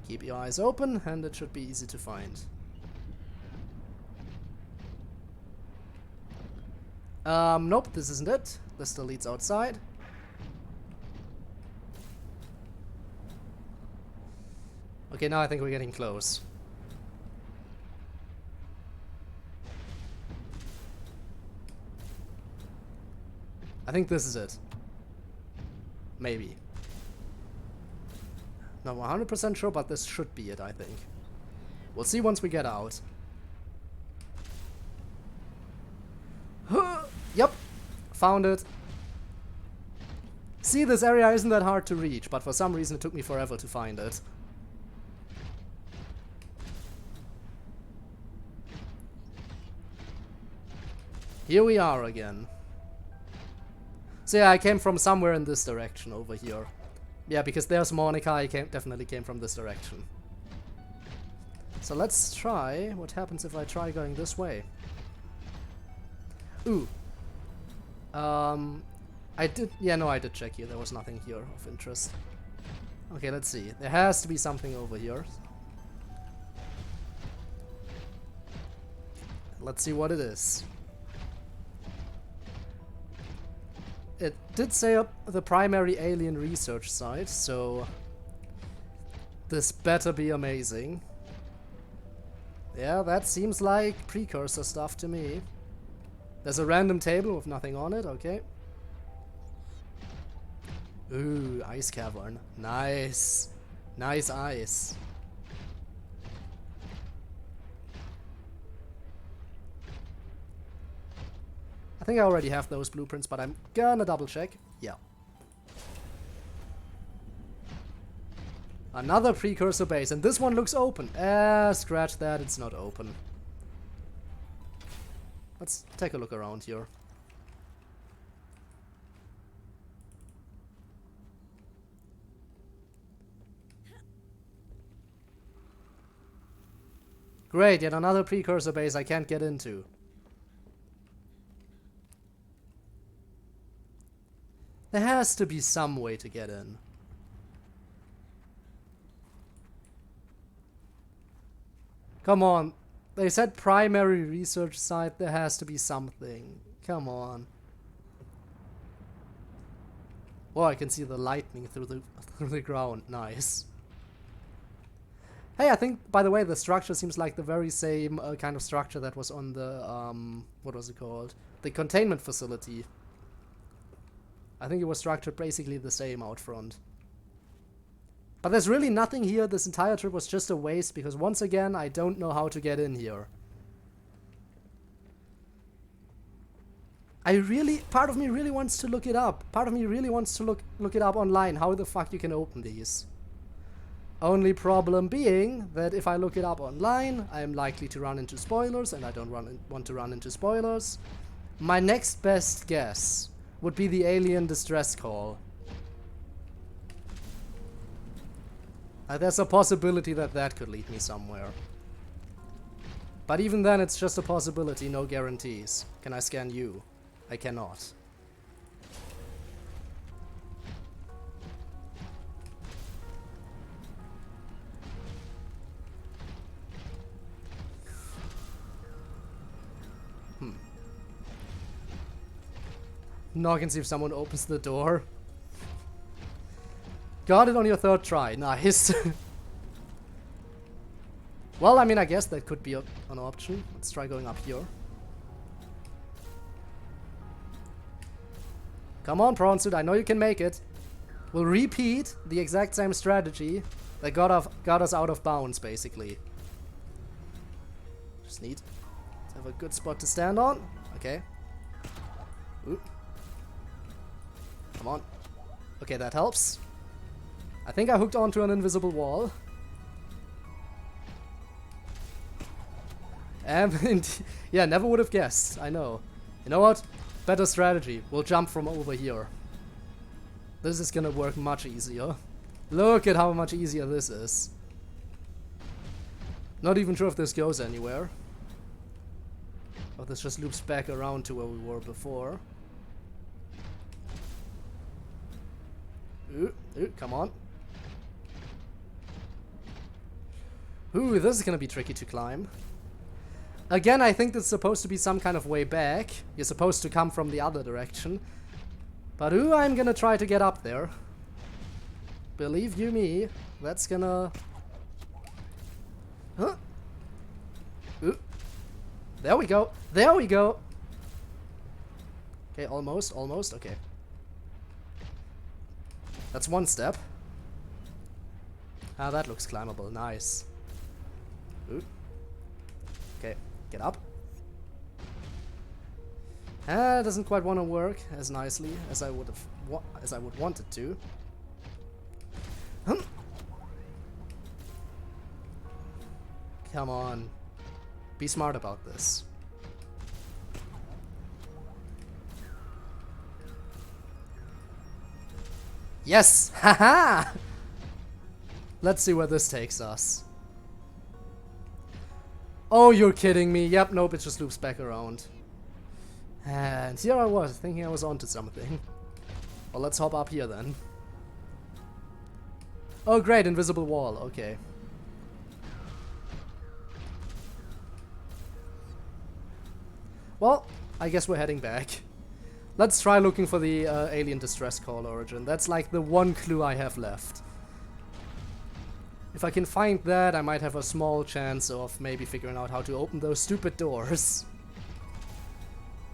S1: Keep your eyes open, and it should be easy to find. Nope, this isn't it. This still leads outside. Okay, now I think we're getting close. I think this is it. Maybe. Not 100% sure, but this should be it, I think. We'll see once we get out. Yep, found it. See, this area isn't that hard to reach, but for some reason it took me forever to find it. Here we are again. So yeah, I came from somewhere in this direction over here. Yeah, because there's Monica, I definitely came from this direction. So let's try what happens if I try going this way. Ooh. I did check here. There was nothing here of interest. Okay, let's see. There has to be something over here. Let's see what it is. It did say up the primary alien research site, so this better be amazing. Yeah, that seems like precursor stuff to me. There's a random table with nothing on it, okay. Ooh, ice cavern. Nice. Nice ice. I think I already have those blueprints, but I'm gonna double check. Yeah. Another precursor base, and this one looks open. Scratch that, it's not open. Let's take a look around here. Great, yet another precursor base I can't get into. There has to be some way to get in. Come on. They said primary research site. There has to be something. Come on. Oh, I can see the lightning through the ground. Nice. Hey, I think, by the way, the structure seems like the very same kind of structure that was on the, what was it called? The containment facility. I think it was structured basically the same out front. But there's really nothing here. This entire trip was just a waste because once again, I don't know how to get in here. Part of me really wants to look it up. Part of me really wants to look it up online, how the fuck you can open these. Only problem being that if I look it up online, I am likely to run into spoilers, and I don't want to run into spoilers. My next best guess would be the alien distress call. There's a possibility that that could lead me somewhere. But even then, it's just a possibility, no guarantees. Can I scan you? I cannot. Knock and see if someone opens the door. Got it on your third try. Nice. Well, I mean, I guess that could be an option. Let's try going up here. Come on, Prawn Suit, I know you can make it. We'll repeat the exact same strategy that got us out of bounds, basically. Just need to have a good spot to stand on. Okay. Ooh. Come on. Okay, that helps. I think I hooked onto an invisible wall. Yeah, never would have guessed. I know. You know what? Better strategy. We'll jump from over here. This is gonna work much easier. Look at how much easier this is. Not even sure if this goes anywhere. Oh, this just loops back around to where we were before. Ooh, come on. Ooh, this is gonna be tricky to climb. Again, I think there's supposed to be some kind of way back. You're supposed to come from the other direction. But ooh, I'm gonna try to get up there. Believe you me, that's gonna... Huh? Ooh. There we go. There we go. Okay, almost, okay. That's one step. Ah, that looks climbable. Nice. Ooh. Okay, get up. Ah, it doesn't quite want to work as nicely as I would want it to. Come on. Be smart about this. Yes! Haha! Let's see where this takes us. Oh, you're kidding me. Yep, nope, it just loops back around. And here I was, thinking I was onto something. Well, let's hop up here then. Oh, great, invisible wall. Okay. Well, I guess we're heading back. Let's try looking for the alien distress call origin. That's like the one clue I have left. If I can find that, I might have a small chance of maybe figuring out how to open those stupid doors.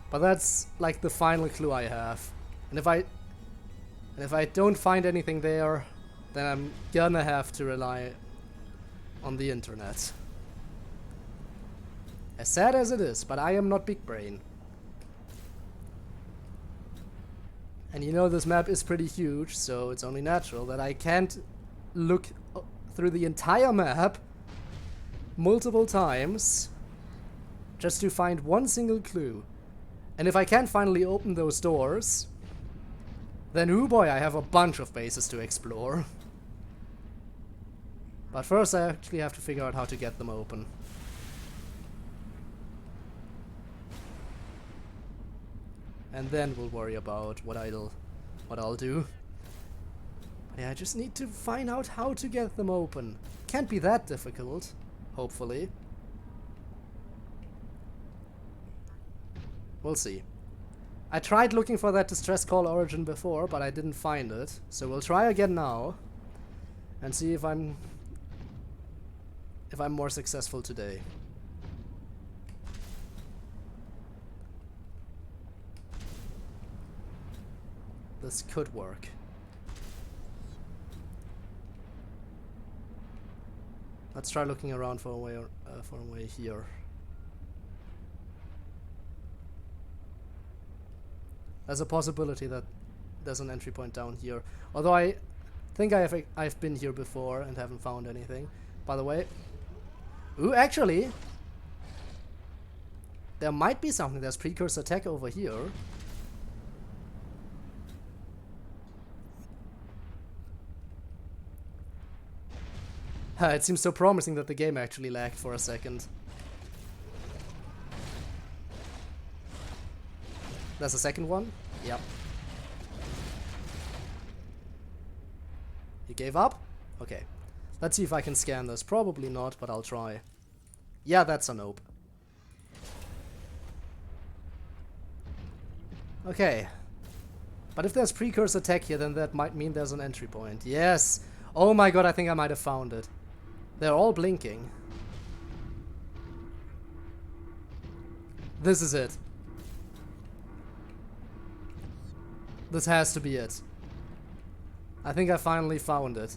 S1: But that's like the final clue I have. And if I don't find anything there, then I'm gonna have to rely on the internet. As sad as it is, but I am not big brain. And you know this map is pretty huge, so it's only natural that I can't look through the entire map multiple times just to find one single clue. And if I can finally open those doors, then oh boy, I have a bunch of bases to explore. But first I actually have to figure out how to get them open. And then we'll worry about what I'll do. But yeah, I just need to find out how to get them open. Can't be that difficult, hopefully. We'll see. I tried looking for that distress call origin before, but I didn't find it. So we'll try again now and see if I'm more successful today. This could work. Let's try looking around for a way here. There's a possibility that there's an entry point down here. Although I think I've been here before and haven't found anything. By the way. Ooh, actually, there might be something. There's precursor tech over here. It seems so promising that the game actually lagged for a second. There's a second one? Yep. You gave up? Okay. Let's see if I can scan this. Probably not, but I'll try. Yeah, that's a nope. Okay. But if there's precursor tech here, then that might mean there's an entry point. Yes! Oh my god, I think I might have found it. They're all blinking. This is it. This has to be it. I think I finally found it.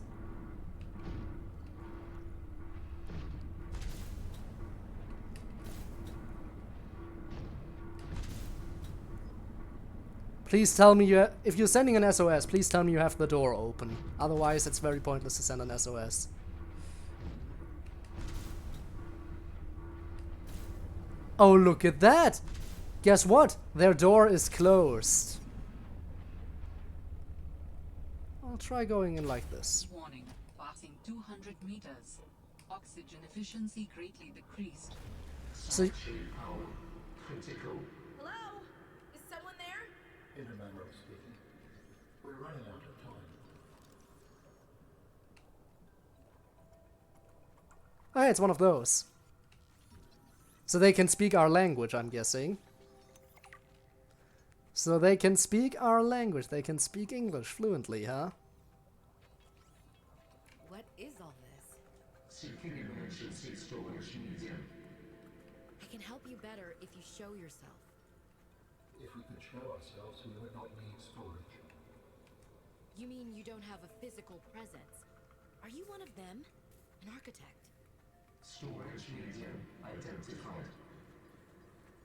S1: Please tell me if you're sending an SOS, please tell me you have the door open. Otherwise, it's very pointless to send an SOS. Oh, look at that! Guess what? Their door is closed. I'll try going in like this.
S10: Warning, passing 200 meters. Oxygen efficiency greatly decreased.
S1: So,
S13: power critical.
S14: Hello? Is someone there?
S13: Intermember speaking. We're running out of time.
S1: oh, it's one of those. So they can speak our language, I'm guessing. So they can speak our language. They can speak English fluently, huh?
S12: What is all this?
S13: Seeking emergency storage medium.
S12: I can help you better if you show yourself.
S13: If we could show ourselves, we would not need storage.
S12: You mean you don't have a physical presence? Are you one of them? An architect?
S13: Storage medium identified.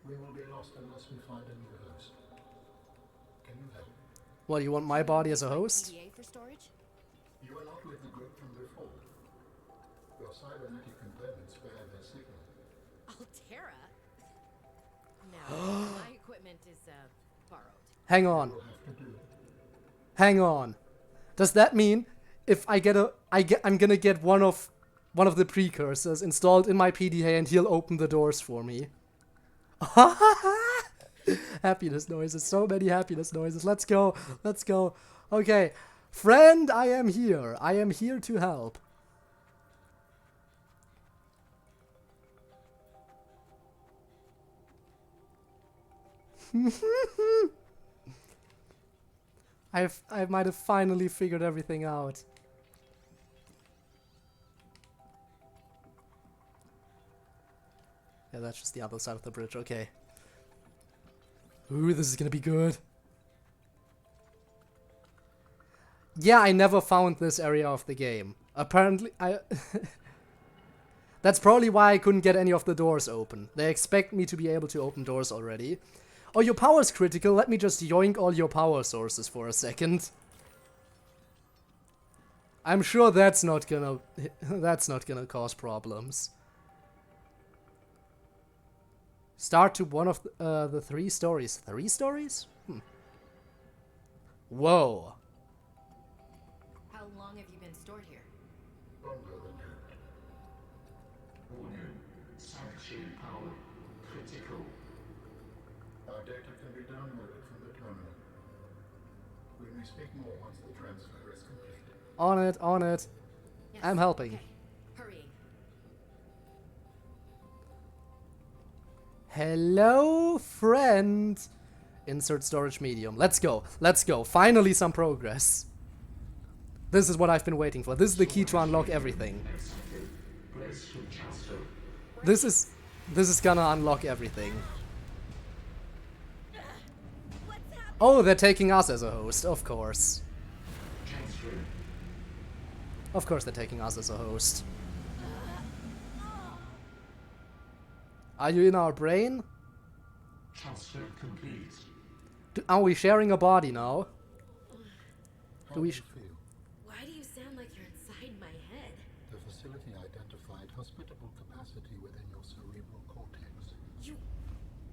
S13: We will be lost unless we find a new host. Can you help?
S1: What, you want my body as a host?
S12: PDA for storage?
S13: You are not with the group from before. Your cybernetic components bear their signal.
S12: Altera? No, my equipment is borrowed.
S1: Hang on. Hang on. Does that mean if I get I'm gonna get one of the precursors installed in my PDA and he'll open the doors for me? Happiness noises, so many happiness noises. Let's go, let's go. Okay, friend, I am here. I am here to help. I might have finally figured everything out. Yeah, that's just the other side of the bridge. Okay. Ooh, this is gonna be good. Yeah, I never found this area of the game. Apparently, That's probably why I couldn't get any of the doors open. They expect me to be able to open doors already. Oh, your power's critical. Let me just yoink all your power sources for a second. I'm sure that's not gonna cause problems. Start to one of the 3 stories. 3 stories? Whoa.
S12: How long have you been stored here?
S13: Longer than that. Warning. Sanctuary power critical. Our data can be downloaded from the terminal. We may speak more once the transfer is complete.
S1: On it, on it.
S12: Yes.
S1: I'm helping.
S12: Okay. Hurrying.
S1: Hello, friend. Insert storage medium. Let's go. Let's go. Finally some progress. This is what I've been waiting for. This is the key to unlock everything. This is gonna unlock everything. Oh, they're taking us as a host, of course. Of course they're taking us as a host. Are you in our brain?
S13: Transfer complete.
S1: Are we sharing a body now?
S13: How
S1: Do we
S13: do you feel?
S15: Why do you sound like you're inside my head?
S13: The facility identified hospitable capacity within your cerebral cortex.
S15: You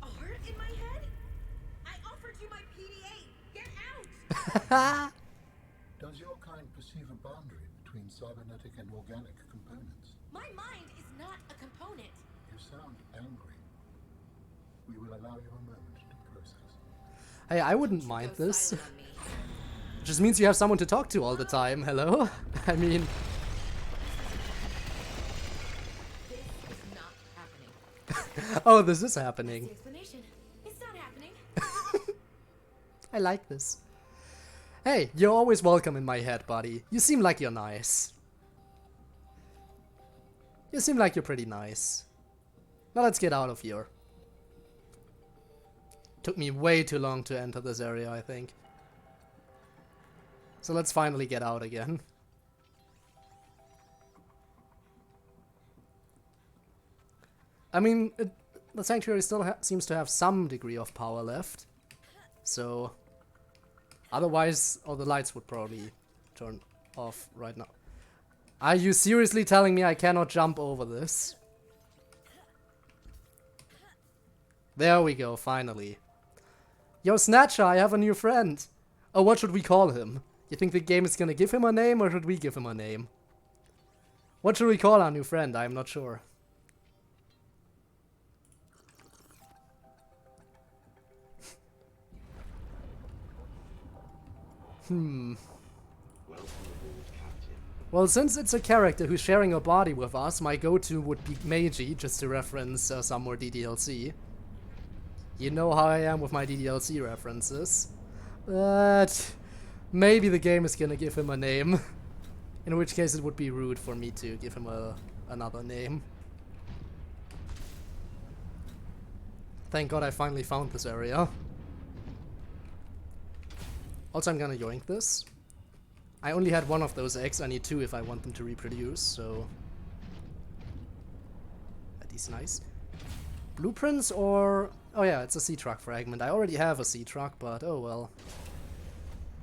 S15: are in my head? I offered you my PDA! Get out!
S13: Does your kind perceive a boundary between cybernetic and organic components?
S15: My mind is not a component.
S13: You sound angry. We will allow you a moment to process.
S1: Hey, I wouldn't mind this. It just means you have someone to talk to all the time. Hello? I mean...
S15: This is not happening.
S1: Oh, this is happening.
S15: That's the explanation. It's not happening.
S1: I like this. Hey, you're always welcome in my head, buddy. You seem like you're nice. You seem like you're pretty nice. Now let's get out of here. Took me way too long to enter this area, I think. So let's finally get out again. I mean, the Sanctuary still seems to have some degree of power left. So... Otherwise, all the lights would probably turn off right now. Are you seriously telling me I cannot jump over this? There we go, finally. Yo, Snatcher, I have a new friend. Oh, what should we call him? You think the game is gonna give him a name, or should we give him a name? What should we call our new friend? I'm not sure. Well, since it's a character who's sharing a body with us, my go-to would be Meiji, just to reference some more DDLC. You know how I am with my DDLC references. But maybe the game is gonna give him a name. In which case it would be rude for me to give him another name. Thank God I finally found this area. Also, I'm gonna yoink this. I only had one of those eggs, I need two if I want them to reproduce, so... That is nice. Blueprints or... Oh yeah, it's a sea truck fragment. I already have a sea truck, but oh well.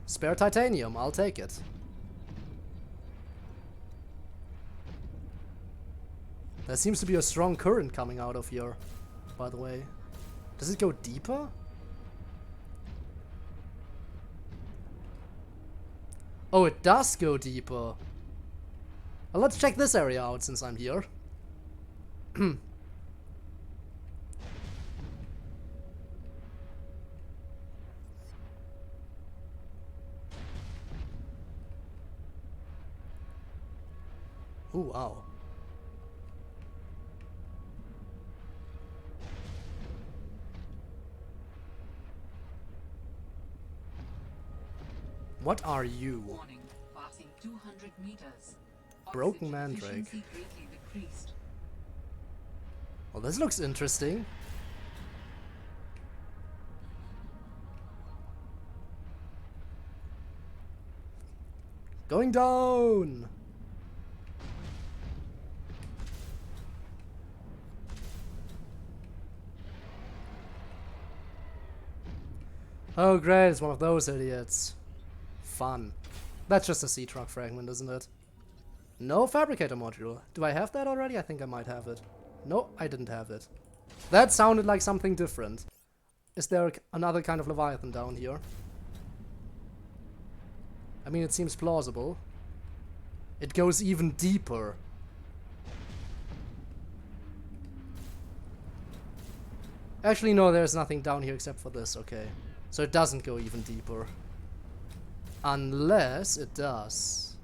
S1: Spare titanium, I'll take it. There seems to be a strong current coming out of here, by the way. Does it go deeper? Oh, it does go deeper. Well, let's check this area out since I'm here. Ooh, wow. What are you?
S10: Warning, passing 200 meters.
S1: Broken
S10: Oxygen
S1: mandrake.
S10: efficiency greatly decreased.
S1: Well, this looks interesting. Going down! Oh great, it's one of those idiots. Fun. That's just a sea truck fragment, isn't it? No fabricator module. Do I have that already? I think I might have it. No, I didn't have it. That sounded like something different. Is there another kind of Leviathan down here? I mean, it seems plausible. It goes even deeper. Actually, no, there's nothing down here except for this, okay. So it doesn't go even deeper. Unless it does.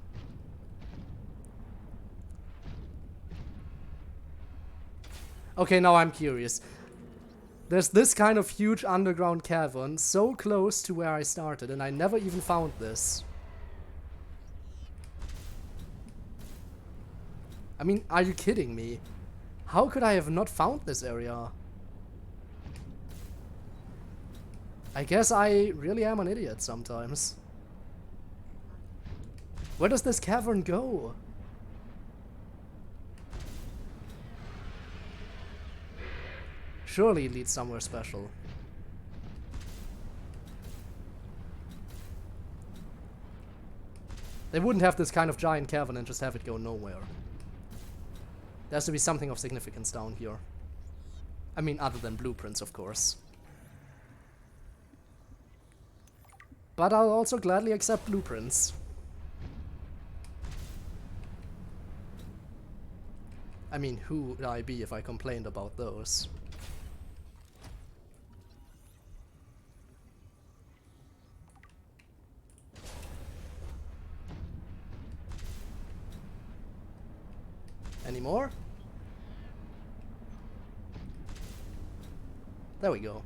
S1: Okay, now I'm curious. There's this kind of huge underground cavern so close to where I started, and I never even found this. I mean, are you kidding me? How could I have not found this area? I guess I really am an idiot sometimes. Where does this cavern go? Surely it leads somewhere special. They wouldn't have this kind of giant cavern and just have it go nowhere. There has to be something of significance down here. I mean, other than blueprints, of course. But I'll also gladly accept blueprints. I mean, who would I be if I complained about those? Any more? There we go.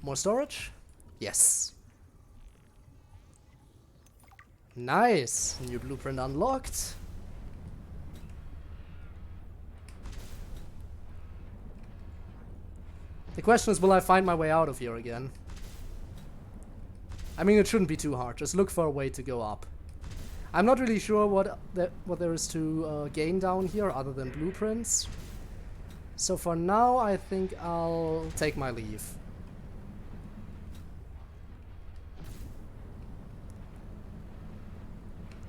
S1: More storage? Yes. Nice! New blueprint unlocked. The question is, will I find my way out of here again? I mean, it shouldn't be too hard. Just look for a way to go up. I'm not really sure what there is to gain down here other than blueprints. So for now, I think I'll take my leave.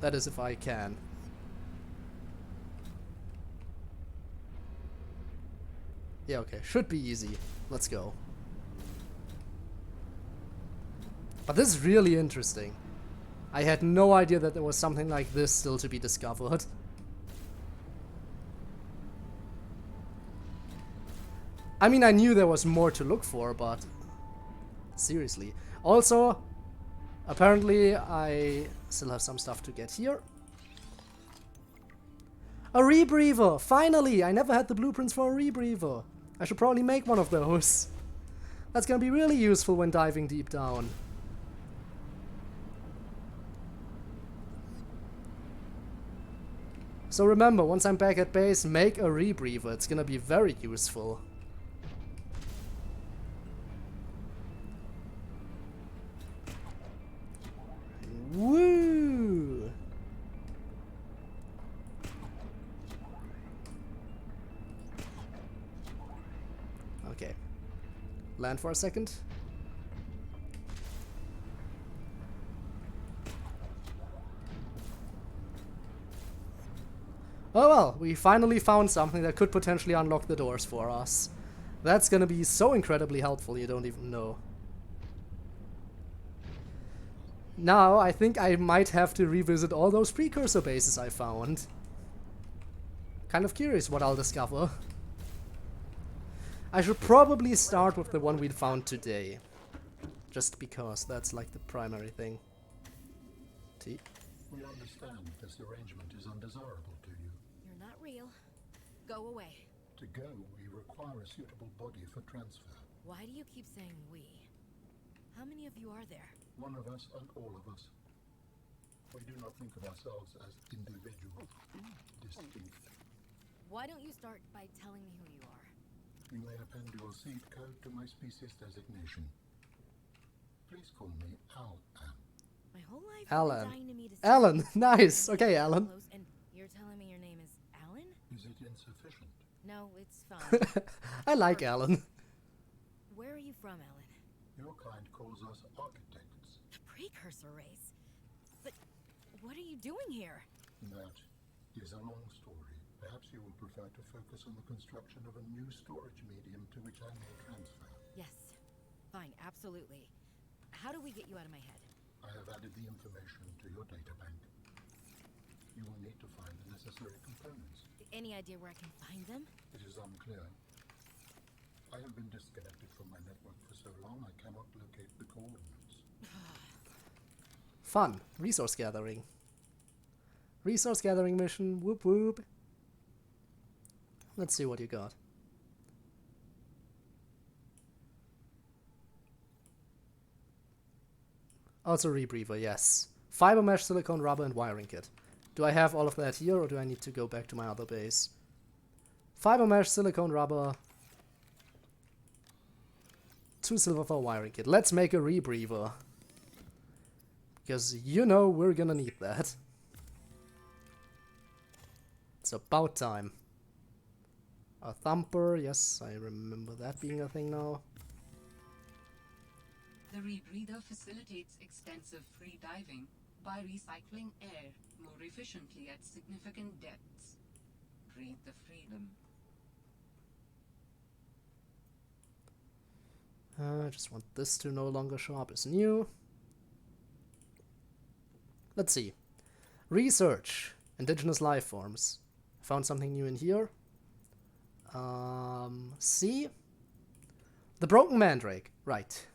S1: That is if I can. Yeah, okay. Should be easy. Let's go. But this is really interesting. I had no idea that there was something like this still to be discovered. I mean, I knew there was more to look for, but seriously. Also, apparently I still have some stuff to get here. A rebreather! Finally! I never had the blueprints for a rebreather. I should probably make one of those. That's gonna be really useful when diving deep down. So remember, once I'm back at base, make a rebreather. It's gonna be very useful. Woo! Okay. Land for a second. Oh well, we finally found something that could potentially unlock the doors for us. That's gonna be so incredibly helpful, you don't even know. Now, I think I might have to revisit all those precursor bases I found. Kind of curious what I'll discover. I should probably start with the one we found today. Just because that's like the primary thing. T.
S13: We understand this arrangement is undesirable to you.
S12: You're not real. Go away.
S13: To go, we require a suitable body for transfer.
S12: Why do you keep saying we? How many of you are there?
S13: One of us and all of us. We do not think of ourselves as individual, distinct.
S12: Why don't you start by telling me who you are?
S13: You may append your seed code to my species designation. Please call me Alan.
S12: My whole life
S1: Alan.
S12: I've been dying to meet a
S1: Alan,
S12: stranger.
S1: nice. Okay, Alan.
S12: And you're telling me your name is Alan?
S13: Is it insufficient?
S12: No, it's fine.
S1: I like Alan.
S12: Where are you from, Alan?
S13: Your kind calls us architects.
S12: The precursor race. But what are you doing here?
S13: That is a long story. Perhaps you will prefer to focus on the construction of a new storage medium to which I may transfer.
S12: Yes. Fine, absolutely. How do we get you out of my head?
S13: I have added the information to your data bank. You will need to find the necessary components.
S12: Any idea where I can find them?
S13: It is unclear. I have been disconnected from my network for so long I cannot locate the coordinates.
S1: Fun. Resource gathering. Resource gathering mission. Whoop whoop. Let's see what you got. Also rebreather, yes. Fiber mesh, silicone, rubber, and wiring kit. Do I have all of that here, or do I need to go back to my other base? Fiber mesh, silicone, rubber. 2 silver for a wiring kit. Let's make a rebreather. Because you know we're gonna need that. It's about time. A thumper, yes, I remember that being a thing now.
S10: The rebreather facilitates extensive free diving, by recycling air more efficiently at significant depths. Breathe the freedom.
S1: I just want this to no longer show up as new. Let's see. Research. Indigenous life forms. Found something new in here. See? The broken mandrake. Right.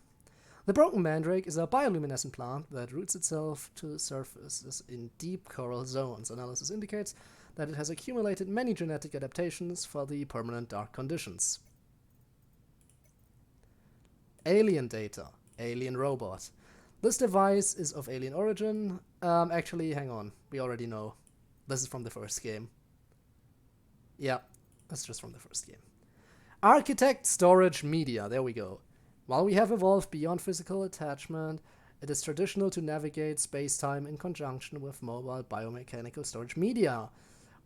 S1: The broken mandrake is a bioluminescent plant that roots itself to surfaces in deep coral zones. Analysis indicates that it has accumulated many genetic adaptations for the permanent dark conditions. Alien data. Alien robot. This device is of alien origin. Actually, hang on. We already know. This is from the first game. Yeah, that's just from the first game. Architect storage media. There we go. While we have evolved beyond physical attachment, it is traditional to navigate space-time in conjunction with mobile biomechanical storage media,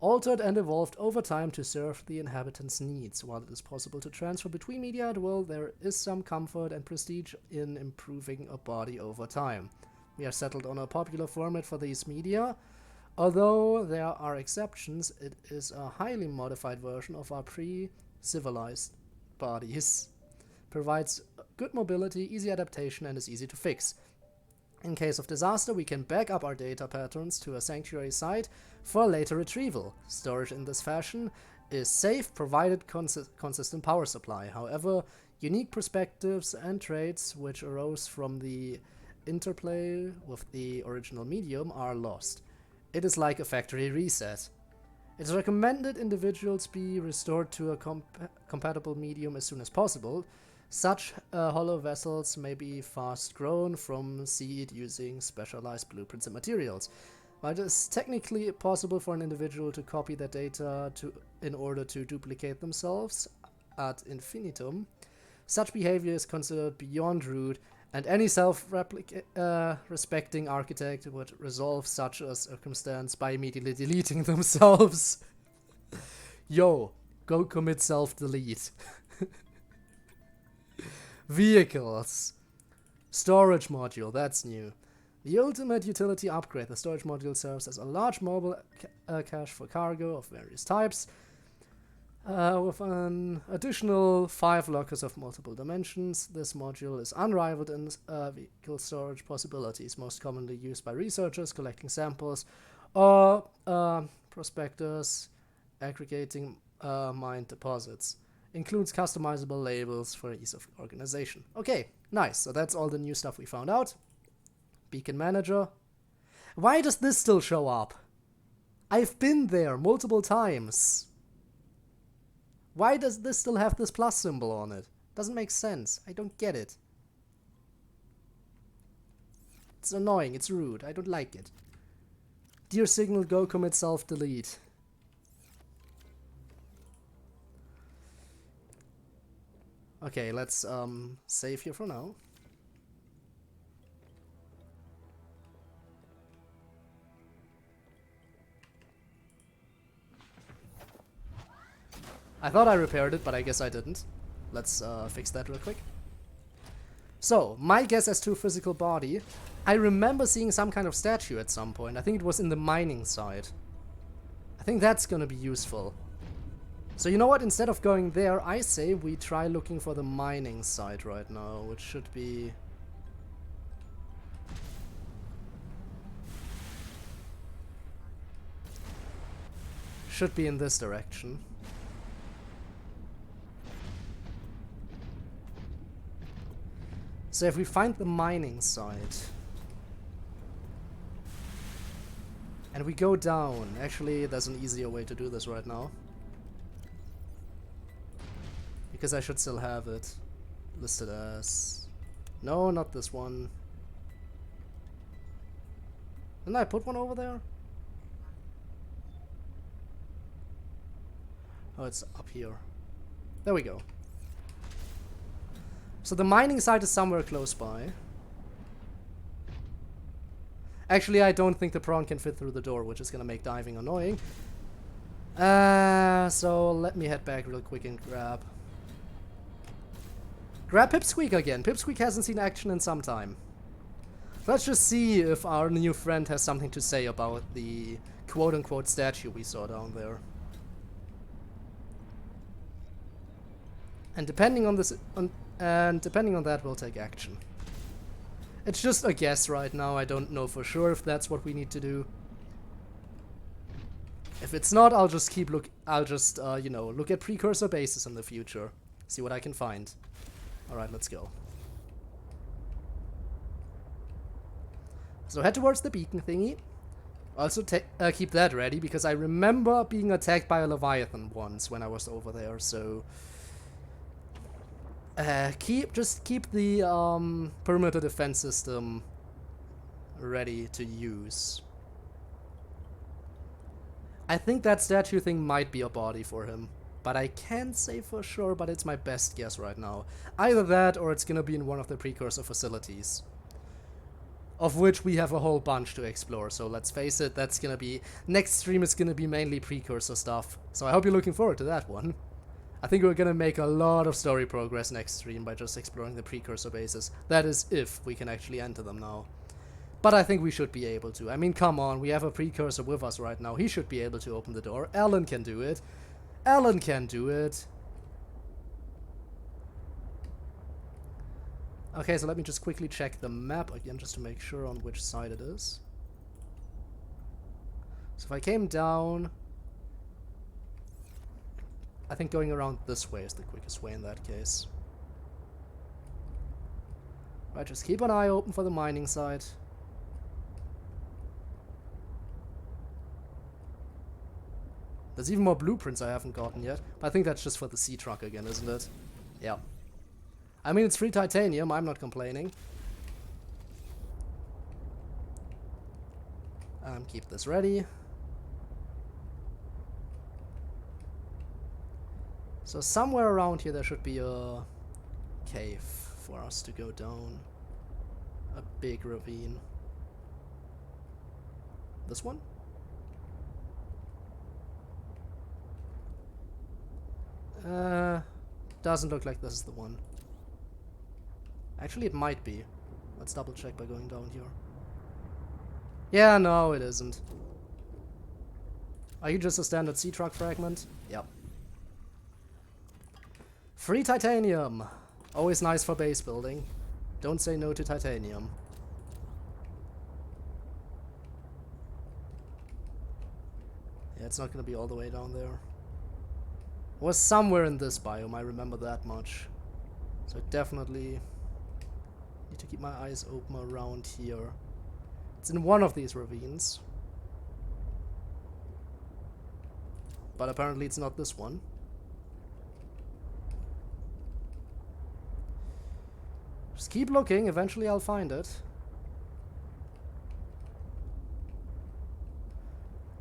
S1: altered and evolved over time to serve the inhabitants' needs. While it is possible to transfer between media at will, there is some comfort and prestige in improving a body over time. We have settled on a popular format for these media. Although there are exceptions, it is a highly modified version of our pre-civilized bodies. Provides good mobility, easy adaptation, and is easy to fix. In case of disaster, we can back up our data patterns to a sanctuary site for later retrieval. Storage in this fashion is safe, provided consistent power supply. However, unique perspectives and traits which arose from the interplay with the original medium are lost. It is like a factory reset. It is recommended individuals be restored to a compatible medium as soon as possible. Such hollow vessels may be fast grown from seed using specialized blueprints and materials. While it is technically possible for an individual to copy their data in order to duplicate themselves ad infinitum, such behavior is considered beyond rude, and any self-respecting architect would resolve such a circumstance by immediately deleting themselves. Yo, go commit self-delete. Vehicles. Storage module, that's new. The ultimate utility upgrade. The storage module serves as a large mobile cache for cargo of various types, with an additional 5 lockers of multiple dimensions. This module is unrivaled in vehicle storage possibilities, most commonly used by researchers collecting samples or prospectors aggregating mined deposits. Includes customizable labels for ease of organization. Okay, nice. So that's all the new stuff we found out. Beacon Manager. Why does this still show up? I've been there multiple times. Why does this still have this plus symbol on it? Doesn't make sense. I don't get it. It's annoying. It's rude. I don't like it. Dear Signal, go commit self-delete. Okay, let's save here for now. I thought I repaired it, but I guess I didn't. Let's fix that real quick. So, my guess as to physical body. I remember seeing some kind of statue at some point. I think it was in the mining side. I think that's gonna be useful. So you know what, instead of going there, I say we try looking for the mining site right now, which should be... should be in this direction. So if we find the mining site... and we go down, actually there's an easier way to do this right now. Because I should still have it listed as... no, not this one. Didn't I put one over there? Oh, it's up here. There we go. So the mining site is somewhere close by. Actually, I don't think the prawn can fit through the door, which is gonna make diving annoying. So let me head back real quick and grab Pipsqueak again. Pipsqueak hasn't seen action in some time. Let's just see if our new friend has something to say about the quote-unquote statue we saw down there. And depending on this, depending on that, we'll take action. It's just a guess right now. I don't know for sure if that's what we need to do. If it's not, I'll just keep you know, look at precursor bases in the future. See what I can find. Alright, let's go. So head towards the beacon thingy. Also keep that ready, because I remember being attacked by a Leviathan once when I was over there, so... just keep the perimeter defense system ready to use. I think that statue thing might be a body for him, but I can't say for sure, but it's my best guess right now. Either that, or it's gonna be in one of the precursor facilities, of which we have a whole bunch to explore, so let's face it, that's gonna be... Next stream is gonna be mainly precursor stuff, so I hope you're looking forward to that one. I think we're gonna make a lot of story progress next stream by just exploring the precursor bases. That is, if we can actually enter them now. But I think we should be able to. I mean, come on, we have a precursor with us right now. He should be able to open the door. Alan can do it. Alan can do it. Okay, so let me just quickly check the map again, just to make sure on which side it is. So if I came down... I think going around this way is the quickest way in that case. Right, just keep an eye open for the mining site. There's even more blueprints I haven't gotten yet, but I think that's just for the sea truck again, isn't it? Yeah. I mean, it's free titanium, I'm not complaining. Keep this ready. So somewhere around here there should be a cave for us to go down. A big ravine. This one? Doesn't look like this is the one. Actually, it might be. Let's double check by going down here. Yeah, no, it isn't. Are you just a standard sea truck fragment? Yep. Free titanium! Always nice for base building. Don't say no to titanium. Yeah, it's not gonna be all the way down there. It was somewhere in this biome, I remember that much. So I definitely need to keep my eyes open around here. It's in one of these ravines. But apparently it's not this one. Just keep looking, eventually I'll find it.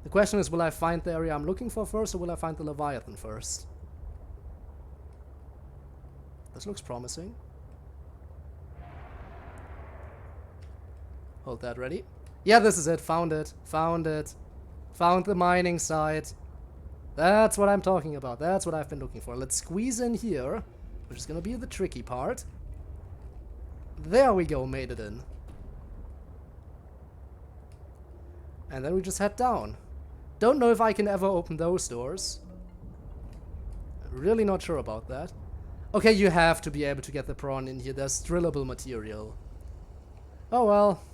S1: The question is, will I find the area I'm looking for first, or will I find the Leviathan first? This looks promising. Hold that ready. Yeah, this is it. Found it. Found it. Found the mining site. That's what I'm talking about. That's what I've been looking for. Let's squeeze in here, which is gonna be the tricky part. There we go, made it in. And then we just head down. Don't know if I can ever open those doors. Really not sure about that. Okay, you have to be able to get the prawn in here. There's drillable material. Oh well.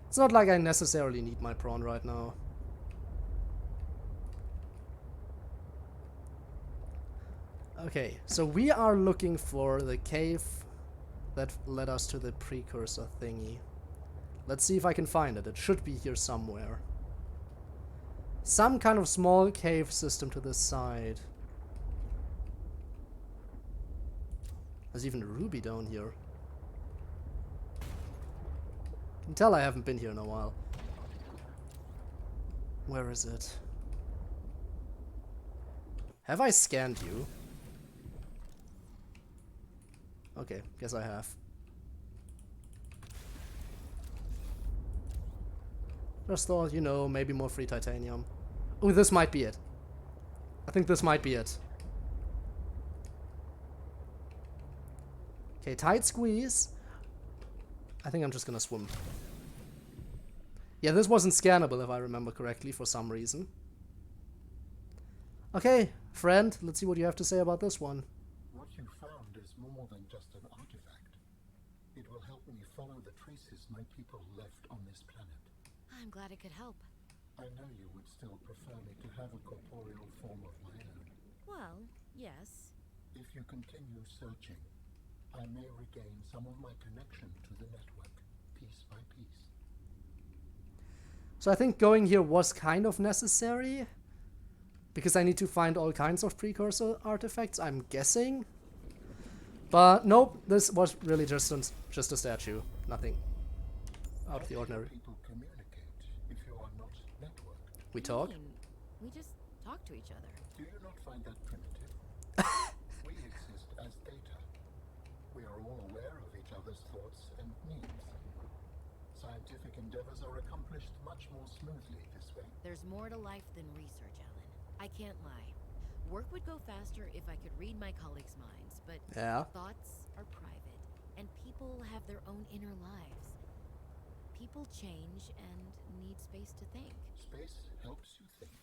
S1: It's not like I necessarily need my prawn right now. Okay, so we are looking for the cave that led us to the precursor thingy. Let's see if I can find it. It should be here somewhere. Some kind of small cave system to this side. There's even a ruby down here. You can tell I haven't been here in a while. Where is it? Have I scanned you? Okay, guess I have. Just thought, you know, maybe more free titanium. Oh, this might be it. I think this might be it. Okay, tight squeeze. I think I'm just gonna swim. Yeah, this wasn't scannable if I remember correctly for some reason. Okay, friend, let's see what you have to say about this one.
S13: What you found is more than just an artifact. It will help me follow the traces my people left on this planet.
S12: I'm glad it could help.
S13: I know you would still prefer me to have a corporeal form of my own.
S12: Well, yes.
S13: If you continue searching, I may regain some of my connection to the network, piece by piece.
S1: So I think going here was kind of necessary, because I need to find all kinds of precursor artifacts, I'm guessing. But nope, this was really just a statue. Nothing out of the ordinary.
S13: People communicate if you are not networked.
S1: We talk?
S12: We just talk to each other.
S13: Do you not find that primitive? We exist as data. We are all aware of each other's thoughts and needs. Scientific endeavors are accomplished much more smoothly this way.
S12: There's more to life than research, Alan. I can't lie. Work would go faster if I could read my colleagues' minds, but thoughts are private, and people have their own inner lives. People change and need space to think.
S13: Space helps you think.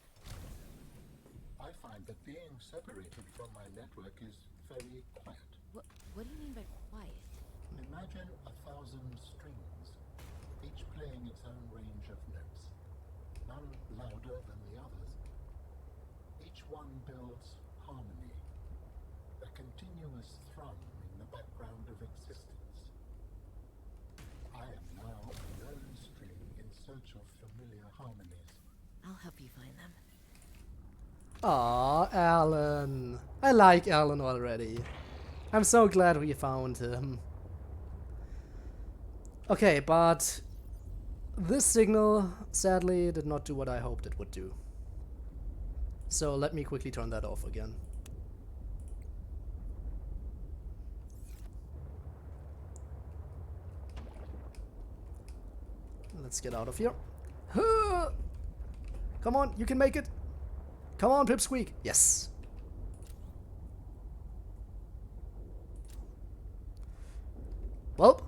S13: I find that being separated from my network is very quiet.
S12: What do you mean by quiet?
S13: Imagine 1,000 strings, each playing its own range of notes, none louder than the others. Each one builds harmony, a continuous thrum in the background of existence. I am now a lone string in search of familiar harmonies.
S12: I'll help you find them.
S1: Aw, Alan. I like Alan already. I'm so glad we found him. Okay, but this signal sadly did not do what I hoped it would do. So let me quickly turn that off again. Let's get out of here. Come on, you can make it. Come on, Pipsqueak. Yes. Well.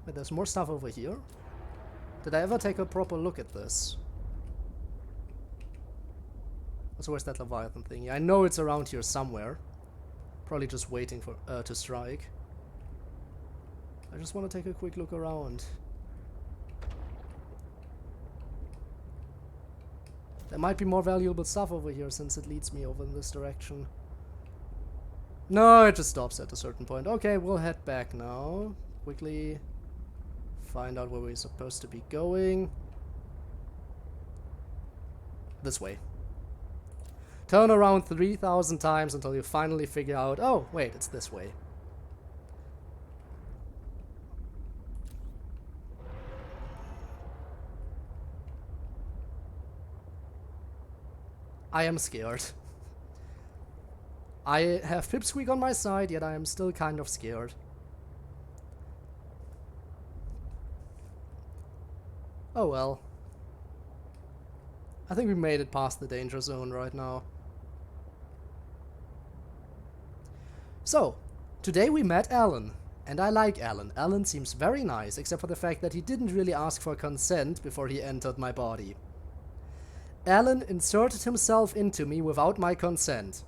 S1: Wait, there's more stuff over here. Did I ever take a proper look at this? So where's that Leviathan thing? I know it's around here somewhere. Probably just waiting for to strike. I just want to take a quick look around. There might be more valuable stuff over here since it leads me over in this direction. No, it just stops at a certain point. Okay, we'll head back now. Quickly find out where we're supposed to be going. This way. Turn around 3,000 times until you finally figure out, oh, wait, it's this way. I am scared. I have Pipsqueak on my side, yet I am still kind of scared. Oh well. I think we made it past the danger zone right now. So, today we met Alan, and I like Alan. Alan seems very nice, except for the fact that he didn't really ask for consent before he entered my body. Alan inserted himself into me without my consent.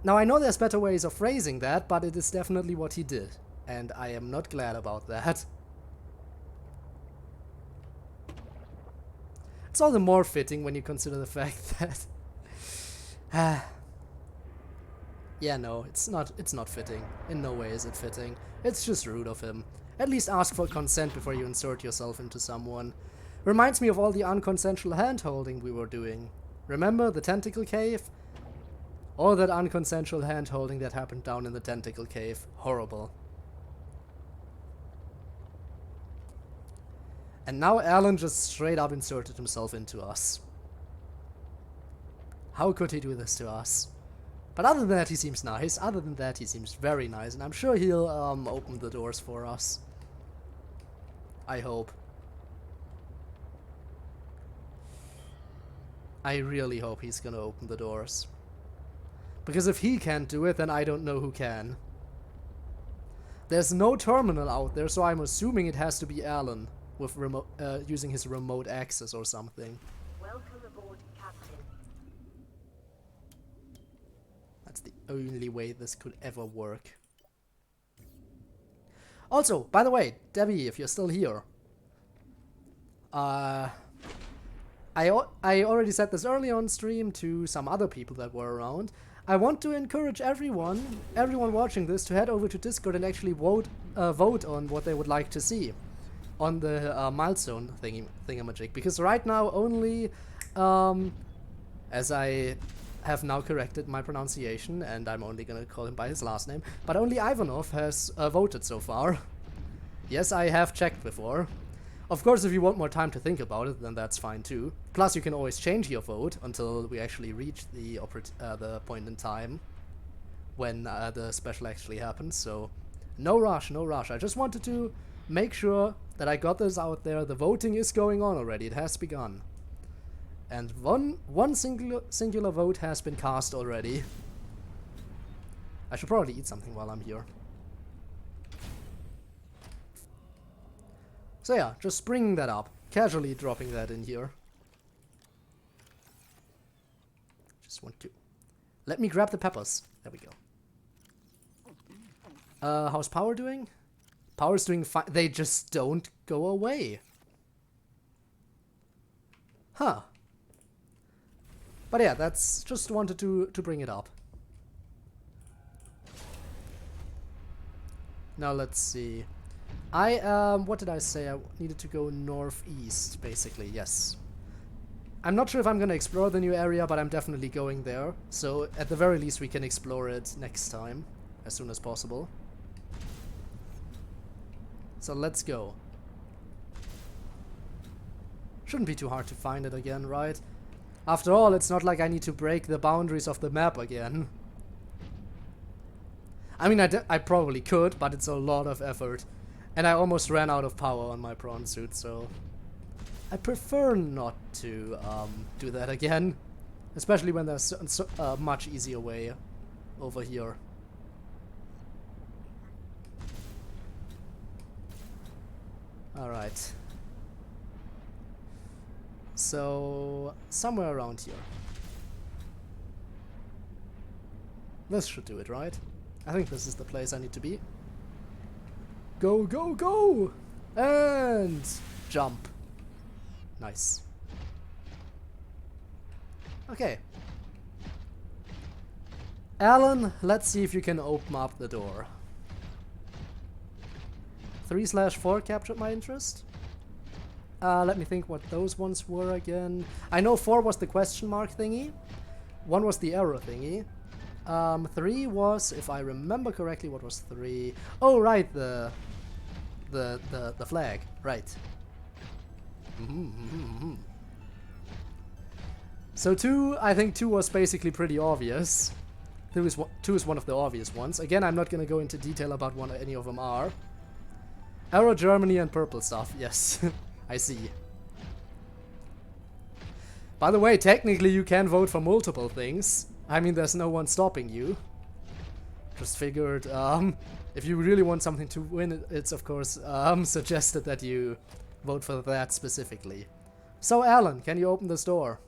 S1: Now I know there's better ways of phrasing that, but it is definitely what he did, and I am not glad about that. It's all the more fitting when you consider the fact that... yeah, no, it's not fitting. In no way is it fitting. It's just rude of him. At least ask for consent before you insert yourself into someone. Reminds me of all the unconsensual hand-holding we were doing. Remember the tentacle cave? All that unconsensual hand-holding that happened down in the tentacle cave. Horrible. And now Alan just straight up inserted himself into us. How could he do this to us? But other than that, he seems nice. Other than that, he seems very nice. And I'm sure he'll open the doors for us. I hope. I really hope he's gonna open the doors. Because if he can't do it, then I don't know who can. There's no terminal out there, so I'm assuming it has to be Alan with using his remote access or something.
S16: Welcome aboard, Captain.
S1: That's the only way this could ever work. Also, by the way, Debbie, if you're still here, I already said this early on stream to some other people that were around. I want to encourage everyone watching this to head over to Discord and actually vote on what they would like to see on the milestone thingamajig. Because right now only, as I have now corrected my pronunciation, and I'm only gonna call him by his last name, but only Ivanov has voted so far. Yes, I have checked before. Of course, if you want more time to think about it, then that's fine too. Plus, you can always change your vote until we actually reach the point in time when the special actually happens. So, no rush, no rush. I just wanted to make sure that I got this out there. The voting is going on already. It has begun. And one singular vote has been cast already. I should probably eat something while I'm here. So yeah, just bringing that up. Casually dropping that in here. Just want to... Let me grab the peppers. There we go. How's power doing? Power's doing fine. They just don't go away. Huh. But yeah, that's just wanted to bring it up. Now let's see. What did I say? I needed to go northeast, basically, yes. I'm not sure if I'm gonna explore the new area, but I'm definitely going there. So, at the very least, we can explore it next time, as soon as possible. So, let's go. Shouldn't be too hard to find it again, right? After all, it's not like I need to break the boundaries of the map again. I mean, I probably could, but it's a lot of effort. And I almost ran out of power on my prawn suit, so... I prefer not to do that again. Especially when there's a much easier way over here. Alright. So... somewhere around here. This should do it, right? I think this is the place I need to be. Go, go, go! And jump. Nice. Okay. Alan, let's see if you can open up the door. 3/4 captured my interest. Let me think what those ones were again. I know 4 was the question mark thingy. 1 was the arrow thingy. 3 was, if I remember correctly, what was 3? Oh, right, the flag, right. So 2, I think 2 was basically pretty obvious. 2 is one of the obvious ones. Again, I'm not gonna go into detail about what any of them are. Arrow, Germany, and purple stuff, yes. I see. By the way, technically you can vote for multiple things. I mean, there's no one stopping you. Just figured, if you really want something to win, it's of course suggested that you vote for that specifically. So, Alan, can you open this door?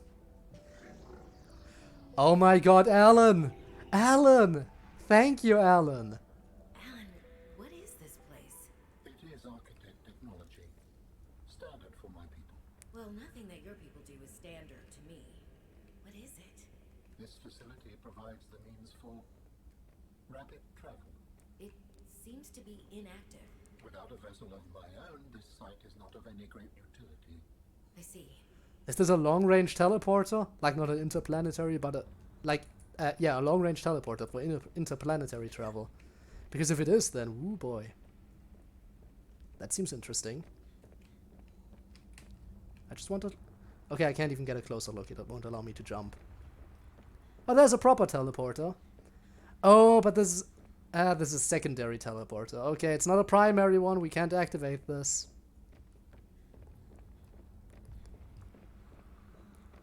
S1: Oh my god, Alan! Alan! Thank you, Alan!
S12: Alan, what is this place?
S13: It is architect technology. Standard for my people.
S12: Well, nothing that your people do is standard to me. What is it?
S13: This facility provides the means for rapid travel.
S12: It seems to be inactive.
S13: Without a vessel of my own, this site is not of any great utility.
S12: I see.
S1: Is this a long-range teleporter? Like, not an interplanetary, but a... like, yeah, a long-range teleporter for interplanetary travel. Because if it is, then, woo boy. That seems interesting. I just want to... Okay, I can't even get a closer look. It won't allow me to jump. Oh, there's a proper teleporter. Oh, but this is secondary teleporter. Okay, it's not a primary one. We can't activate this.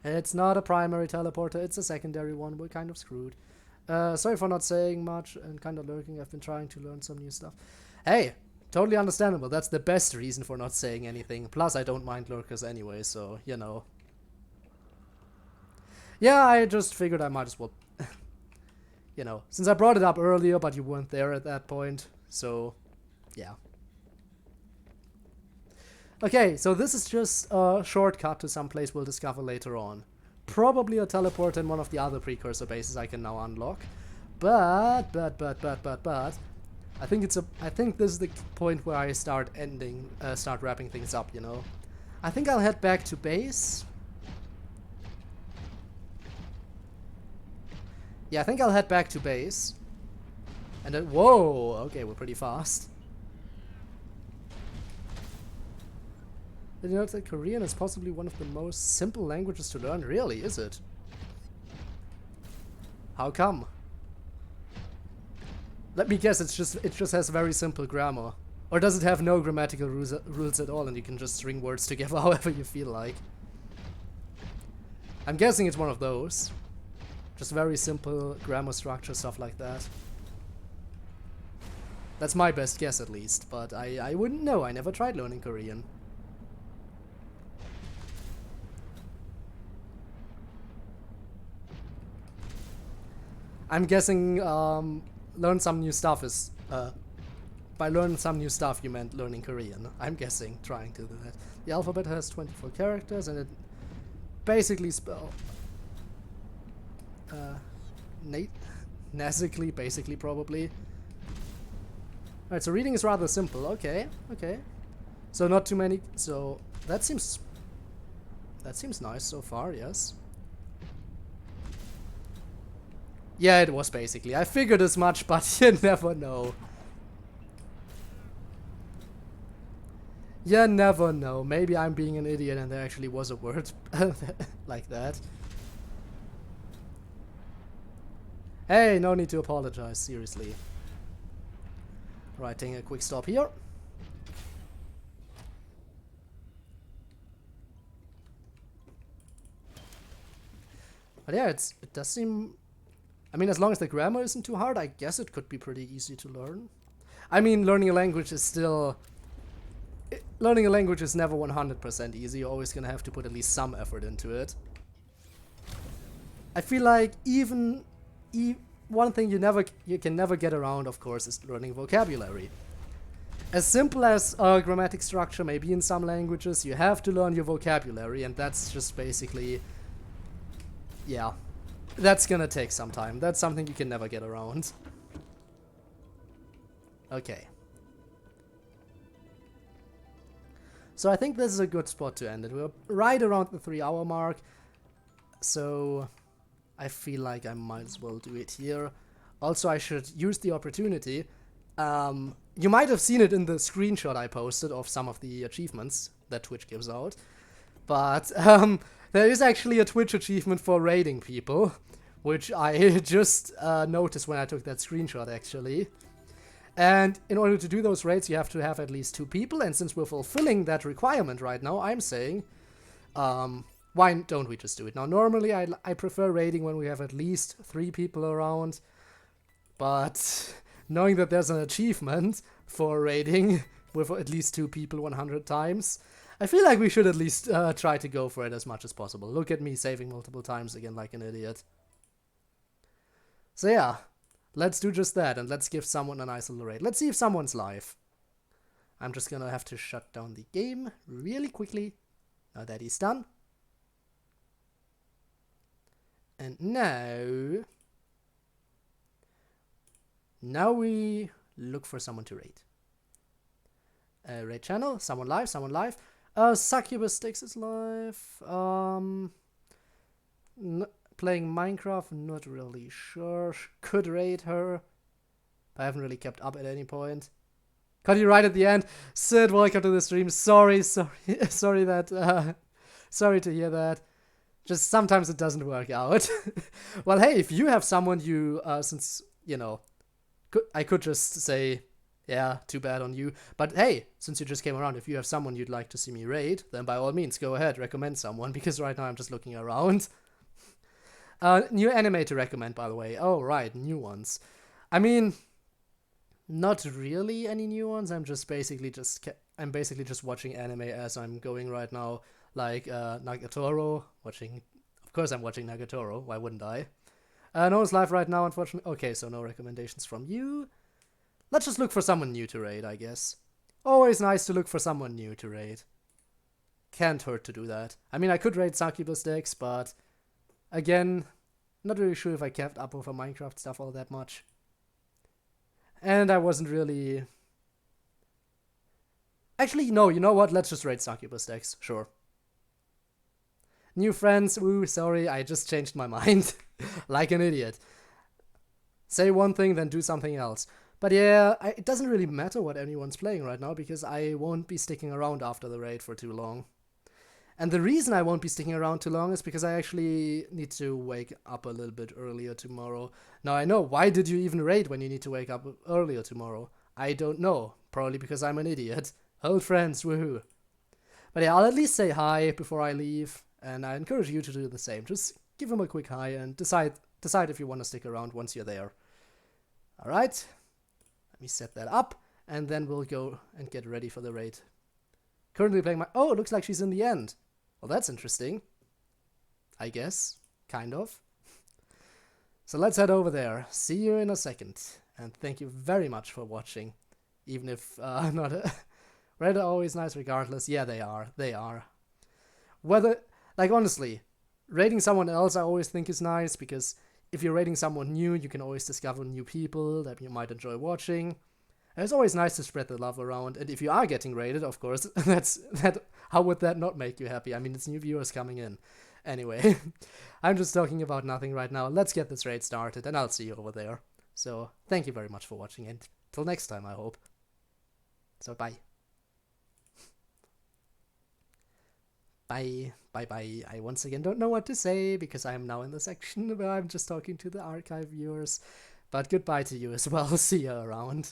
S1: It's not a primary teleporter. It's a secondary one. We're kind of screwed. Sorry for not saying much and kind of lurking. I've been trying to learn some new stuff. Hey, totally understandable. That's the best reason for not saying anything. Plus, I don't mind lurkers anyway, so, you know. Yeah, I just figured I might as well, you know, since I brought it up earlier, but you weren't there at that point, so, yeah. Okay, so this is just a shortcut to some place we'll discover later on. Probably a teleport in one of the other precursor bases I can now unlock. But, I think this is the point where I start wrapping things up, you know. I think I'll head back to base. Yeah, I think I'll head back to base. And then, whoa, okay, we're pretty fast. Did you notice that Korean is possibly one of the most simple languages to learn? Really, is it? How come? Let me guess, it just has very simple grammar. Or does it have no grammatical rules at all and you can just string words together however you feel like? I'm guessing it's one of those. Just very simple grammar structure, stuff like that. That's my best guess at least, but I wouldn't know, I never tried learning Korean. I'm guessing learn some new stuff is, by learn some new stuff you meant learning Korean. I'm guessing, trying to do that. The alphabet has 24 characters and it basically nasically, basically, probably. Alright, so reading is rather simple. Okay, okay. So not too many, so that seems nice so far, yes. Yeah, it was basically. I figured as much, but you never know. You never know. Maybe I'm being an idiot and there actually was a word like that. Hey, no need to apologize, seriously. Right, taking a quick stop here. But yeah, it does seem... I mean, as long as the grammar isn't too hard, I guess it could be pretty easy to learn. I mean, learning a language is still... Learning a language is never 100% easy. You're always gonna have to put at least some effort into it. I feel like even one thing you can never get around, of course, is learning vocabulary. As simple as grammatic structure may be in some languages, you have to learn your vocabulary, and that's just basically... Yeah. That's gonna take some time. That's something you can never get around. Okay. So I think this is a good spot to end it. We're right around the 3-hour mark. So I feel like I might as well do it here. Also, I should use the opportunity. You might have seen it in the screenshot I posted of some of the achievements that Twitch gives out. But there is actually a Twitch achievement for raiding people, which I just noticed when I took that screenshot, actually. And in order to do those raids, you have to have at least 2 people, and since we're fulfilling that requirement right now, I'm saying, why don't we just do it? Now, normally I prefer raiding when we have at least 3 people around, but knowing that there's an achievement for raiding with at least 2 people 100 times, I feel like we should at least try to go for it as much as possible. Look at me saving multiple times again like an idiot. So yeah, let's do just that, and let's give someone a nice little raid. Let's see if someone's live. I'm just gonna have to shut down the game really quickly, now that he's done. And now we look for someone to raid. Raid channel, someone live, someone live. Succubus Sticks is live. Playing Minecraft, not really sure. Could raid her. I haven't really kept up at any point. Got you right at the end. Sid, welcome to the stream. Sorry that, sorry to hear that. Just sometimes it doesn't work out. Well, hey, if you have someone you, since, you know, I could just say, yeah, too bad on you. But hey, since you just came around, if you have someone you'd like to see me raid, then by all means, go ahead, recommend someone, because right now I'm just looking around. New anime to recommend, by the way. Oh, right, new ones. I mean, not really any new ones. I'm basically just watching anime as I'm going right now. Like Nagatoro, watching. Of course, I'm watching Nagatoro. Why wouldn't I? No one's live right now, unfortunately. Okay, so no recommendations from you. Let's just look for someone new to raid, I guess. Always nice to look for someone new to raid. Can't hurt to do that. I mean, I could raid Succubus decks, but again, not really sure if I kept up with Minecraft stuff all that much. And I wasn't really... Actually, no, you know what? Let's just raid Succubus decks, sure. New friends, ooh, sorry, I just changed my mind. Like an idiot. Say one thing, then do something else. But yeah, it doesn't really matter what anyone's playing right now, because I won't be sticking around after the raid for too long. And the reason I won't be sticking around too long is because I actually need to wake up a little bit earlier tomorrow. Now I know, why did you even raid when you need to wake up earlier tomorrow? I don't know. Probably because I'm an idiot. Old friends, woohoo. But yeah, I'll at least say hi before I leave, and I encourage you to do the same. Just give them a quick hi and decide if you want to stick around once you're there. Alright, let me set that up, and then we'll go and get ready for the raid. Currently playing my... Oh, it looks like she's in the end. Well, that's interesting. I guess. Kind of. So let's head over there. See you in a second. And thank you very much for watching. Even if not... Raid are always nice regardless. Yeah, they are. They are. Whether... Like, honestly, raiding someone else I always think is nice, because if you're raiding someone new, you can always discover new people that you might enjoy watching. And it's always nice to spread the love around, and if you are getting raided, of course, how would that not make you happy? I mean, it's new viewers coming in. Anyway, I'm just talking about nothing right now. Let's get this raid started, and I'll see you over there. So, thank you very much for watching, and till next time, I hope. So, bye. Bye. Bye-bye. I once again don't know what to say, because I am now in the section where I'm just talking to the archive viewers. But goodbye to you as well. See you around.